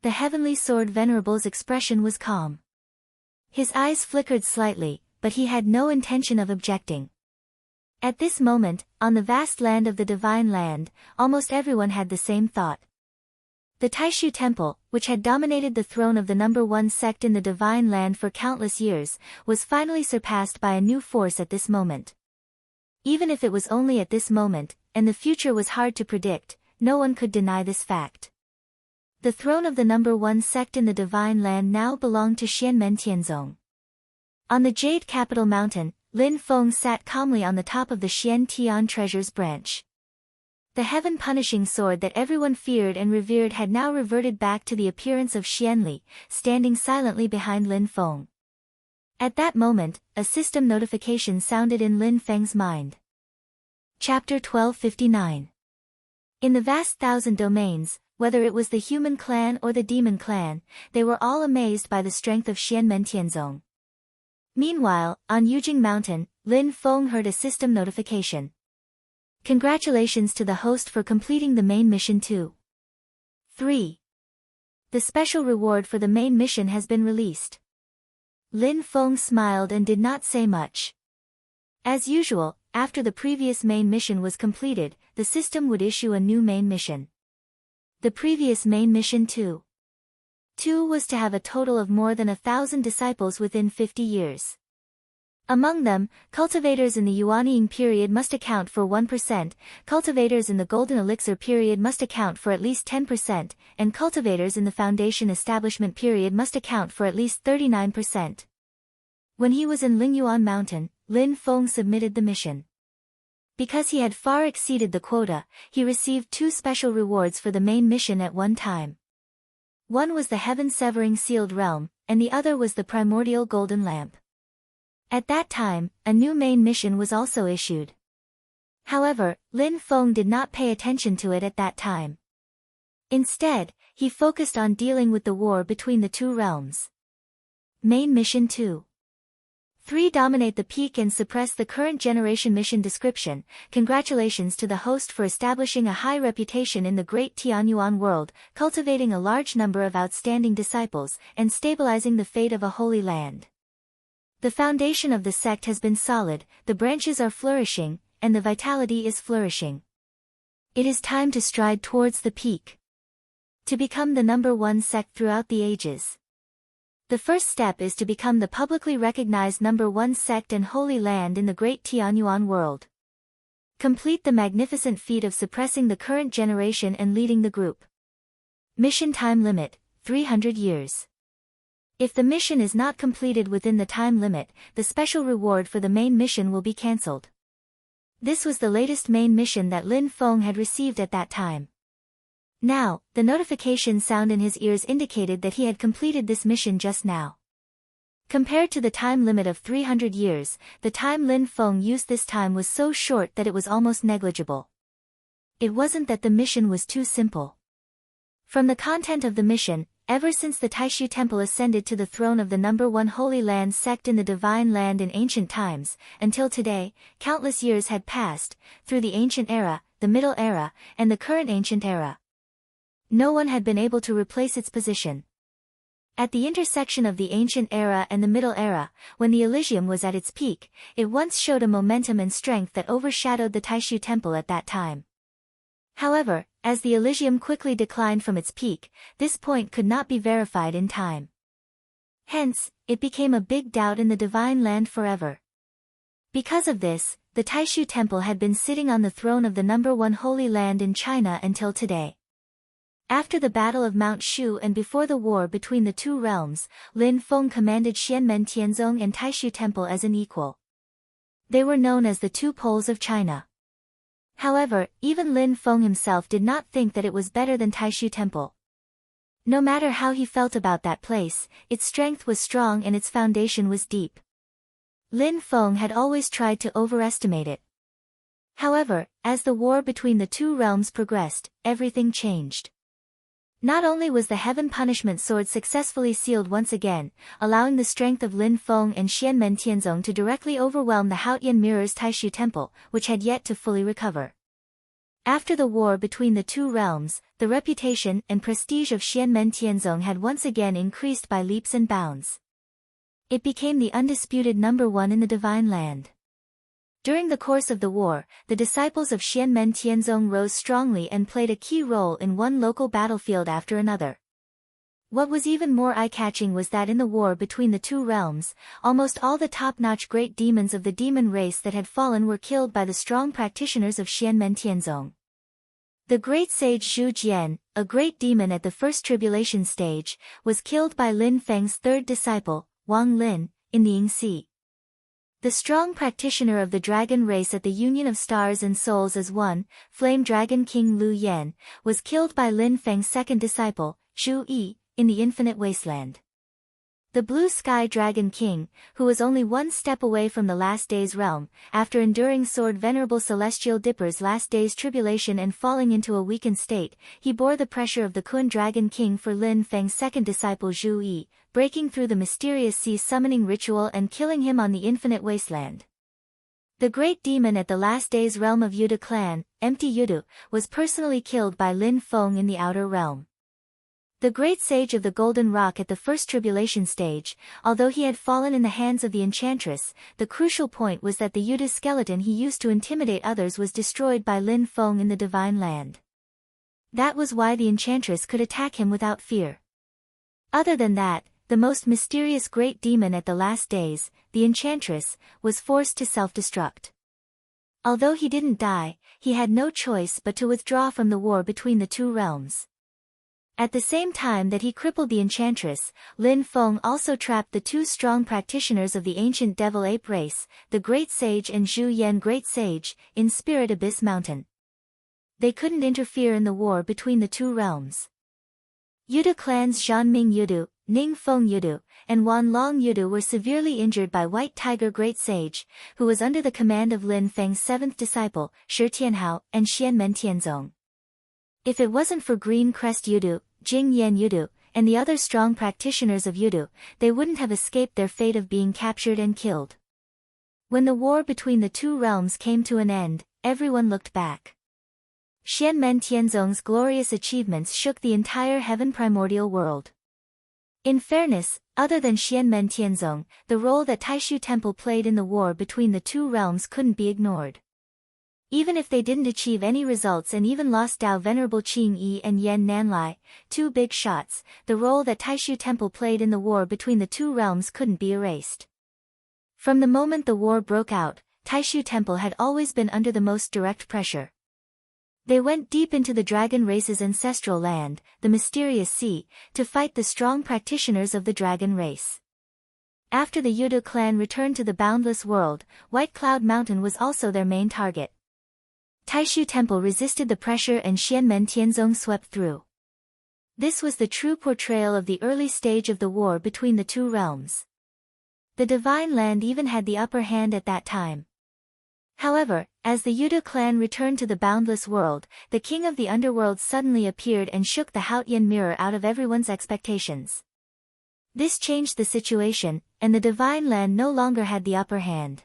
The Heavenly Sword Venerable's expression was calm. His eyes flickered slightly, but he had no intention of objecting. At this moment, on the vast land of the Divine Land, almost everyone had the same thought. The Taishu Temple, which had dominated the throne of the number 1 sect in the Divine Land for countless years, was finally surpassed by a new force at this moment. Even if it was only at this moment, and the future was hard to predict, no one could deny this fact. The throne of the number one sect in the Divine Land now belonged to Xianmen Tianzong. On the Jade Capital Mountain, Lin Feng sat calmly on the top of the Xian Tian Treasure's branch. The heaven-punishing sword that everyone feared and revered had now reverted back to the appearance of Xianli, standing silently behind Lin Feng. At that moment, a system notification sounded in Lin Feng's mind. Chapter 1259. In the vast thousand domains, whether it was the human clan or the demon clan, they were all amazed by the strength of Xianmen Tianzong. Meanwhile, on Yujing Mountain, Lin Feng heard a system notification. Congratulations to the host for completing the main mission 2. 3. The special reward for the main mission has been released. Lin Feng smiled and did not say much. As usual, after the previous main mission was completed, the system would issue a new main mission. The previous main mission 2. 2 was to have a total of more than 1,000 disciples within 50 years. Among them, cultivators in the Yuanying period must account for 1%, cultivators in the Golden Elixir period must account for at least 10%, and cultivators in the Foundation Establishment period must account for at least 39%. When he was in Lingyuan Mountain, Lin Feng submitted the mission. Because he had far exceeded the quota, he received 2 special rewards for the main mission at one time. One was the heaven-severing sealed realm, and the other was the primordial golden lamp. At that time, a new main mission was also issued. However, Lin Feng did not pay attention to it at that time. Instead, he focused on dealing with the war between the two realms. Main Mission 2. 3. Dominate the peak and suppress the current generation mission description. Congratulations to the host for establishing a high reputation in the Great Tianyuan world, cultivating a large number of outstanding disciples, and stabilizing the fate of a holy land. The foundation of the sect has been solid, the branches are flourishing, and the vitality is flourishing. It is time to stride towards the peak. To become the number one sect throughout the ages. The first step is to become the publicly recognized number one sect and holy land in the Great Tianyuan world. Complete the magnificent feat of suppressing the current generation and leading the group. Mission time limit, 300 years. If the mission is not completed within the time limit, the special reward for the main mission will be cancelled. This was the latest main mission that Lin Feng had received at that time. Now, the notification sound in his ears indicated that he had completed this mission just now. Compared to the time limit of 300 years, the time Lin Feng used this time was so short that it was almost negligible. It wasn't that the mission was too simple. From the content of the mission, ever since the Taishu Temple ascended to the throne of the number one Holy Land sect in the Divine Land in ancient times, until today, countless years had passed, through the Ancient Era, the Middle Era, and the current Ancient Era. No one had been able to replace its position. At the intersection of the Ancient Era and the Middle Era, when the Elysium was at its peak, it once showed a momentum and strength that overshadowed the Taishu Temple at that time. However, as the Elysium quickly declined from its peak, this point could not be verified in time. Hence, it became a big doubt in the Divine Land forever. Because of this, the Taishu Temple had been sitting on the throne of the number one Holy Land in China until today. After the Battle of Mount Shu and before the war between the two realms, Lin Feng commanded Xianmen Tianzong and Taishu Temple as an equal. They were known as the two poles of China. However, even Lin Feng himself did not think that it was better than Taishu Temple. No matter how he felt about that place, its strength was strong and its foundation was deep. Lin Feng had always tried to overestimate it. However, as the war between the two realms progressed, everything changed. Not only was the Heaven Punishment Sword successfully sealed once again, allowing the strength of Lin Feng and Xianmen Tianzong to directly overwhelm the Haotian Mirror's Taishu Temple, which had yet to fully recover. After the war between the two realms, the reputation and prestige of Xianmen Tianzong had once again increased by leaps and bounds. It became the undisputed number one in the Divine Land. During the course of the war, the disciples of Xianmen Tianzong rose strongly and played a key role in one local battlefield after another. What was even more eye-catching was that in the war between the two realms, almost all the top-notch great demons of the demon race that had fallen were killed by the strong practitioners of Xianmen Tianzong. The great sage Zhu Jian, a great demon at the first tribulation stage, was killed by Lin Feng's third disciple, Wang Lin, in the Ying Sea. The strong practitioner of the dragon race at the union of stars and souls as one, Flame Dragon King Lu Yan, was killed by Lin Feng's second disciple, Zhu Yi, in the infinite wasteland. The Blue Sky Dragon King, who was only one step away from the Last Days realm, after enduring Sword Venerable Celestial Dipper's Last Days tribulation and falling into a weakened state, he bore the pressure of the Kun Dragon King for Lin Feng's second disciple Zhu Yi, breaking through the mysterious sea summoning ritual and killing him on the infinite wasteland. The great demon at the Last Days realm of Yuda clan, Empty Yudu, was personally killed by Lin Feng in the outer realm. The great sage of the Golden Rock at the first tribulation stage, although he had fallen in the hands of the enchantress, the crucial point was that the Yuda skeleton he used to intimidate others was destroyed by Lin Feng in the Divine Land. That was why the enchantress could attack him without fear. Other than that, the most mysterious great demon at the Last Days, the enchantress, was forced to self-destruct. Although he didn't die, he had no choice but to withdraw from the war between the two realms. At the same time that he crippled the enchantress, Lin Feng also trapped the two strong practitioners of the ancient devil-ape race, the Great Sage and Zhu Yan Great Sage, in Spirit Abyss Mountain. They couldn't interfere in the war between the two realms. Yuda clans Zhanming Yudu, Ning Feng Yudu, and Wan Long Yudu were severely injured by White Tiger Great Sage, who was under the command of Lin Feng's seventh disciple, Shi Tianhao, and Xianmen Tianzong. If it wasn't for Green Crest Yudu, Jing Yan Yudu, and the other strong practitioners of Yudu, they wouldn't have escaped their fate of being captured and killed. When the war between the two realms came to an end, everyone looked back. Xianmen Tianzong's glorious achievements shook the entire heaven primordial world. In fairness, other than Xianmen Tianzong, the role that Taishu Temple played in the war between the two realms couldn't be ignored. Even if they didn't achieve any results and even lost Dao Venerable Qing Yi and Yan Nanlai, two big shots, the role that Taishu Temple played in the war between the two realms couldn't be erased. From the moment the war broke out, Taishu Temple had always been under the most direct pressure. They went deep into the dragon race's ancestral land, the mysterious sea, to fight the strong practitioners of the dragon race. After the Yudu clan returned to the boundless world, White Cloud Mountain was also their main target. Taishu Temple resisted the pressure and Xianmen Tianzong swept through. This was the true portrayal of the early stage of the war between the two realms. The Divine Land even had the upper hand at that time. However, as the Yudu clan returned to the boundless world, the king of the underworld suddenly appeared and shook the Haotian mirror out of everyone's expectations. This changed the situation, and the Divine Land no longer had the upper hand.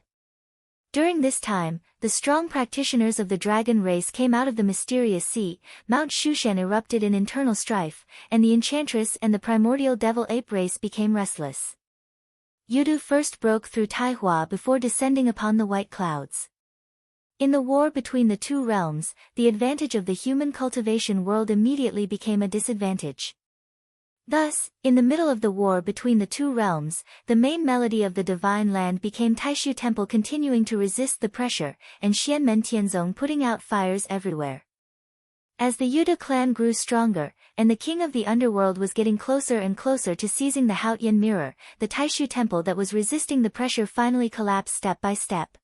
During this time, the strong practitioners of the dragon race came out of the mysterious sea, Mount Shushan erupted in internal strife, and the enchantress and the primordial devil-ape race became restless. Yudu first broke through Taihua before descending upon the white clouds. In the war between the two realms, the advantage of the human cultivation world immediately became a disadvantage. Thus, in the middle of the war between the two realms, the main melody of the Divine Land became Taishu Temple continuing to resist the pressure, and Xianmen Tianzong putting out fires everywhere. As the Yuda clan grew stronger, and the king of the underworld was getting closer and closer to seizing the Haotian mirror, the Taishu Temple that was resisting the pressure finally collapsed step by step.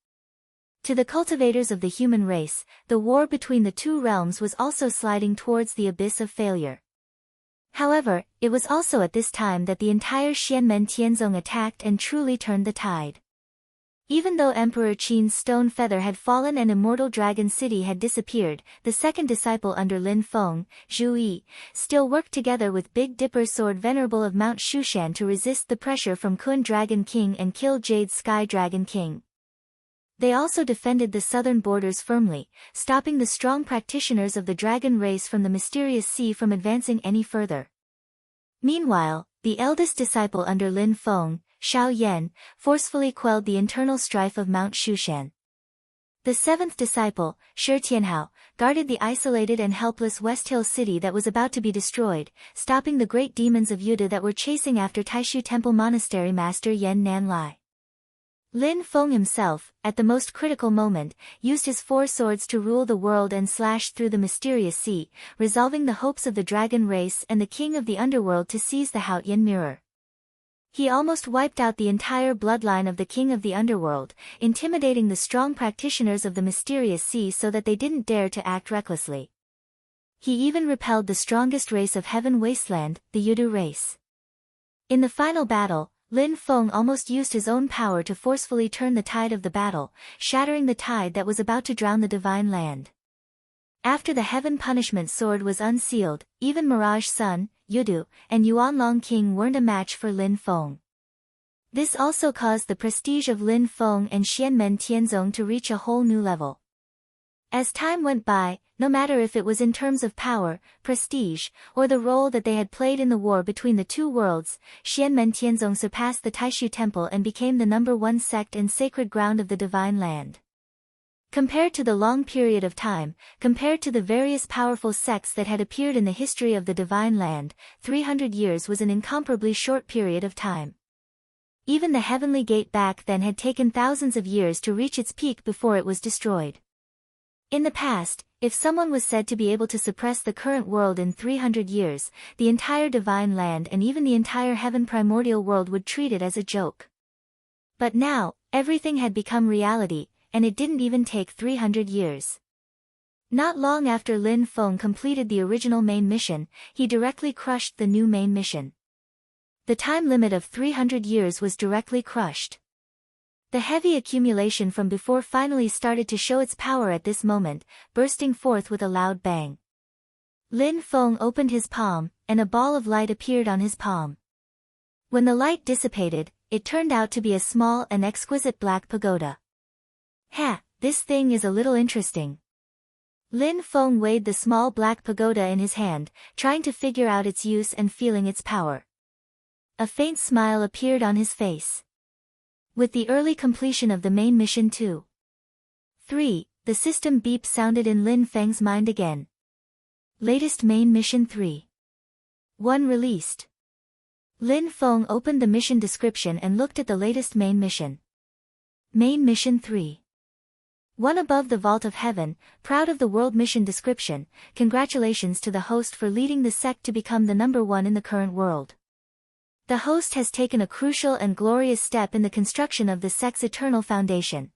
To the cultivators of the human race, the war between the two realms was also sliding towards the abyss of failure. However, it was also at this time that the entire Xianmen Tianzong attacked and truly turned the tide. Even though Emperor Qin's stone feather had fallen and Immortal Dragon City had disappeared, the second disciple under Lin Feng, Zhu Yi, still worked together with Big Dipper Sword Venerable of Mount Shushan to resist the pressure from Kun Dragon King and kill Jade Sky Dragon King. They also defended the southern borders firmly, stopping the strong practitioners of the dragon race from the mysterious sea from advancing any further. Meanwhile, the eldest disciple under Lin Feng, Xiao Yan, forcefully quelled the internal strife of Mount Shushan. The seventh disciple, Shi Tianhao, guarded the isolated and helpless West Hill city that was about to be destroyed, stopping the great demons of Yuda that were chasing after Taishu Temple Monastery Master Yan Nanlai. Lin Feng himself, at the most critical moment, used his 4 swords to rule the world and slash through the mysterious sea, resolving the hopes of the dragon race and the king of the underworld to seize the Haotian mirror. He almost wiped out the entire bloodline of the king of the underworld, intimidating the strong practitioners of the mysterious sea so that they didn't dare to act recklessly. He even repelled the strongest race of Heaven Wasteland, the Yudu race. In the final battle, Lin Feng almost used his own power to forcefully turn the tide of the battle, shattering the tide that was about to drown the divine land. After the Heaven Punishment Sword was unsealed, even Mirage Sun, Yudu, and Yuanlong King weren't a match for Lin Feng. This also caused the prestige of Lin Feng and Xianmen Tianzong to reach a whole new level. As time went by, no matter if it was in terms of power, prestige, or the role that they had played in the war between the two worlds, Xianmen Tianzong surpassed the Taishu Temple and became the #1 sect and sacred ground of the Divine Land. Compared to the long period of time, compared to the various powerful sects that had appeared in the history of the Divine Land, 300 years was an incomparably short period of time. Even the Heavenly Gate back then had taken thousands of years to reach its peak before it was destroyed. In the past, if someone was said to be able to suppress the current world in 300 years, the entire Divine Land and even the entire Heaven Primordial World would treat it as a joke. But now, everything had become reality, and it didn't even take 300 years. Not long after Lin Feng completed the original main mission, he directly crushed the new main mission. The time limit of 300 years was directly crushed. The heavy accumulation from before finally started to show its power at this moment, bursting forth with a loud bang. Lin Feng opened his palm, and a ball of light appeared on his palm. When the light dissipated, it turned out to be a small and exquisite black pagoda. This thing is a little interesting. Lin Feng weighed the small black pagoda in his hand, trying to figure out its use and feeling its power. A faint smile appeared on his face. With the early completion of the main mission 2.3, the system beep sounded in Lin Feng's mind again. Latest main mission 3.1 released. Lin Feng opened the mission description and looked at the latest main mission. Main mission 3.1 above the Vault of Heaven, proud of the world mission description, congratulations to the host for leading the sect to become the #1 in the current world. The host has taken a crucial and glorious step in the construction of the sect's eternal foundation.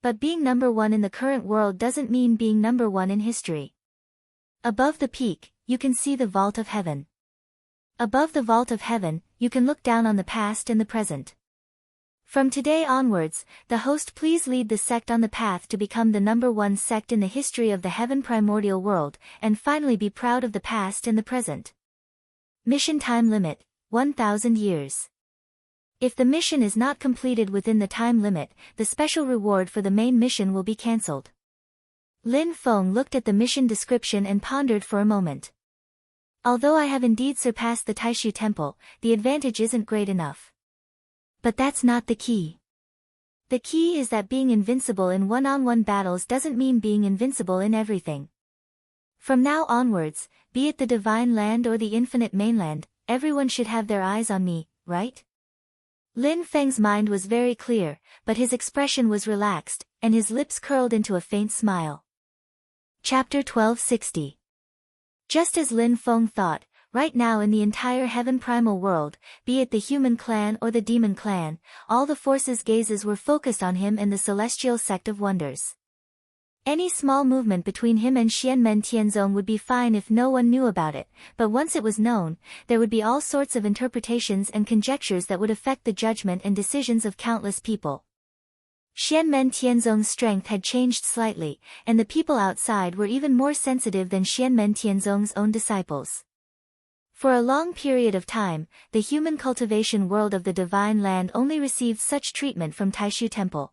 But being #1 in the current world doesn't mean being #1 in history. Above the peak, you can see the Vault of Heaven. Above the Vault of Heaven, you can look down on the past and the present. From today onwards, the host please lead the sect on the path to become the #1 sect in the history of the Heaven Primordial World, and finally be proud of the past and the present. Mission time limit, 1,000 years. If the mission is not completed within the time limit, the special reward for the main mission will be cancelled. Lin Feng looked at the mission description and pondered for a moment. Although I have indeed surpassed the Taishu Temple, the advantage isn't great enough. But that's not the key. The key is that being invincible in one-on-one battles doesn't mean being invincible in everything. From now onwards, be it the Divine Land or the Infinite Mainland, everyone should have their eyes on me, right? Lin Feng's mind was very clear, but his expression was relaxed, and his lips curled into a faint smile. Chapter 1260. Just as Lin Feng thought, right now in the entire Heaven Primal World, be it the human clan or the demon clan, all the forces' gazes were focused on him and the celestial sect of wonders. Any small movement between him and Xianmen Tianzong would be fine if no one knew about it, but once it was known, there would be all sorts of interpretations and conjectures that would affect the judgment and decisions of countless people. Xianmen Tianzong's strength had changed slightly, and the people outside were even more sensitive than Xianmen Tianzong's own disciples. For a long period of time, the human cultivation world of the Divine Land only received such treatment from Taishu Temple.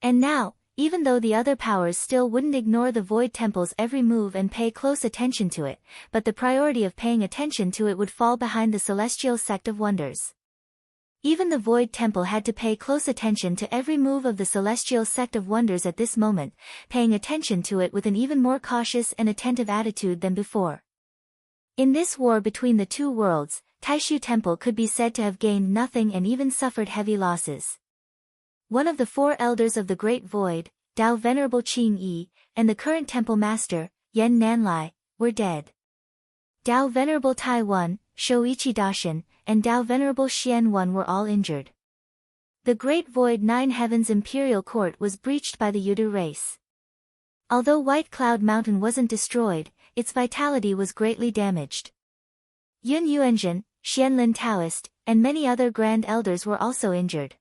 And now, even though the other powers still wouldn't ignore the Void Temple's every move and pay close attention to it, but the priority of paying attention to it would fall behind the Celestial Sect of Wonders. Even the Void Temple had to pay close attention to every move of the Celestial Sect of Wonders at this moment, paying attention to it with an even more cautious and attentive attitude than before. In this war between the two worlds, Taishu Temple could be said to have gained nothing and even suffered heavy losses. one of the 4 elders of the Great Void, Dao Venerable Qing Yi, and the current temple master, Yen Nanlai, were dead. Dao Venerable Taiwan, Shoichi Dashin, and Dao Venerable Xianwen were all injured. The Great Void 9 Heavens Imperial Court was breached by the Yudu race. Although White Cloud Mountain wasn't destroyed, its vitality was greatly damaged. Yun Yuanjin, Xianlin Taoist, and many other Grand Elders were also injured.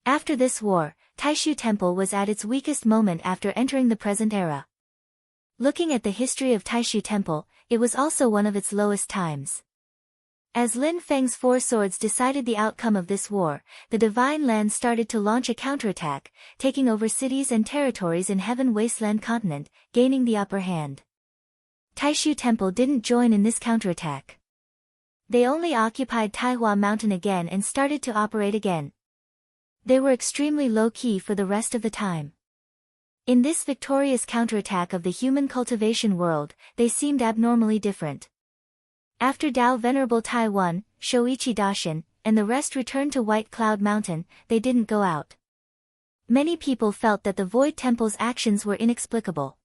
After this war, Taishu Temple was at its weakest moment after entering the present era. Looking at the history of Taishu Temple, it was also one of its lowest times. As Lin Feng's 4 swords decided the outcome of this war, the Divine Land started to launch a counterattack, taking over cities and territories in Heaven Wasteland continent, gaining the upper hand. Taishu Temple didn't join in this counterattack. They only occupied Taihua Mountain again and started to operate again. They were extremely low-key for the rest of the time. In this victorious counterattack of the human cultivation world, they seemed abnormally different. After Dao Venerable Taiwan, Shoichi Dashin, and the rest returned to White Cloud Mountain, they didn't go out. Many people felt that the Void Temple's actions were inexplicable.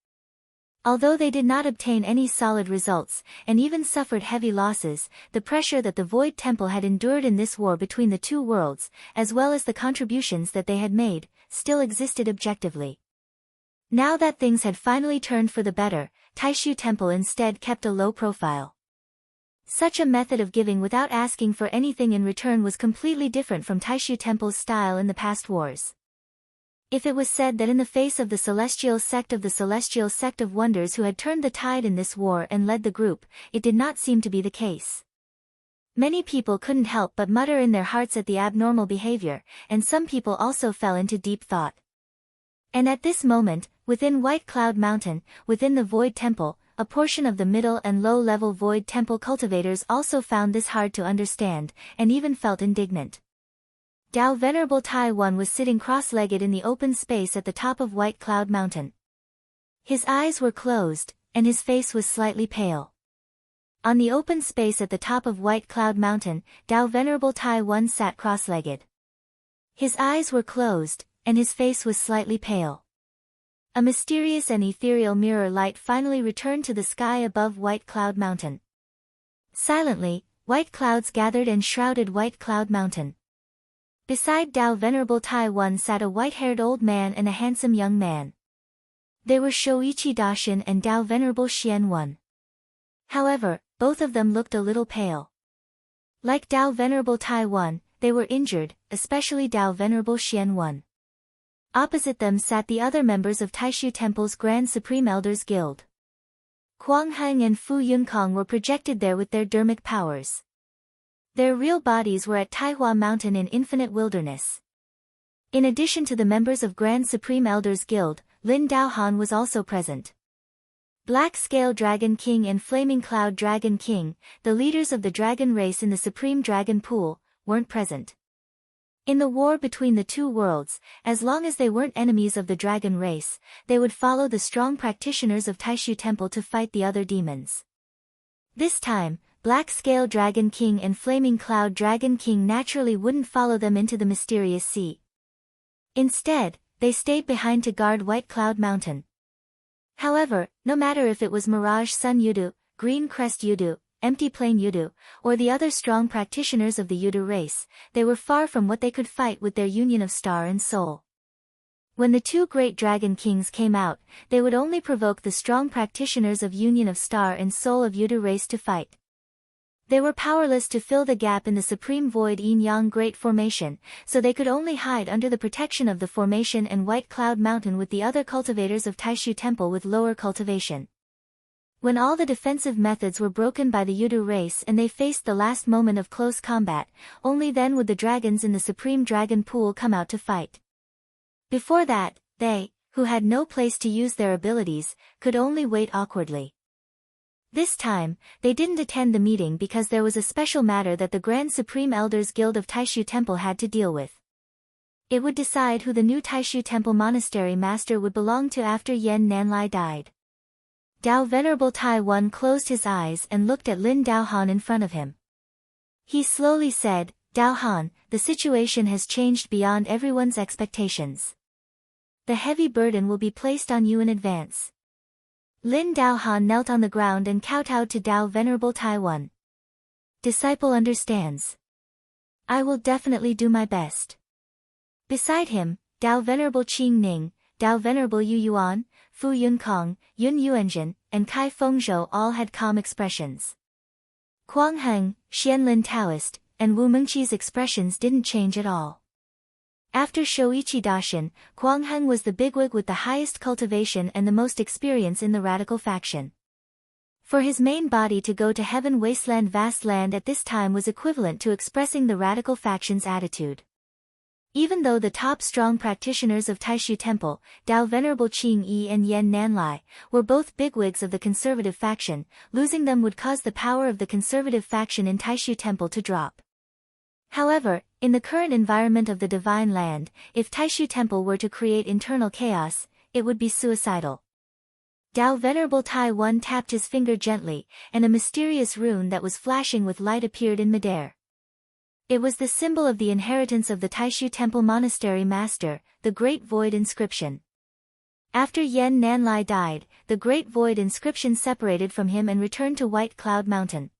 Although they did not obtain any solid results, and even suffered heavy losses, the pressure that the Void Temple had endured in this war between the 2 worlds, as well as the contributions that they had made, still existed objectively. Now that things had finally turned for the better, Taishu Temple instead kept a low profile. Such a method of giving without asking for anything in return was completely different from Taishu Temple's style in the past wars. If it was said that in the face of the Celestial Sect of Wonders who had turned the tide in this war and led the group, it did not seem to be the case. Many people couldn't help but mutter in their hearts at the abnormal behavior, and some people also fell into deep thought. And at this moment, within White Cloud Mountain, within the Void Temple, a portion of the middle and low-level Void Temple cultivators also found this hard to understand, and even felt indignant. Dao Venerable Taiwan was sitting cross-legged in the open space at the top of White Cloud Mountain. His eyes were closed, and his face was slightly pale. On the open space at the top of White Cloud Mountain, Dao Venerable Taiwan sat cross-legged. His eyes were closed, and his face was slightly pale. A mysterious and ethereal mirror light finally returned to the sky above White Cloud Mountain. Silently, white clouds gathered and shrouded White Cloud Mountain. Beside Dao Venerable Taiwan sat a white-haired old man and a handsome young man. They were Shoichi Dashin and Dao Venerable Xianwen. However, both of them looked a little pale. Like Dao Venerable Taiwan, they were injured, especially Dao Venerable Xianwen. Opposite them sat the other members of Taishu Temple's Grand Supreme Elders Guild. Kuang Heng and Fu Yunkong were projected there with their dermic powers. Their real bodies were at Taihua Mountain in Infinite Wilderness. In addition to the members of Grand Supreme Elders Guild, Lin Daohan was also present. Black Scale Dragon King and Flaming Cloud Dragon King, the leaders of the dragon race in the Supreme Dragon Pool, weren't present. In the war between the 2 worlds, as long as they weren't enemies of the dragon race, they would follow the strong practitioners of Taishu Temple to fight the other demons. This time, Black Scale Dragon King and Flaming Cloud Dragon King naturally wouldn't follow them into the mysterious sea. Instead, they stayed behind to guard White Cloud Mountain. However, no matter if it was Mirage Sun Yudu, Green Crest Yudu, Empty Plain Yudu, or the other strong practitioners of the Yudu race, they were far from what they could fight with their union of star and soul. When the 2 great dragon kings came out, they would only provoke the strong practitioners of union of star and soul of Yudu race to fight. They were powerless to fill the gap in the Supreme Void Yin-Yang Great Formation, so they could only hide under the protection of the formation and White Cloud Mountain with the other cultivators of Taishu Temple with lower cultivation. When all the defensive methods were broken by the Yudu race and they faced the last moment of close combat, only then would the dragons in the Supreme Dragon Pool come out to fight. Before that, they, who had no place to use their abilities, could only wait awkwardly. This time, they didn't attend the meeting because there was a special matter that the Grand Supreme Elders Guild of Taishu Temple had to deal with. It would decide who the new Taishu Temple Monastery Master would belong to after Yen Nanlai died. Dao Venerable Taiwan closed his eyes and looked at Lin Daohan in front of him. He slowly said, Dao Han, the situation has changed beyond everyone's expectations. The heavy burden will be placed on you in advance. Lin Dao Han knelt on the ground and kowtowed to Dao Venerable Taiwan. Disciple understands. I will definitely do my best. Beside him, Dao Venerable Qing Ning, Dao Venerable Yu Yuan, Fu Yunkong, Yun Yuanjin, and Kai Fengzhou all had calm expressions. Kuang Heng, Xianlin Taoist, and Wu Mengqi's expressions didn't change at all. After Shoichi Daishin, Kuang Heng was the bigwig with the highest cultivation and the most experience in the radical faction. For his main body to go to heaven wasteland vast land at this time was equivalent to expressing the radical faction's attitude. Even though the top strong practitioners of Taishu Temple, Dao Venerable Qing Yi and Yan Nanlai, were both bigwigs of the conservative faction, losing them would cause the power of the conservative faction in Taishu Temple to drop. However, in the current environment of the Divine Land, if Taishu Temple were to create internal chaos, it would be suicidal. Dao Venerable Taiwan tapped his finger gently, and a mysterious rune that was flashing with light appeared in midair. It was the symbol of the inheritance of the Taishu Temple Monastery Master, the Great Void Inscription. After Yan Nanlai died, the Great Void Inscription separated from him and returned to White Cloud Mountain.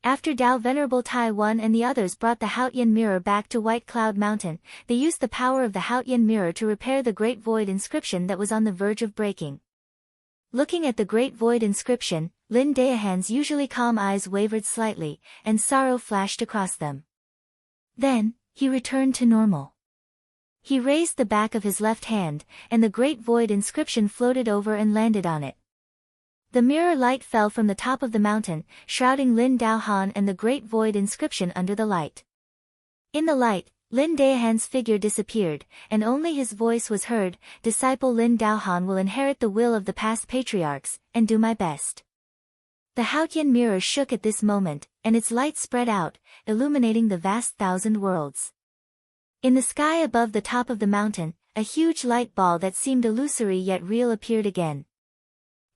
After Dao Venerable Taiwan and the others brought the Haotian Mirror back to White Cloud Mountain, they used the power of the Haotian Mirror to repair the Great Void Inscription that was on the verge of breaking. Looking at the Great Void Inscription, Lin Daohan's usually calm eyes wavered slightly, and sorrow flashed across them. Then, he returned to normal. He raised the back of his left hand, and the Great Void Inscription floated over and landed on it. The mirror light fell from the top of the mountain, shrouding Lin Daohan and the Great Void Inscription under the light. In the light, Lin Daohan's figure disappeared, and only his voice was heard. Disciple Lin Daohan will inherit the will of the past patriarchs, and do my best. The Haotian mirror shook at this moment, and its light spread out, illuminating the vast 1,000 worlds. In the sky above the top of the mountain, a huge light ball that seemed illusory yet real appeared again.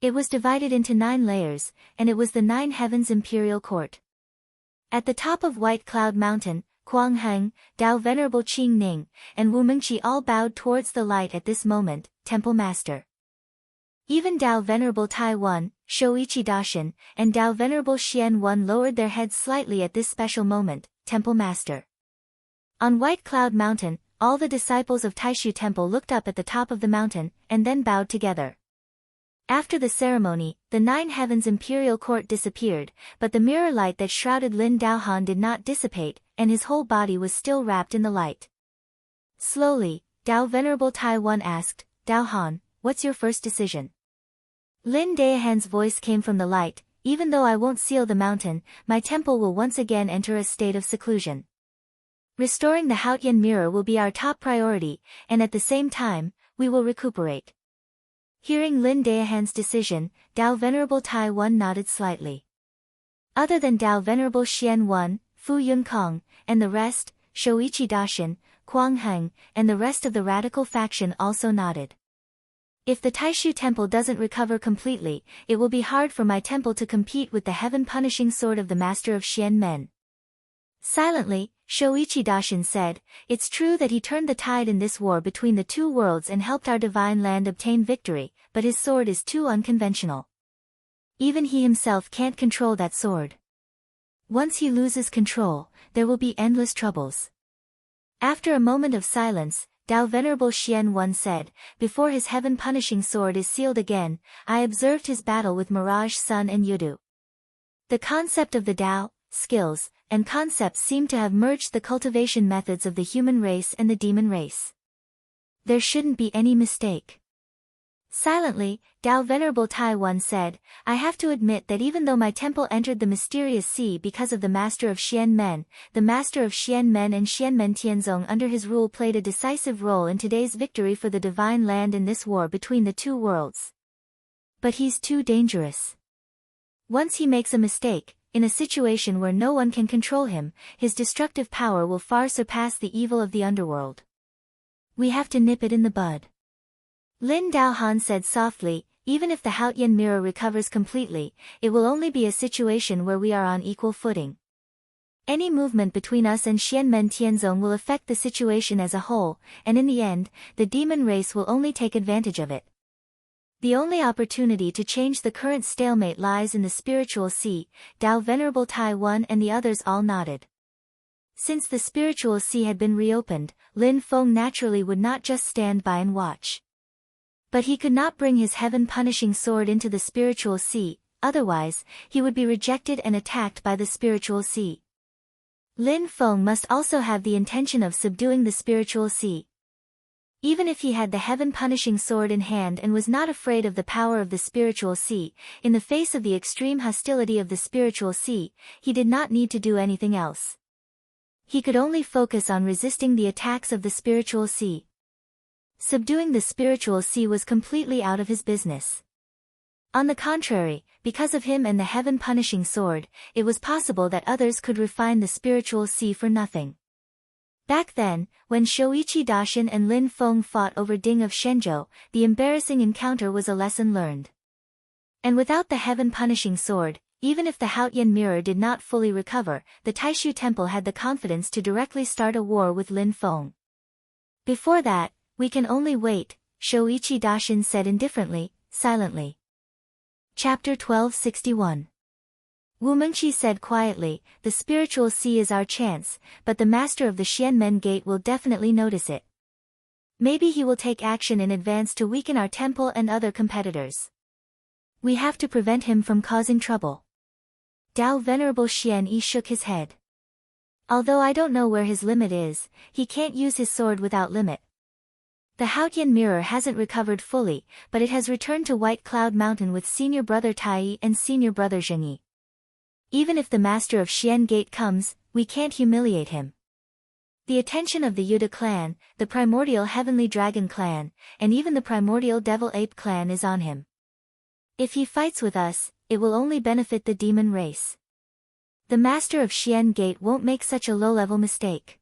It was divided into 9 layers, and it was the 9 heavens imperial court. At the top of White Cloud Mountain, Kuang Heng, Dao Venerable Qing Ning, and Wu Mengqi all bowed towards the light at this moment, Temple Master. Even Dao Venerable Taiwan, Shoichi Daishin, and Dao Venerable Xian Wen lowered their heads slightly at this special moment, Temple Master. On White Cloud Mountain, all the disciples of Taishu Temple looked up at the top of the mountain, and then bowed together. After the ceremony, the 9 heavens imperial court disappeared, but the mirror light that shrouded Lin Daohan did not dissipate, and his whole body was still wrapped in the light. Slowly, Dao Venerable Taiwan asked, Daohan, what's your first decision? Lin Daohan's voice came from the light, even though I won't seal the mountain, my temple will once again enter a state of seclusion. Restoring the Haotian mirror will be our top priority, and at the same time, we will recuperate. Hearing Lin Daohan's decision, Dao Venerable Taiwan nodded slightly. Other than Dao Venerable Xian Wen, Fu Yunkong, and the rest, Shoichi Daishin, Kuang Heng, and the rest of the radical faction also nodded. If the Taishu Temple doesn't recover completely, it will be hard for my temple to compete with the heaven-punishing sword of the Master of Xian Men. Silently, Shoichi Daishin said, it's true that he turned the tide in this war between the 2 worlds and helped our divine land obtain victory, but his sword is too unconventional. Even he himself can't control that sword. Once he loses control, there will be endless troubles. After a moment of silence, Dao Venerable Xian Wen said, before his heaven-punishing sword is sealed again, I observed his battle with Mirage Sun and Yudu. The concept of the Dao, skills, and concepts seem to have merged the cultivation methods of the human race and the demon race. There shouldn't be any mistake. Silently, Dao Venerable Taiwan said, I have to admit that even though my temple entered the mysterious sea because of the Master of Xian Men, the Master of Xian Men and Xian Men Tianzong under his rule played a decisive role in today's victory for the divine land in this war between the 2 worlds. But he's too dangerous. Once he makes a mistake, in a situation where no one can control him, his destructive power will far surpass the evil of the underworld. We have to nip it in the bud. Lin Daohan said softly, even if the Haotian mirror recovers completely, it will only be a situation where we are on equal footing. Any movement between us and Xianmen Tianzong will affect the situation as a whole, and in the end, the demon race will only take advantage of it. The only opportunity to change the current stalemate lies in the spiritual sea. Dao Venerable Tai Wan and the others all nodded. Since the spiritual sea had been reopened, Lin Feng naturally would not just stand by and watch. But he could not bring his heaven-punishing sword into the spiritual sea, otherwise, he would be rejected and attacked by the spiritual sea. Lin Feng must also have the intention of subduing the spiritual sea. Even if he had the heaven-punishing sword in hand and was not afraid of the power of the spiritual sea, in the face of the extreme hostility of the spiritual sea, he did not need to do anything else. He could only focus on resisting the attacks of the spiritual sea. Subduing the spiritual sea was completely out of his business. On the contrary, because of him and the heaven-punishing sword, it was possible that others could refine the spiritual sea for nothing. Back then, when Shoichi Dashin and Lin Feng fought over Ding of Shenzhou, the embarrassing encounter was a lesson learned. And without the heaven-punishing sword, even if the Haotian mirror did not fully recover, the Taishu Temple had the confidence to directly start a war with Lin Feng. Before that, we can only wait, Shoichi Dashin said indifferently, silently. Chapter 1261. Wu Mengqi said quietly, the spiritual sea is our chance, but the master of the Xianmen Gate will definitely notice it. Maybe he will take action in advance to weaken our temple and other competitors. We have to prevent him from causing trouble. Dao Venerable Xian Yi shook his head. Although I don't know where his limit is, he can't use his sword without limit. The Haotian mirror hasn't recovered fully, but it has returned to White Cloud Mountain with senior brother Tai and senior brother Zhengyi. Even if the master of Xian Gate comes, we can't humiliate him. The attention of the Yuda clan, the primordial heavenly dragon clan, and even the primordial devil ape clan is on him. If he fights with us, it will only benefit the demon race. The master of Xian Gate won't make such a low-level mistake.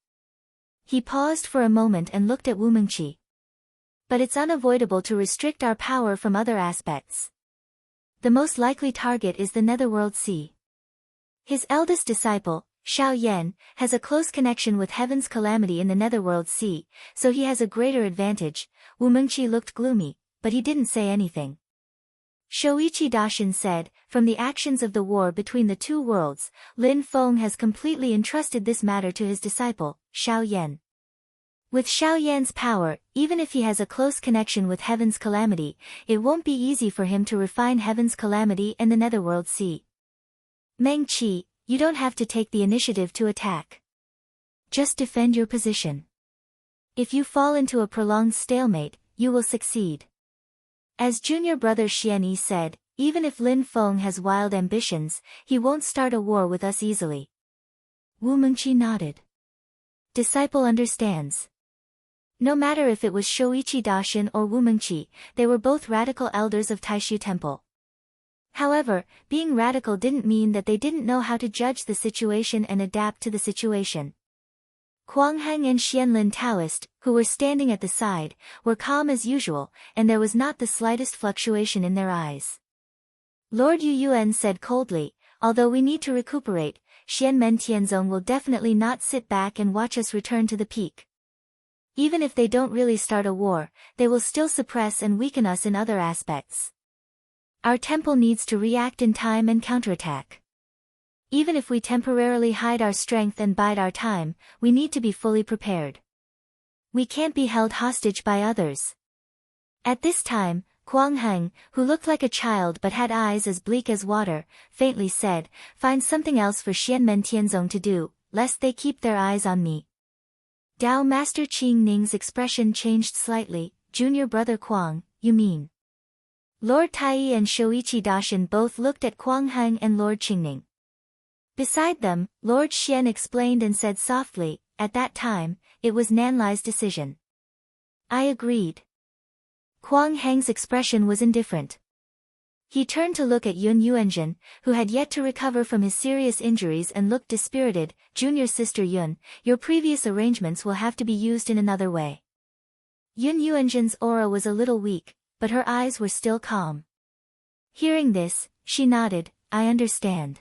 He paused for a moment and looked at Wu Mengqi. But it's unavoidable to restrict our power from other aspects. The most likely target is the Netherworld Sea. His eldest disciple, Xiao Yan, has a close connection with heaven's calamity in the Netherworld Sea, so he has a greater advantage. Wu Mengqi looked gloomy, but he didn't say anything. Shoichi Dashin said, from the actions of the war between the two worlds, Lin Feng has completely entrusted this matter to his disciple, Xiao Yan. With Xiao Yan's power, even if he has a close connection with heaven's calamity, it won't be easy for him to refine heaven's calamity and the Netherworld Sea. Mengqi, you don't have to take the initiative to attack. Just defend your position. If you fall into a prolonged stalemate, you will succeed. As junior brother Xian Yi said, even if Lin Feng has wild ambitions, he won't start a war with us easily. Wu Mengqi nodded. Disciple understands. No matter if it was Shoichi Dashin or Wu Mengqi, they were both radical elders of Taishu Temple. However, being radical didn't mean that they didn't know how to judge the situation and adapt to the situation. Kuang-heng and Xianlin Taoist, who were standing at the side, were calm as usual, and there was not the slightest fluctuation in their eyes. Lord Yu Yuan said coldly, although we need to recuperate, Xianmen Tianzong will definitely not sit back and watch us return to the peak. Even if they don't really start a war, they will still suppress and weaken us in other aspects. Our temple needs to react in time and counterattack. Even if we temporarily hide our strength and bide our time, we need to be fully prepared. We can't be held hostage by others. At this time, Kuang Heng, who looked like a child but had eyes as bleak as water, faintly said, find something else for Xianmen Tianzong to do, lest they keep their eyes on me. Dao Master Qing Ning's expression changed slightly, junior brother Kuang, you mean? Lord Tai and Shoichi Dashin both looked at Kuang Heng and Lord Qingning. Beside them, Lord Xian explained and said softly, at that time, it was Nanlai's decision. I agreed. Kuang Heng's expression was indifferent. He turned to look at Yun Yuanzhen, who had yet to recover from his serious injuries and looked dispirited. Junior sister Yun, your previous arrangements will have to be used in another way. Yun Yuanzhen's aura was a little weak, but her eyes were still calm. Hearing this, she nodded, I understand.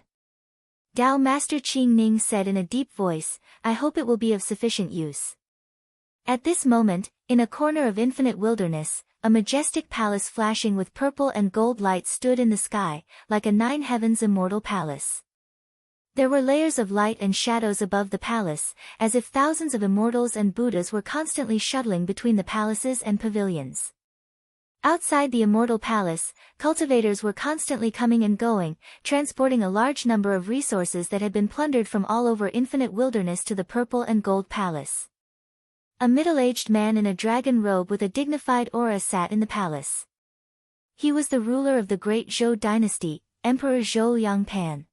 Tao Master Qing Ning said in a deep voice, I hope it will be of sufficient use. At this moment, in a corner of infinite wilderness, a majestic palace flashing with purple and gold light stood in the sky, like a nine heavens immortal palace. There were layers of light and shadows above the palace, as if thousands of immortals and Buddhas were constantly shuttling between the palaces and pavilions. Outside the immortal palace, cultivators were constantly coming and going, transporting a large number of resources that had been plundered from all over infinite wilderness to the purple and gold palace. A middle-aged man in a dragon robe with a dignified aura sat in the palace. He was the ruler of the great Zhou dynasty, Emperor Zhou Yangpan.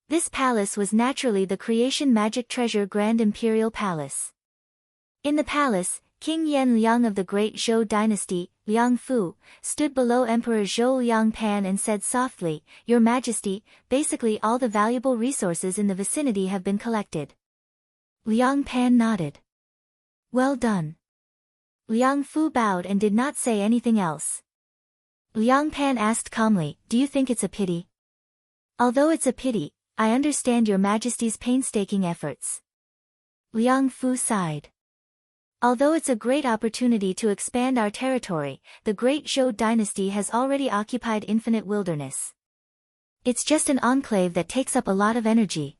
This palace was naturally the creation magic treasure Grand Imperial Palace. In the palace, King Yan Liang of the great Zhou dynasty, Liang Fu, stood below Emperor Zhou Yangpan and said softly, Your Majesty, basically all the valuable resources in the vicinity have been collected. Liang Pan nodded. Well done. Liang Fu bowed and did not say anything else. Liang Pan asked calmly, Do you think it's a pity? Although it's a pity, I understand Your Majesty's painstaking efforts. Liang Fu sighed. Although it's a great opportunity to expand our territory, the great Zhou dynasty has already occupied infinite wilderness. It's just an enclave that takes up a lot of energy.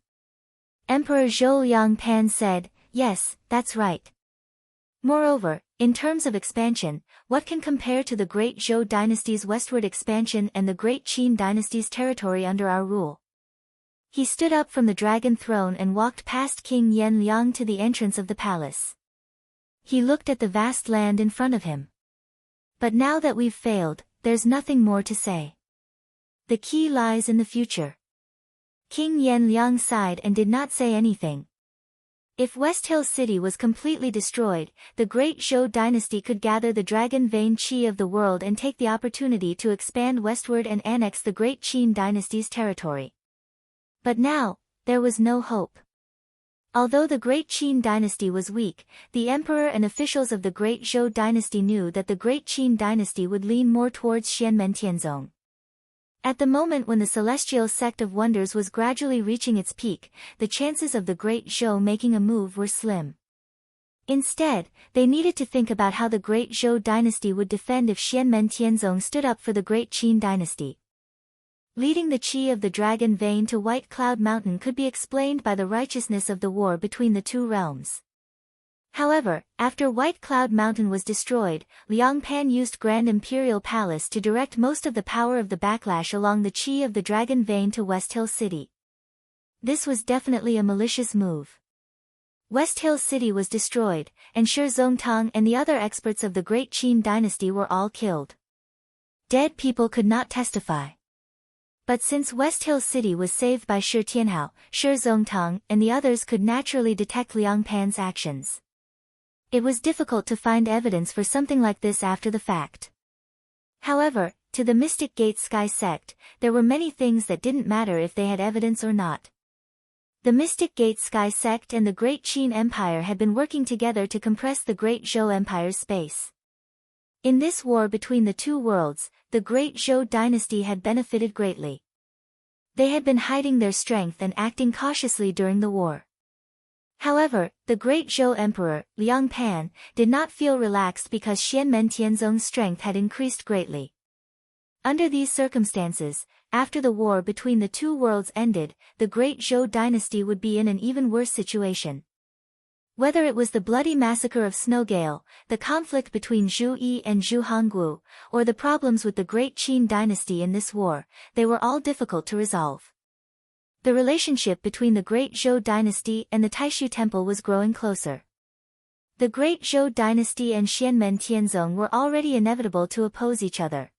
Emperor Zhou Yangpan said, Yes, that's right. Moreover, in terms of expansion, what can compare to the great Zhou dynasty's westward expansion and the great Qin dynasty's territory under our rule? He stood up from the dragon throne and walked past King Yan Liang to the entrance of the palace. He looked at the vast land in front of him. But now that we've failed, there's nothing more to say. The key lies in the future. King Yan Liang sighed and did not say anything. If West Hill City was completely destroyed, the great Zhou dynasty could gather the dragon vein qi of the world and take the opportunity to expand westward and annex the great Qin dynasty's territory. But now, there was no hope. Although the great Qin dynasty was weak, the emperor and officials of the great Zhou dynasty knew that the great Qin dynasty would lean more towards Xianmen. At the moment when the celestial sect of wonders was gradually reaching its peak, the chances of the great Zhou making a move were slim. Instead, they needed to think about how the great Zhou dynasty would defend if Xianmen stood up for the great Qin dynasty. Leading the qi of the dragon vein to White Cloud Mountain could be explained by the righteousness of the war between the two realms. However, after White Cloud Mountain was destroyed, Liang Pan used Grand Imperial Palace to direct most of the power of the backlash along the qi of the dragon vein to West Hill City. This was definitely a malicious move. West Hill City was destroyed, and Shi Zongtang and the other experts of the great Qin dynasty were all killed. Dead people could not testify. But since West Hill City was saved by Shi Tianhao, Shi Zongtang and the others could naturally detect Liang Pan's actions. It was difficult to find evidence for something like this after the fact. However, to the Mystic Gate Sky sect, there were many things that didn't matter if they had evidence or not. The Mystic Gate Sky sect and the Great Qin Empire had been working together to compress the Great Zhou Empire's space. In this war between the two worlds, the Great Zhou dynasty had benefited greatly. They had been hiding their strength and acting cautiously during the war. However, the great Zhou Emperor, Liang Pan, did not feel relaxed because Xianmen strength had increased greatly. Under these circumstances, after the war between the two worlds ended, the great Zhou dynasty would be in an even worse situation. Whether it was the bloody massacre of Snowgale, the conflict between Zhu Yi and Zhu Honggu, or the problems with the great Qin dynasty in this war, they were all difficult to resolve. The relationship between the great Zhou dynasty and the Taishu temple was growing closer. The great Zhou dynasty and Xianmen were already inevitable to oppose each other.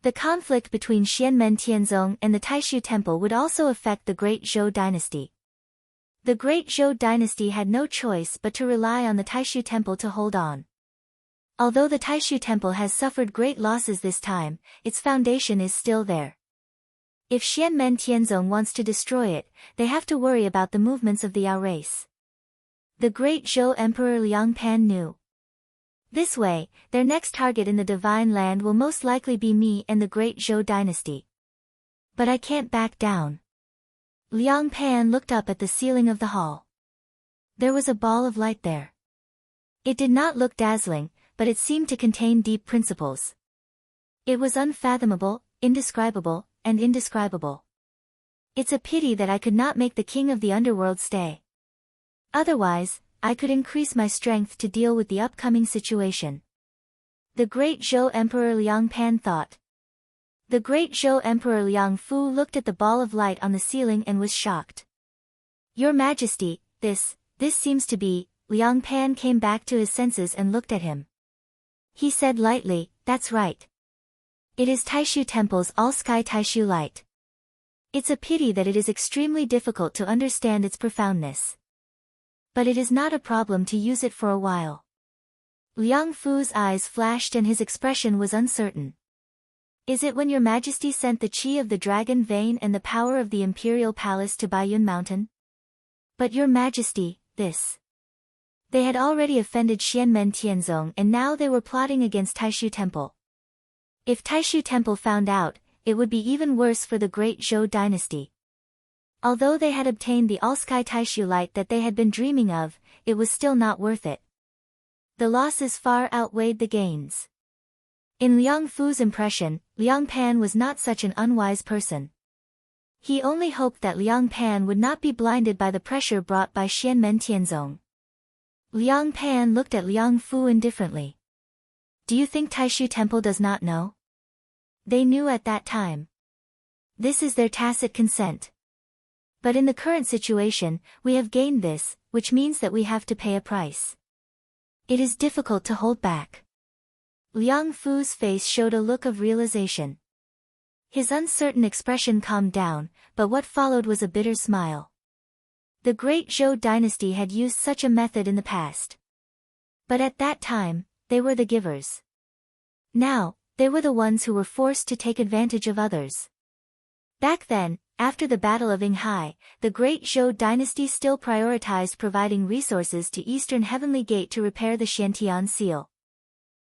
The conflict between Xianmen and the Taishu temple would also affect the great Zhou dynasty. The great Zhou dynasty had no choice but to rely on the Taishu temple to hold on. Although the Taishu temple has suffered great losses this time, its foundation is still there. If Xianmen wants to destroy it, they have to worry about the movements of the Yao race. The great Zhou Emperor Liang Pan knew. This way, their next target in the Divine Land will most likely be me and the great Zhou dynasty. But I can't back down. Liang Pan looked up at the ceiling of the hall. There was a ball of light there. It did not look dazzling, but it seemed to contain deep principles. It was unfathomable, indescribable, and indescribable. It's a pity that I could not make the king of the underworld stay. Otherwise, I could increase my strength to deal with the upcoming situation. The great Zhou Emperor Liang Pan thought. The great Zhou Emperor Liang Fu looked at the ball of light on the ceiling and was shocked. Your Majesty, this seems to be, Liang Pan came back to his senses and looked at him. He said lightly, that's right. It is Taishu Temple's all-sky Taishu light. It's a pity that it is extremely difficult to understand its profoundness. But it is not a problem to use it for a while. Liang Fu's eyes flashed and his expression was uncertain. Is it when your Majesty sent the chi of the dragon vein and the power of the imperial palace to Baiyun Mountain? But your Majesty, this. They had already offended Xianmen Tianzong and now they were plotting against Taishu Temple. If Taishu Temple found out, it would be even worse for the great Zhou dynasty. Although they had obtained the all-sky Taishu light that they had been dreaming of, it was still not worth it. The losses far outweighed the gains. In Liang Fu's impression, Liang Pan was not such an unwise person. He only hoped that Liang Pan would not be blinded by the pressure brought by Xianmen Tianzong. Liang Pan looked at Liang Fu indifferently. Do you think Taishu Temple does not know? They knew at that time. This is their tacit consent. But in the current situation, we have gained this, which means that we have to pay a price. It is difficult to hold back. Liang Fu's face showed a look of realization. His uncertain expression calmed down, but what followed was a bitter smile. The great Zhou dynasty had used such a method in the past. But at that time, they were the givers. Now, they were the ones who were forced to take advantage of others. Back then, after the Battle of Yinghai, the great Zhou dynasty still prioritized providing resources to Eastern Heavenly Gate to repair the Xiantian seal.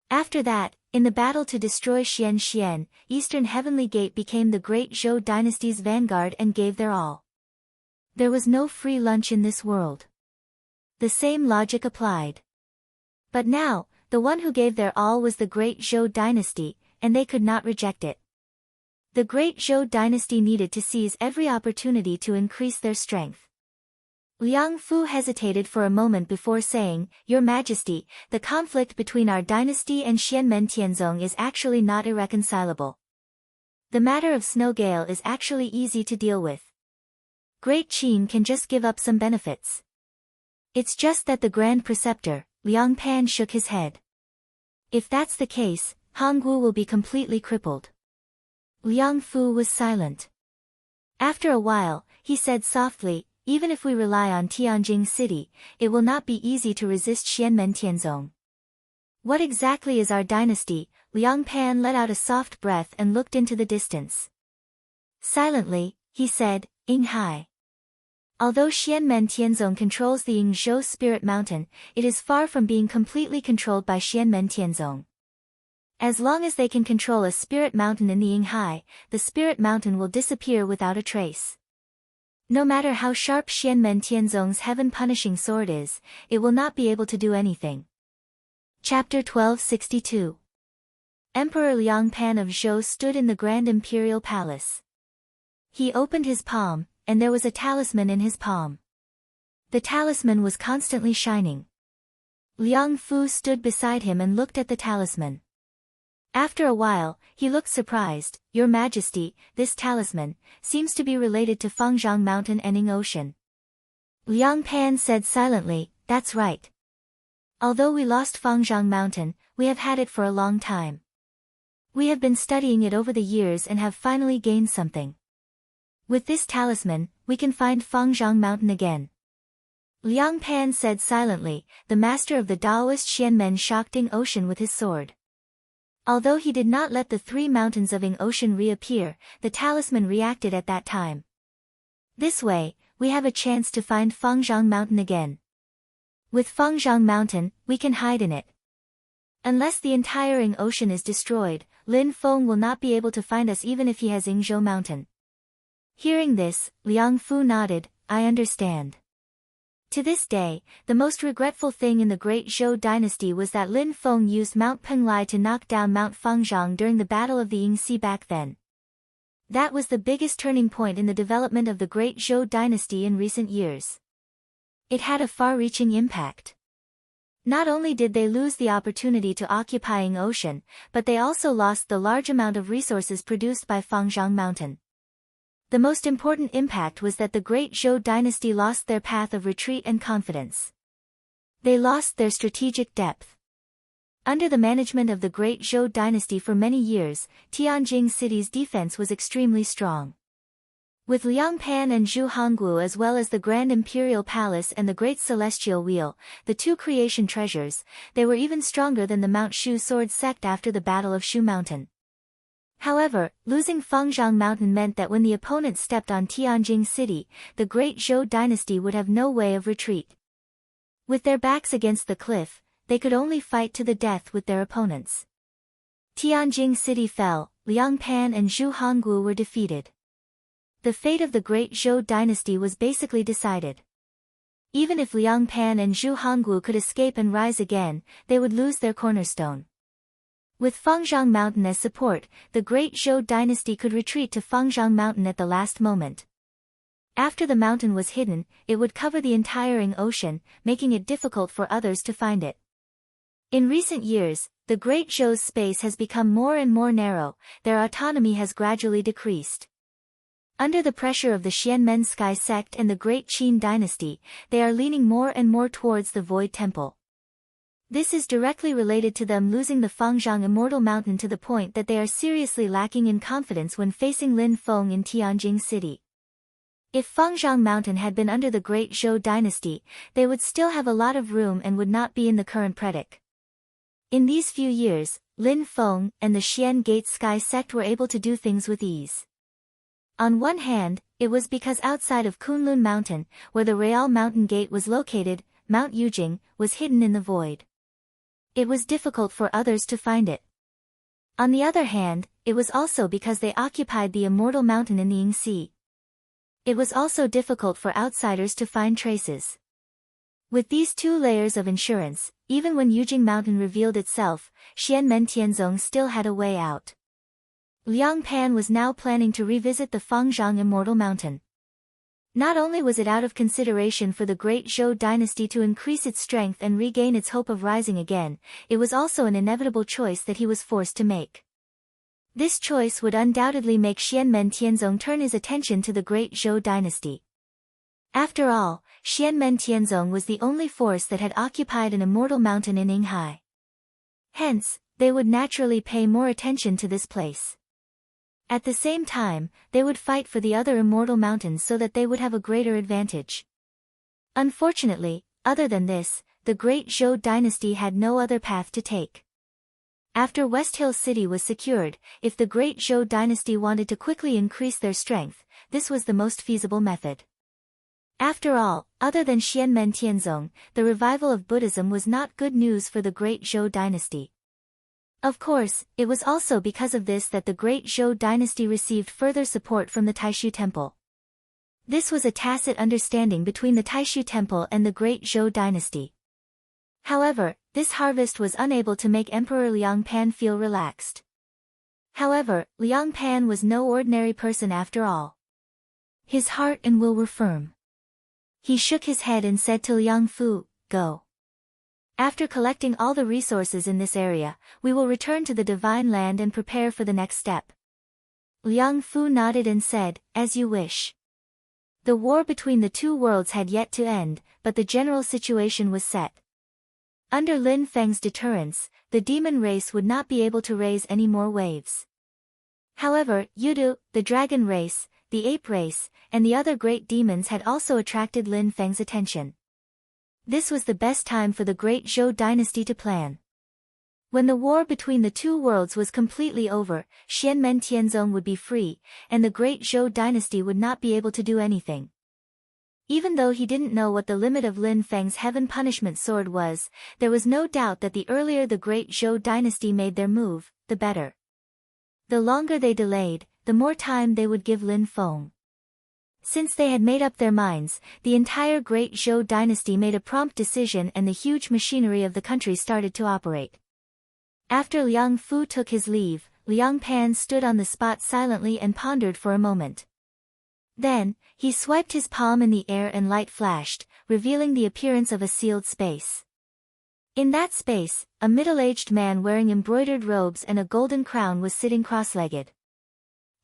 After that, in the battle to destroy Xian, Eastern Heavenly Gate became the great Zhou dynasty's vanguard and gave their all. There was no free lunch in this world. The same logic applied. But now, the one who gave their all was the great Zhou dynasty, and they could not reject it. The great Zhou dynasty needed to seize every opportunity to increase their strength. Liang Fu hesitated for a moment before saying, Your Majesty, the conflict between our dynasty and Xianmen Tianzong is actually not irreconcilable. The matter of Snow Gale is actually easy to deal with. Great Qin can just give up some benefits. It's just that the Grand Preceptor, Liang Pan shook his head. If that's the case, Hongwu will be completely crippled. Liang Fu was silent. After a while, he said softly, Even if we rely on Tianjing City, it will not be easy to resist Xianmen Tianzong. What exactly is our dynasty? Liang Pan let out a soft breath and looked into the distance. Silently, he said, Yinghai. Although Xianmen Tianzong controls the Yingzhou Spirit Mountain, it is far from being completely controlled by Xianmen Tianzong. As long as they can control a spirit mountain in the Yinghai, the spirit mountain will disappear without a trace. No matter how sharp Xianmen Tianzong's heaven-punishing sword is, it will not be able to do anything. Chapter 1262. Emperor Liang Pan of Zhou stood in the Grand Imperial Palace. He opened his palm, and there was a talisman in his palm. The talisman was constantly shining. Liang Fu stood beside him and looked at the talisman. After a while, he looked surprised. Your Majesty, this talisman seems to be related to Fangzhang Mountain and Ying Ocean. Liang Pan said silently, That's right. Although we lost Fangzhang Mountain, we have had it for a long time. We have been studying it over the years and have finally gained something. With this talisman, we can find Fangzhang Mountain again. Liang Pan said silently, the master of the Taoist Xianmen shocked Ying Ocean with his sword. Although he did not let the three mountains of Ying Ocean reappear, the talisman reacted at that time. This way, we have a chance to find Fangzhang Mountain again. With Fangzhang Mountain, we can hide in it. Unless the entire Ying Ocean is destroyed, Lin Feng will not be able to find us even if he has Yingzhou Mountain. Hearing this, Liang Fu nodded, I understand. To this day, the most regretful thing in the Great Zhou dynasty was that Lin Feng used Mount Penglai to knock down Mount Fangzhang during the Battle of the Yingxi back then. That was the biggest turning point in the development of the Great Zhou dynasty in recent years. It had a far-reaching impact. Not only did they lose the opportunity to occupying ocean, but they also lost the large amount of resources produced by Fangzhang Mountain. The most important impact was that the Great Zhou dynasty lost their path of retreat and confidence. They lost their strategic depth. Under the management of the Great Zhou dynasty for many years, Tianjin city's defense was extremely strong. With Liangpan and Zhu Honggu as well as the Grand Imperial Palace and the Great Celestial Wheel, the two creation treasures, they were even stronger than the Mount Shu sword sect after the Battle of Shu Mountain. However, losing Fangzhang Mountain meant that when the opponent stepped on Tianjin City, the Great Zhou dynasty would have no way of retreat. With their backs against the cliff, they could only fight to the death with their opponents. Tianjin City fell, Liangpan and Zhu Honggu were defeated. The fate of the Great Zhou dynasty was basically decided. Even if Liangpan and Zhu Honggu could escape and rise again, they would lose their cornerstone. With Fangzhang Mountain as support, the Great Zhou dynasty could retreat to Fangzhang Mountain at the last moment. After the mountain was hidden, it would cover the entire ocean, making it difficult for others to find it. In recent years, the Great Zhou's space has become more and more narrow, their autonomy has gradually decreased. Under the pressure of the Xianmen Sky sect and the Great Qin dynasty, they are leaning more and more towards the Void Temple. This is directly related to them losing the Fangzhang Immortal Mountain to the point that they are seriously lacking in confidence when facing Lin Feng in Tianjin City. If Fangzhang Mountain had been under the Great Zhou dynasty, they would still have a lot of room and would not be in the current predicament. In these few years, Lin Feng and the Xian Gate Sky sect were able to do things with ease. On one hand, it was because outside of Kunlun Mountain, where the Real Mountain Gate was located, Mount Yujing was hidden in the void. It was difficult for others to find it. On the other hand, it was also because they occupied the Immortal Mountain in the Yingxi. It was also difficult for outsiders to find traces. With these two layers of insurance, even when Yujing Mountain revealed itself, Xianmen Tianzong still had a way out. Liang Pan was now planning to revisit the Fangzhang Immortal Mountain. Not only was it out of consideration for the Great Zhou dynasty to increase its strength and regain its hope of rising again, it was also an inevitable choice that he was forced to make. This choice would undoubtedly make Xianmen Tianzong turn his attention to the Great Zhou dynasty. After all, Xianmen Tianzong was the only force that had occupied an immortal mountain in Yinghai. Hence, they would naturally pay more attention to this place. At the same time, they would fight for the other immortal mountains so that they would have a greater advantage. Unfortunately, other than this, the Great Zhou dynasty had no other path to take. After West Hill City was secured, if the Great Zhou dynasty wanted to quickly increase their strength, this was the most feasible method. After all, other than Xianmen Tianzong, the revival of Buddhism was not good news for the Great Zhou dynasty. Of course, it was also because of this that the Great Zhou dynasty received further support from the Taishu Temple. This was a tacit understanding between the Taishu Temple and the Great Zhou dynasty. However, this harvest was unable to make Emperor Liang Pan feel relaxed. However, Liang Pan was no ordinary person after all. His heart and will were firm. He shook his head and said to Liang Fu, "Go. After collecting all the resources in this area, we will return to the Divine Land and prepare for the next step." Liang Fu nodded and said, "As you wish." The war between the two worlds had yet to end, but the general situation was set. Under Lin Feng's deterrence, the demon race would not be able to raise any more waves. However, Yudu, the dragon race, the ape race, and the other great demons had also attracted Lin Feng's attention. This was the best time for the Great Zhou dynasty to plan. When the war between the two worlds was completely over, Xianmen Tianzong would be free, and the Great Zhou dynasty would not be able to do anything. Even though he didn't know what the limit of Lin Feng's heaven punishment sword was, there was no doubt that the earlier the Great Zhou dynasty made their move, the better. The longer they delayed, the more time they would give Lin Feng. Since they had made up their minds, the entire Great Zhou dynasty made a prompt decision and the huge machinery of the country started to operate. After Liang Fu took his leave, Liang Pan stood on the spot silently and pondered for a moment. Then, he swiped his palm in the air and light flashed, revealing the appearance of a sealed space. In that space, a middle-aged man wearing embroidered robes and a golden crown was sitting cross-legged.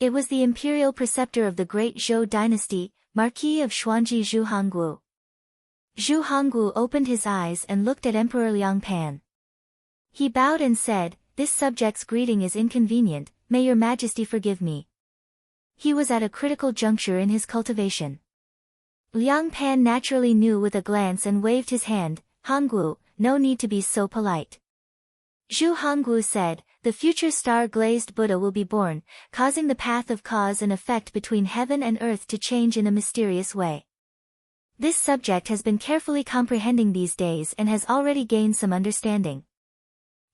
It was the imperial preceptor of the Great Zhou dynasty, Marquis of Xuanji Zhu Hongwu. Zhu Hongwu opened his eyes and looked at Emperor Liang Pan. He bowed and said, "This subject's greeting is inconvenient, may your majesty forgive me." He was at a critical juncture in his cultivation. Liang Pan naturally knew with a glance and waved his hand, "Hongwu, no need to be so polite." Zhu Hongwu said, "The future star-glazed Buddha will be born, causing the path of cause and effect between heaven and earth to change in a mysterious way. This subject has been carefully comprehending these days and has already gained some understanding.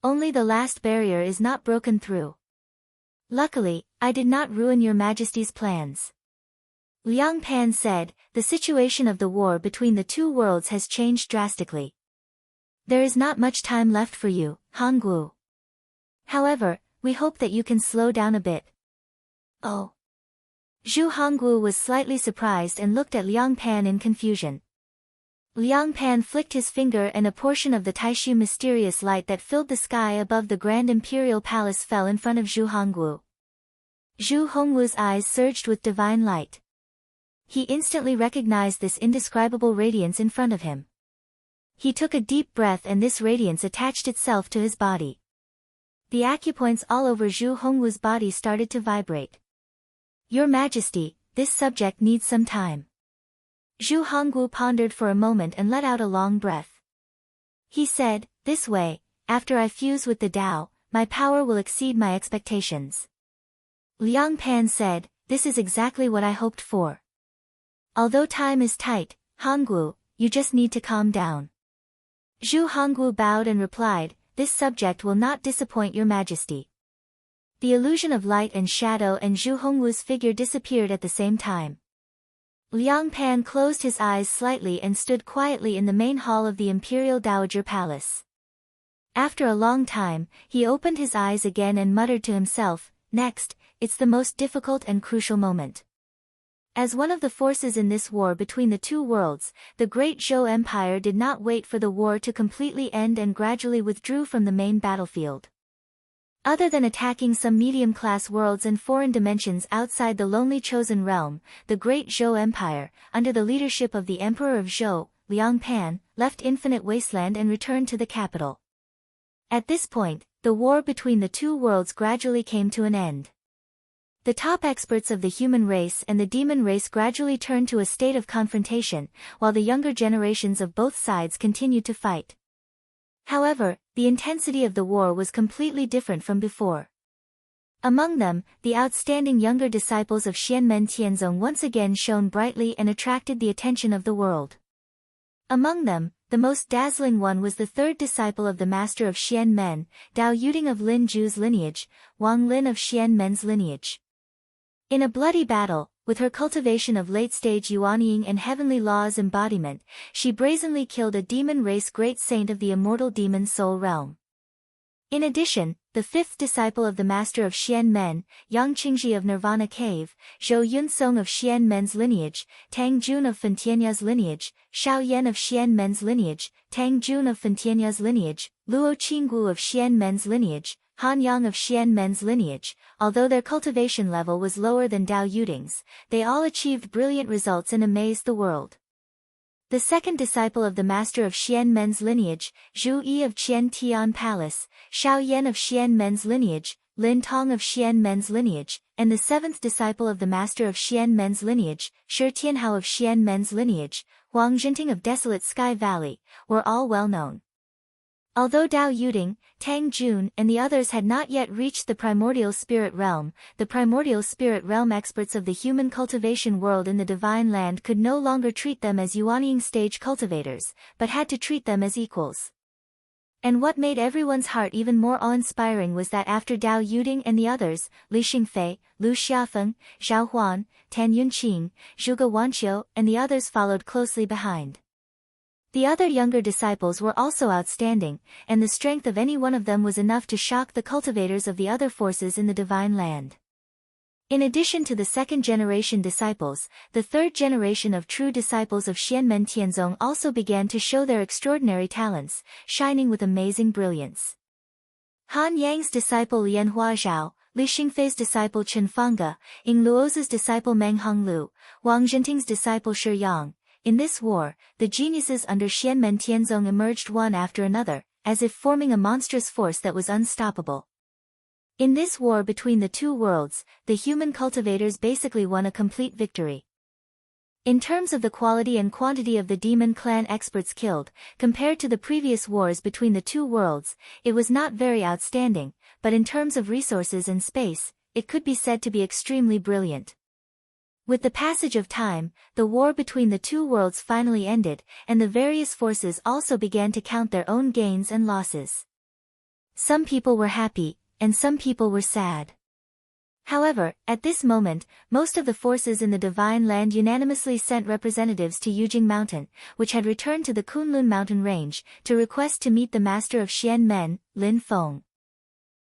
Only the last barrier is not broken through. Luckily, I did not ruin your majesty's plans." Liang Pan said, "The situation of the war between the two worlds has changed drastically. There is not much time left for you, Hongwu. However, we hope that you can slow down a bit." "Oh." Zhu Hongwu was slightly surprised and looked at Liang Pan in confusion. Liang Pan flicked his finger and a portion of the Taishu mysterious light that filled the sky above the grand imperial palace fell in front of Zhu Hongwu. Zhu Hongwu's eyes surged with divine light. He instantly recognized this indescribable radiance in front of him. He took a deep breath and this radiance attached itself to his body. The acupoints all over Zhu Hongwu's body started to vibrate. "Your Majesty, this subject needs some time." Zhu Hongwu pondered for a moment and let out a long breath. He said, "This way, after I fuse with the Tao, my power will exceed my expectations." Liang Pan said, "This is exactly what I hoped for. Although time is tight, Hongwu, you just need to calm down." Zhu Hongwu bowed and replied, "This subject will not disappoint your majesty." The illusion of light and shadow and Zhu Hongwu's figure disappeared at the same time. Liang Pan closed his eyes slightly and stood quietly in the main hall of the Imperial Dowager Palace. After a long time, he opened his eyes again and muttered to himself, "Next, it's the most difficult and crucial moment." As one of the forces in this war between the two worlds, the Great Zhou Empire did not wait for the war to completely end and gradually withdrew from the main battlefield. Other than attacking some medium-class worlds and foreign dimensions outside the lonely chosen realm, the Great Zhou Empire, under the leadership of the Emperor of Zhou, Liang Pan, left Infinite Wasteland and returned to the capital. At this point, the war between the two worlds gradually came to an end. The top experts of the human race and the demon race gradually turned to a state of confrontation, while the younger generations of both sides continued to fight. However, the intensity of the war was completely different from before. Among them, the outstanding younger disciples of Xianmen Tianzong once again shone brightly and attracted the attention of the world. Among them, the most dazzling one was the third disciple of the master of Xianmen, Dao Yuding of Lin Zhu's lineage, Wang Lin of Xianmen's lineage. In a bloody battle, with her cultivation of late-stage Yuanying and heavenly law's embodiment, she brazenly killed a demon race great saint of the immortal demon soul realm. In addition, the fifth disciple of the master of Xianmen, Yang Qingji of Nirvana Cave, Zhou Yunsong of Xianmen's lineage, Tang Jun of Fentianya's lineage, Xiao Yan of Xianmen's lineage, Tang Jun of Fentianya's lineage, Luo Qinggu of Xianmen's lineage, Han Yang of Xianmen's lineage, although their cultivation level was lower than Dao Yuding's, they all achieved brilliant results and amazed the world. The second disciple of the master of Xianmen's lineage, Zhu Yi of Qian Tian Palace, Xiao Yan of Xianmen's lineage, Lin Tong of Xianmen's lineage, and the seventh disciple of the master of Xianmen's lineage, Shi Tianhao of Xianmen's lineage, Huang Jinting of Desolate Sky Valley, were all well known. Although Dao Yuding, Tang Jun and the others had not yet reached the primordial spirit realm, the primordial spirit realm experts of the human cultivation world in the divine land could no longer treat them as Yuanying stage cultivators, but had to treat them as equals. And what made everyone's heart even more awe-inspiring was that after Dao Yuding and the others, Li Xingfei, Lu Xiafeng, Zhao Huan, Tan Yunqing, Zhuge Wanqiu, and the others followed closely behind. The other younger disciples were also outstanding, and the strength of any one of them was enough to shock the cultivators of the other forces in the divine land. In addition to the second-generation disciples, the third generation of true disciples of Xianmen Tianzong also began to show their extraordinary talents, shining with amazing brilliance. Han Yang's disciple Lianhua Zhao, Li Xingfei's disciple Chen Fangge, Ying Luozi's disciple Meng Honglu, Wang Zhenting's disciple Shi Yang. In this war, the geniuses under Xianmen Tianzong emerged one after another, as if forming a monstrous force that was unstoppable. In this war between the two worlds, the human cultivators basically won a complete victory. In terms of the quality and quantity of the demon clan experts killed, compared to the previous wars between the two worlds, it was not very outstanding, but in terms of resources and space, it could be said to be extremely brilliant. With the passage of time, the war between the two worlds finally ended, and the various forces also began to count their own gains and losses. Some people were happy, and some people were sad. However, at this moment, most of the forces in the Divine Land unanimously sent representatives to Yujing Mountain, which had returned to the Kunlun mountain range, to request to meet the master of Xianmen, Lin Feng.